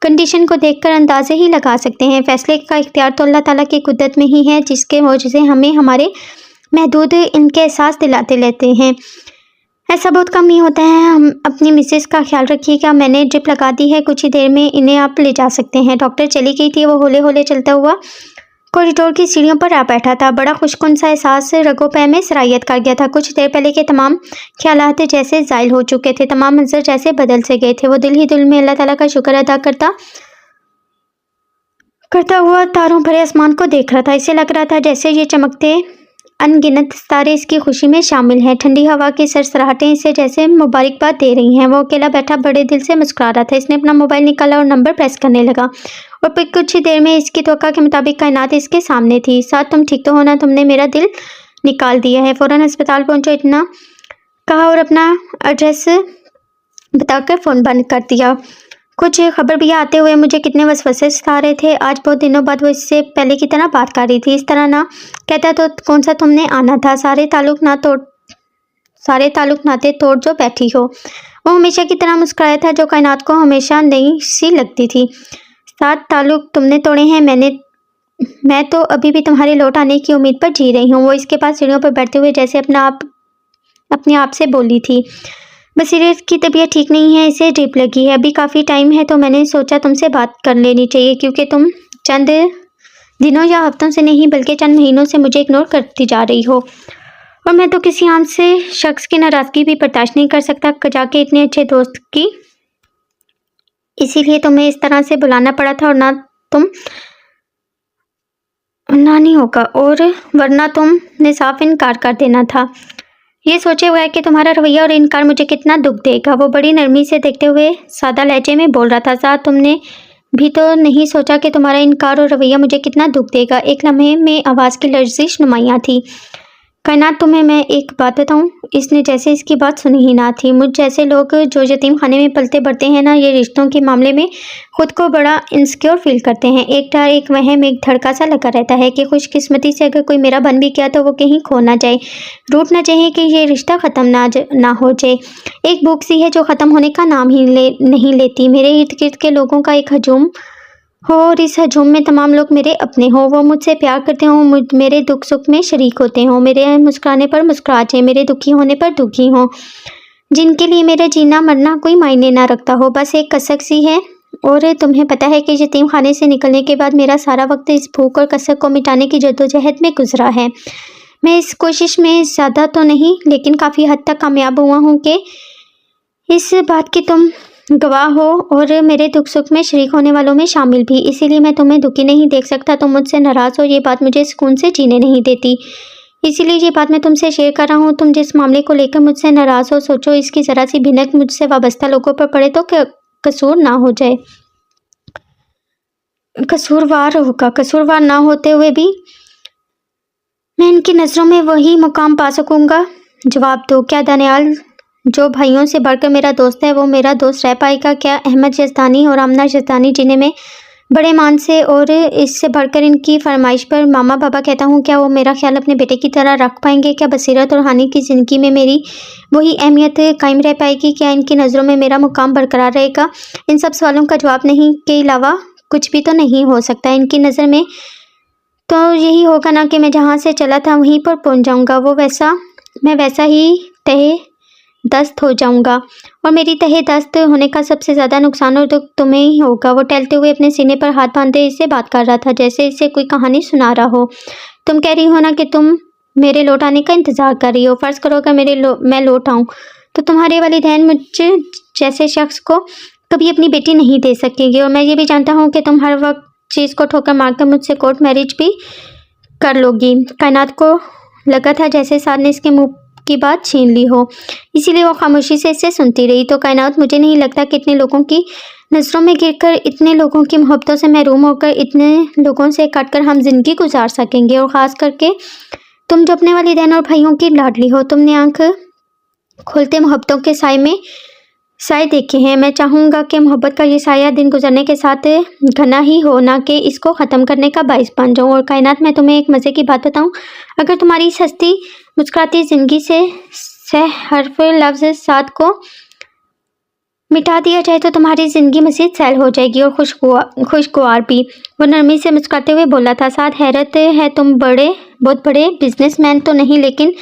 A: कंडीशन को देखकर अंदाजे ही लगा सकते हैं। फैसले का इख्तियार तो अल्लाह ताला की कुदरत में ही है, जिसके मोजज़े हमें हमारे महदूद इनके एहसास दिलाते रहते हैं। ऐसा बहुत कम ही होता है। हम अपनी मिसेस का ख्याल रखिएगा। मैंने ड्रिप लगा दी है, कुछ ही देर में इन्हें आप ले जा सकते हैं। डॉक्टर चली गई थी। वो हौले हौले चलता हुआ कॉरिडोर की सीढ़ियों पर आ बैठा था। बड़ा खुशकुन सा एहसास रगों पैर में सरायत कर गया था। कुछ देर पहले के तमाम ख्यालात जैसे ज़ाइल हो चुके थे, तमाम मंजर जैसे बदल से गए थे। वो दिल ही दिल में अल्लाह ताला का शुक्र अदा करता हुआ तारों भरे आसमान को देख रहा था। इसे लग रहा था जैसे ये चमकते अनगिनत सितारे इसकी खुशी में शामिल हैं। ठंडी हवा की सरसराहटें इसे जैसे मुबारकबाद दे रही हैं। वो अकेला बैठा बड़े दिल से मुस्कुरा रहा था। इसने अपना मोबाइल निकाला और नंबर प्रेस करने लगा और फिर कुछ ही देर में इसकी तवक्का के मुताबिक कायनात इसके सामने थी। साथ, तुम ठीक तो हो ना? तुमने मेरा दिल निकाल दिया है। फ़ौरन अस्पताल पहुंचो, इतना कहा और अपना एड्रेस बताकर फ़ोन बंद कर दिया। कुछ खबर भैया आते हुए मुझे कितने वसवसे सता रहे थे। आज बहुत दिनों बाद वो इससे पहले की तरह बात कर रही थी। इस तरह ना कहता तो कौन सा तुमने आना था। सारे ताल्लुक नाते तोड़ जो बैठी हो। वो हमेशा की तरह मुस्कुराया था, जो कायनात को हमेशा नई सी लगती थी। 7 ताल्लुक तुमने तोड़े हैं, मैं तो अभी भी तुम्हारे लौट आने की उम्मीद पर जी रही हूँ। वो इसके पास सीढ़ियों पर बैठते हुए जैसे अपने आप से बोली थी। बसीरत की तबीयत ठीक नहीं है, इसे ड्रिप लगी है। अभी काफ़ी टाइम है तो मैंने सोचा तुमसे बात कर लेनी चाहिए, क्योंकि तुम चंद दिनों या हफ्तों से नहीं बल्कि चंद महीनों से मुझे इग्नोर करती जा रही हो और मैं तो किसी आम से शख्स की नाराज़गी भी बर्दाश्त नहीं कर सकता, जाके इतने अच्छे दोस्त की। इसीलिए तुम्हें इस तरह से बुलाना पड़ा था और ना नहीं होगा, और वरना तुमने साफ इनकार कर देना था। ये सोचे हुए कि तुम्हारा रवैया और इनकार मुझे कितना दुख देगा। वो बड़ी नरमी से देखते हुए सादा लहजे में बोल रहा था। साथ, तुमने भी तो नहीं सोचा कि तुम्हारा इनकार और रवैया मुझे कितना दुख देगा। एक लम्हे में आवाज़ की लर्जिश नुमायाँ थी। कायनात, तुम्हें मैं एक बात बताऊं? इसने जैसे इसकी बात सुनी ही ना थी। मुझ जैसे लोग जो यतीम खाने में पलते बढ़ते हैं ना, ये रिश्तों के मामले में खुद को बड़ा इनसिक्योर फील करते हैं। एक डर, एक वहम, एक धड़का सा लगा रहता है कि खुशकिस्मती से अगर कोई मेरा बन भी गया तो वो कहीं खो ना जाए, रूठ ना जाए, कि ये रिश्ता ख़त्म ना हो जाए। एक भूख सी है जो ख़त्म होने का नाम ही नहीं लेती। मेरे इर्द गिर्द के लोगों का एक हजूम हो और इस हजूम में तमाम लोग मेरे अपने हों, वो मुझसे प्यार करते हों, मेरे दुख सुख में शरीक होते हों, मेरे मुस्कुराने पर मुस्कुरा जाए, मेरे दुखी होने पर दुखी हों, जिनके लिए मेरा जीना मरना कोई मायने ना रखता हो, बस एक कसक सी है। और तुम्हें पता है कि यतीम खाने से निकलने के बाद मेरा सारा वक्त इस भूख और कसक को मिटाने की जद्दोजहद में गुजरा है। मैं इस कोशिश में ज़्यादा तो नहीं, लेकिन काफ़ी हद तक कामयाब हुआ हूँ कि इस बात की तुम गवाह हो और मेरे दुख सुख में शरीक होने वालों में शामिल भी। इसीलिए मैं तुम्हें दुखी नहीं देख सकता। तुम मुझसे नाराज़ हो, ये बात मुझे सुकून से जीने नहीं देती। इसीलिए ये बात मैं तुमसे शेयर कर रहा हूँ। तुम जिस मामले को लेकर मुझसे नाराज़ हो, सोचो इसकी ज़रा सी भिनक मुझसे वाबस्ता लोगों पर पड़े तो कसूर ना हो जाए, कसूरवार ना होते हुए भी मैं इनकी नज़रों में वही मुकाम पा सकूँगा। जवाब दो, क्या दानियाल जो भाइयों से बढ़कर मेरा दोस्त है वो मेरा दोस्त रह पाएगा? क्या अहमद यज़दानी और आमना यज़दानी, जिन्हें मैं बड़े मान से और इससे बढ़कर इनकी फरमाइश पर मामा बाबा कहता हूँ, क्या वो मेरा ख्याल अपने बेटे की तरह रख पाएंगे? क्या बसीरत और हानि की ज़िंदगी में मेरी वही अहमियत कायम रह पाएगी? क्या इनकी नज़रों में मेरा मुकाम बरकरार रहेगा? इन सब सवालों का जवाब नहीं के अलावा कुछ भी तो नहीं हो सकता। इनकी नज़र में तो यही होगा ना कि मैं जहाँ से चला था वहीं पर पहुँच जाऊँगा, मैं वैसा ही तहे दस्त हो जाऊंगा, और मेरी तहे दस्त होने का सबसे ज़्यादा नुकसान और दुख तुम्हें ही होगा। वो टहलते हुए अपने सीने पर हाथ बांधे इससे बात कर रहा था, जैसे इसे कोई कहानी सुना रहा हो। तुम कह रही हो ना कि तुम मेरे लौट आने का इंतज़ार कर रही हो। फ़र्ज़ करो अगर मैं लौट आऊँ तो तुम्हारे वालिदैन मुझ जैसे शख्स को कभी अपनी बेटी नहीं दे सकेंगे। और मैं ये भी जानता हूँ कि तुम हर वक्त चीज़ को ठोकर मारकर मुझसे कोर्ट मैरिज भी कर लोगी। कायनात को लगा था जैसे साद ने इसके मुँह की बात छीन ली हो, इसीलिए वो खामोशी से इसे सुनती रही। तो कायनात, मुझे नहीं लगता कि इतने लोगों की नज़रों में गिरकर, इतने लोगों की मोहब्बतों से महरूम होकर, इतने लोगों से कटकर हम जिंदगी गुजार सकेंगे। और ख़ास करके तुम जो अपने वालिदैन और भाइयों की लाडली हो, तुमने आंख खोलते मोहब्बतों के साए देखे हैं। मैं चाहूँगा कि मोहब्बत का ये साया दिन गुजरने के साथ घना ही हो, ना कि इसको ख़त्म करने का बाइस बन जाऊँ। और कायनात, मैं तुम्हें एक मज़े की बात बताऊँ, अगर तुम्हारी इस हस्ती मुस्कुराती ज़िंदगी से हर्फ लफ्ज़ साथ को मिटा दिया जाए तो तुम्हारी ज़िंदगी मज़ीद सैल हो जाएगी और खुशगवार भी। वो नरमी से मुस्कुराते हुए बोला था। साथ, हैरत है, तुम बहुत बड़े बिजनेसमैन तो नहीं, लेकिन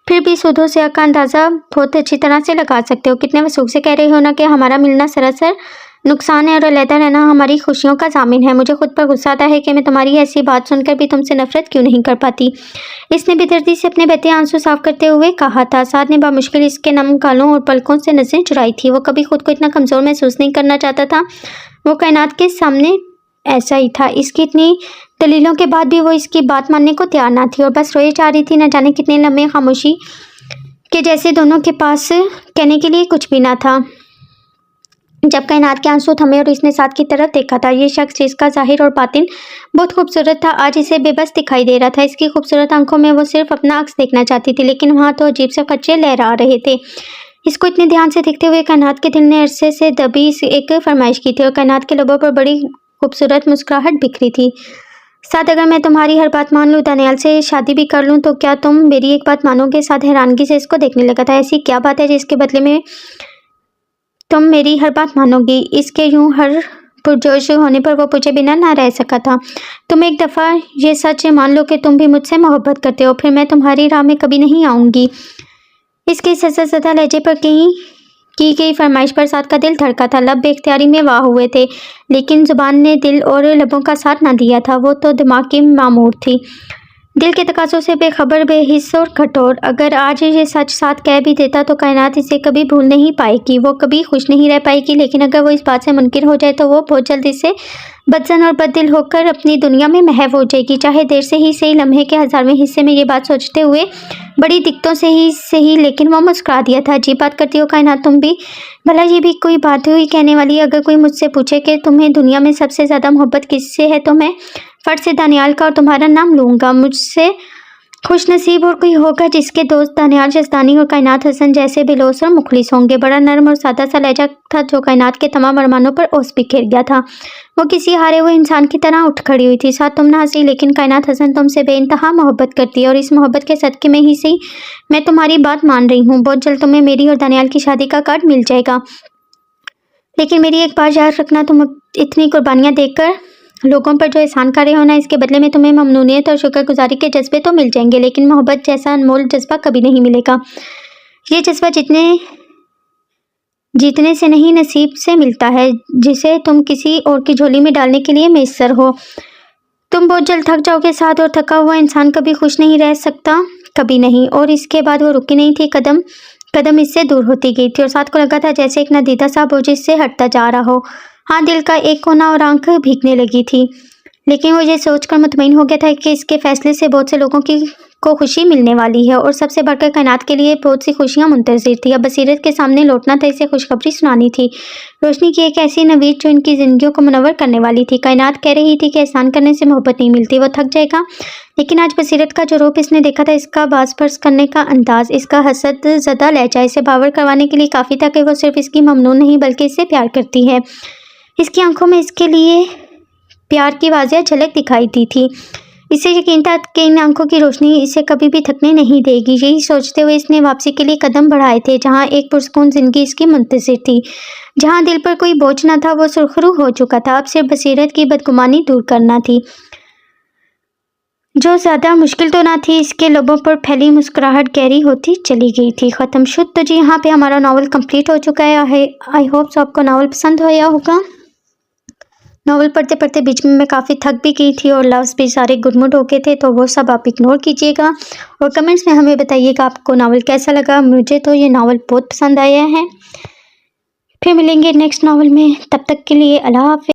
A: फिर भी सूदों से का अंदाज़ा बहुत अच्छी तरह से लगा सकते हो। कितने वसूख से कह रहे हो ना कि हमारा मिलना सरासर नुकसान है और अलहदा रहना हमारी खुशियों का ज़ामिन है। मुझे खुद पर गुस्सा आता है कि मैं तुम्हारी ऐसी बात सुनकर भी तुमसे नफरत क्यों नहीं कर पाती। इसने बेदर्दी से अपने बहते आंसू साफ करते हुए कहा था। साद ने बामुश्किल इसके नम गालों और पलकों से नज़रें चुराई थी। वो कभी खुद को इतना कमज़ोर महसूस नहीं करना चाहता था। वो कायनात के सामने ऐसा ही था। इसकी इतनी दलीलों के बाद भी वो इसकी बात मानने को तैयार ना थी और बस रोए जा रही थी। न जाने कितने लम्हे खामोशी के जैसे दोनों के पास कहने के लिए कुछ भी ना था। जब कायनात के आंसू थमे और इसने साद की तरफ देखा था, ये शख्स जिसका ज़ाहिर और बातिन बहुत खूबसूरत था, आज इसे बेबस दिखाई दे रहा था। इसकी खूबसूरत आंखों में वो सिर्फ अपना अक्स देखना चाहती थी, लेकिन वहाँ तो अजीब से खदशे लहरा रहे थे। इसको इतने ध्यान से देखते हुए कायनात के दिल ने अरसे से दबी एक फरमाइश की थी और कायनात के लबों पर बड़ी खूबसूरत मुस्कुराहट बिखरी थी। साद, अगर मैं तुम्हारी हर बात मान लूँ, दानियाल से शादी भी कर लूँ, तो क्या तुम मेरी एक बात मानोगे? साद हैरानगी से इसको देखने लगा था। ऐसी क्या बात है जिसके बदले में तुम मेरी हर बात मानोगी? इसके यूं हर पुरजोश होने पर वो पूछे बिना ना रह सका था। तुम एक दफ़ा ये सच मान लो कि तुम भी मुझसे मोहब्बत करते हो, फिर मैं तुम्हारी राह में कभी नहीं आऊँगी। इसके सजा लहजे पर की गई फरमाइश पर साद का दिल धड़का था। लब बेख्तियारी में वाह हुए थे, लेकिन ज़ुबान ने दिल और लबों का साथ ना दिया था। वो तो दिमाग की मामूर थी, दिल के तकाज़ों से बेखबर, बेहिस और कठोर। अगर आज ये सच साथ कह भी देता तो कायनात इसे कभी भूल नहीं पाएगी, वो कभी खुश नहीं रह पाएगी। लेकिन अगर वो इस बात से मुनकिर हो जाए तो वो बहुत जल्दी से बदजन और बददिल होकर अपनी दुनिया में महव हो जाएगी। चाहे देर से ही सही, लम्हे के 1000वें हिस्से में ये बात सोचते हुए बड़ी दिक्कतों से ही सही, लेकिन वो मुस्कुरा दिया था। अजीब बात करती हो कायनात तुम भी, भला ये भी कोई बात हुई कहने वाली। अगर कोई मुझसे पूछे कि तुम्हें दुनिया में सबसे ज़्यादा मोहब्बत किससे है तो मैं फट से दानियाल का और तुम्हारा नाम लूँगा। मुझसे खुशनसीब और कोई होगा जिसके दोस्त दानियाल जसदानी और कायनात हसन जैसे बेलोस और मुखलिस होंगे। बड़ा नरम और सादा सा लहजा था जो कायनात के तमाम अरमानों पर ओस बिखेर गया था। वो किसी हारे हुए इंसान की तरह उठ खड़ी हुई थी। साथ तुम ना हंसी, लेकिन कायनात हसन तुमसे बेइंतहा मोहब्बत करती है और इस मोहब्बत के सदक़े में ही सही मैं तुम्हारी बात मान रही हूँ। बहुत जल्द तुम्हें मेरी और दानियाल की शादी का कार्ड मिल जाएगा, लेकिन मेरी एक बात याद रखना, तुम इतनी कुर्बानियाँ देकर लोगों पर जो एहसान कर रहे हो ना, इसके बदले में तुम्हें ममनूनियत और शुक्रगुजारी के जज्बे तो मिल जाएंगे, लेकिन मोहब्बत जैसा अनमोल जज्बा कभी नहीं मिलेगा। ये जज्बा जीतने से नहीं, नसीब से मिलता है, जिसे तुम किसी और की झोली में डालने के लिए मैसर हो। तुम बहुत जल्द थक जाओगे साथ, और थका हुआ इंसान कभी खुश नहीं रह सकता, कभी नहीं। और इसके बाद वो रुकी नहीं थी, कदम कदम इससे दूर होती गई थी और साथ को लगा था जैसे एक नदीदा सा बोझ इससे हटता जा रहा हो। हाँ, दिल का एक कोना और आंख भीगने लगी थी, लेकिन वो ये सोचकर मुतमईन हो गया था कि इसके फैसले से बहुत से लोगों को खुशी मिलने वाली है और सबसे बढ़कर कायनात के लिए बहुत सी खुशियां मुंतज़िर थी। अब बसीरत के सामने लौटना था, इसे खुशखबरी सुनानी थी, रोशनी की एक ऐसी नवीद जो इनकी ज़िंदगियों को मुनव्वर करने वाली थी। कायनात कह रही थी कि एहसान करने से मोहब्बत नहीं मिलती, वो थक जाएगा, लेकिन आज बसीरत का जो रूप इसने देखा था, इसका बाज फर्ज करने का अंदाज, इसका हसद ज़दा लहजा, इसे बावर करवाने के लिए काफ़ी था कि वो सिर्फ इसकी ममनून नहीं बल्कि इससे प्यार करती है। इसकी आंखों में इसके लिए प्यार की वाज़ेह झलक दिखाई दी थी। इसे यकीन था कि इन आंखों की रोशनी इसे कभी भी थकने नहीं देगी। यही सोचते हुए इसने वापसी के लिए कदम बढ़ाए थे, जहां एक पुरसकून जिंदगी इसकी मुंतज़िर थी, जहां दिल पर कोई बोझ न था, वो सुरखरू हो चुका था। अब सिर्फ बसीरत की बदगुमानी दूर करना थी, जो ज़्यादा मुश्किल तो ना थी। इसके लबों पर फैली मुस्कुराहट गहरी होती चली गई थी। ख़त्म शुद। तो जी यहाँ पे हमारा नावल कंप्लीट हो चुका है। आई होप सो आपको नावल पसंद आया होगा। नावल पढ़ते पढ़ते बीच में मैं काफ़ी थक भी गई थी और लफ्ज़ भी सारे गुडमुड हो गए थे, तो वो सब आप इग्नोर कीजिएगा और कमेंट्स में हमें बताइएगा आपको नावल कैसा लगा। मुझे तो ये नावल बहुत पसंद आया है। फिर मिलेंगे नेक्स्ट नावल में, तब तक के लिए अल्लाह हाफ़िज़।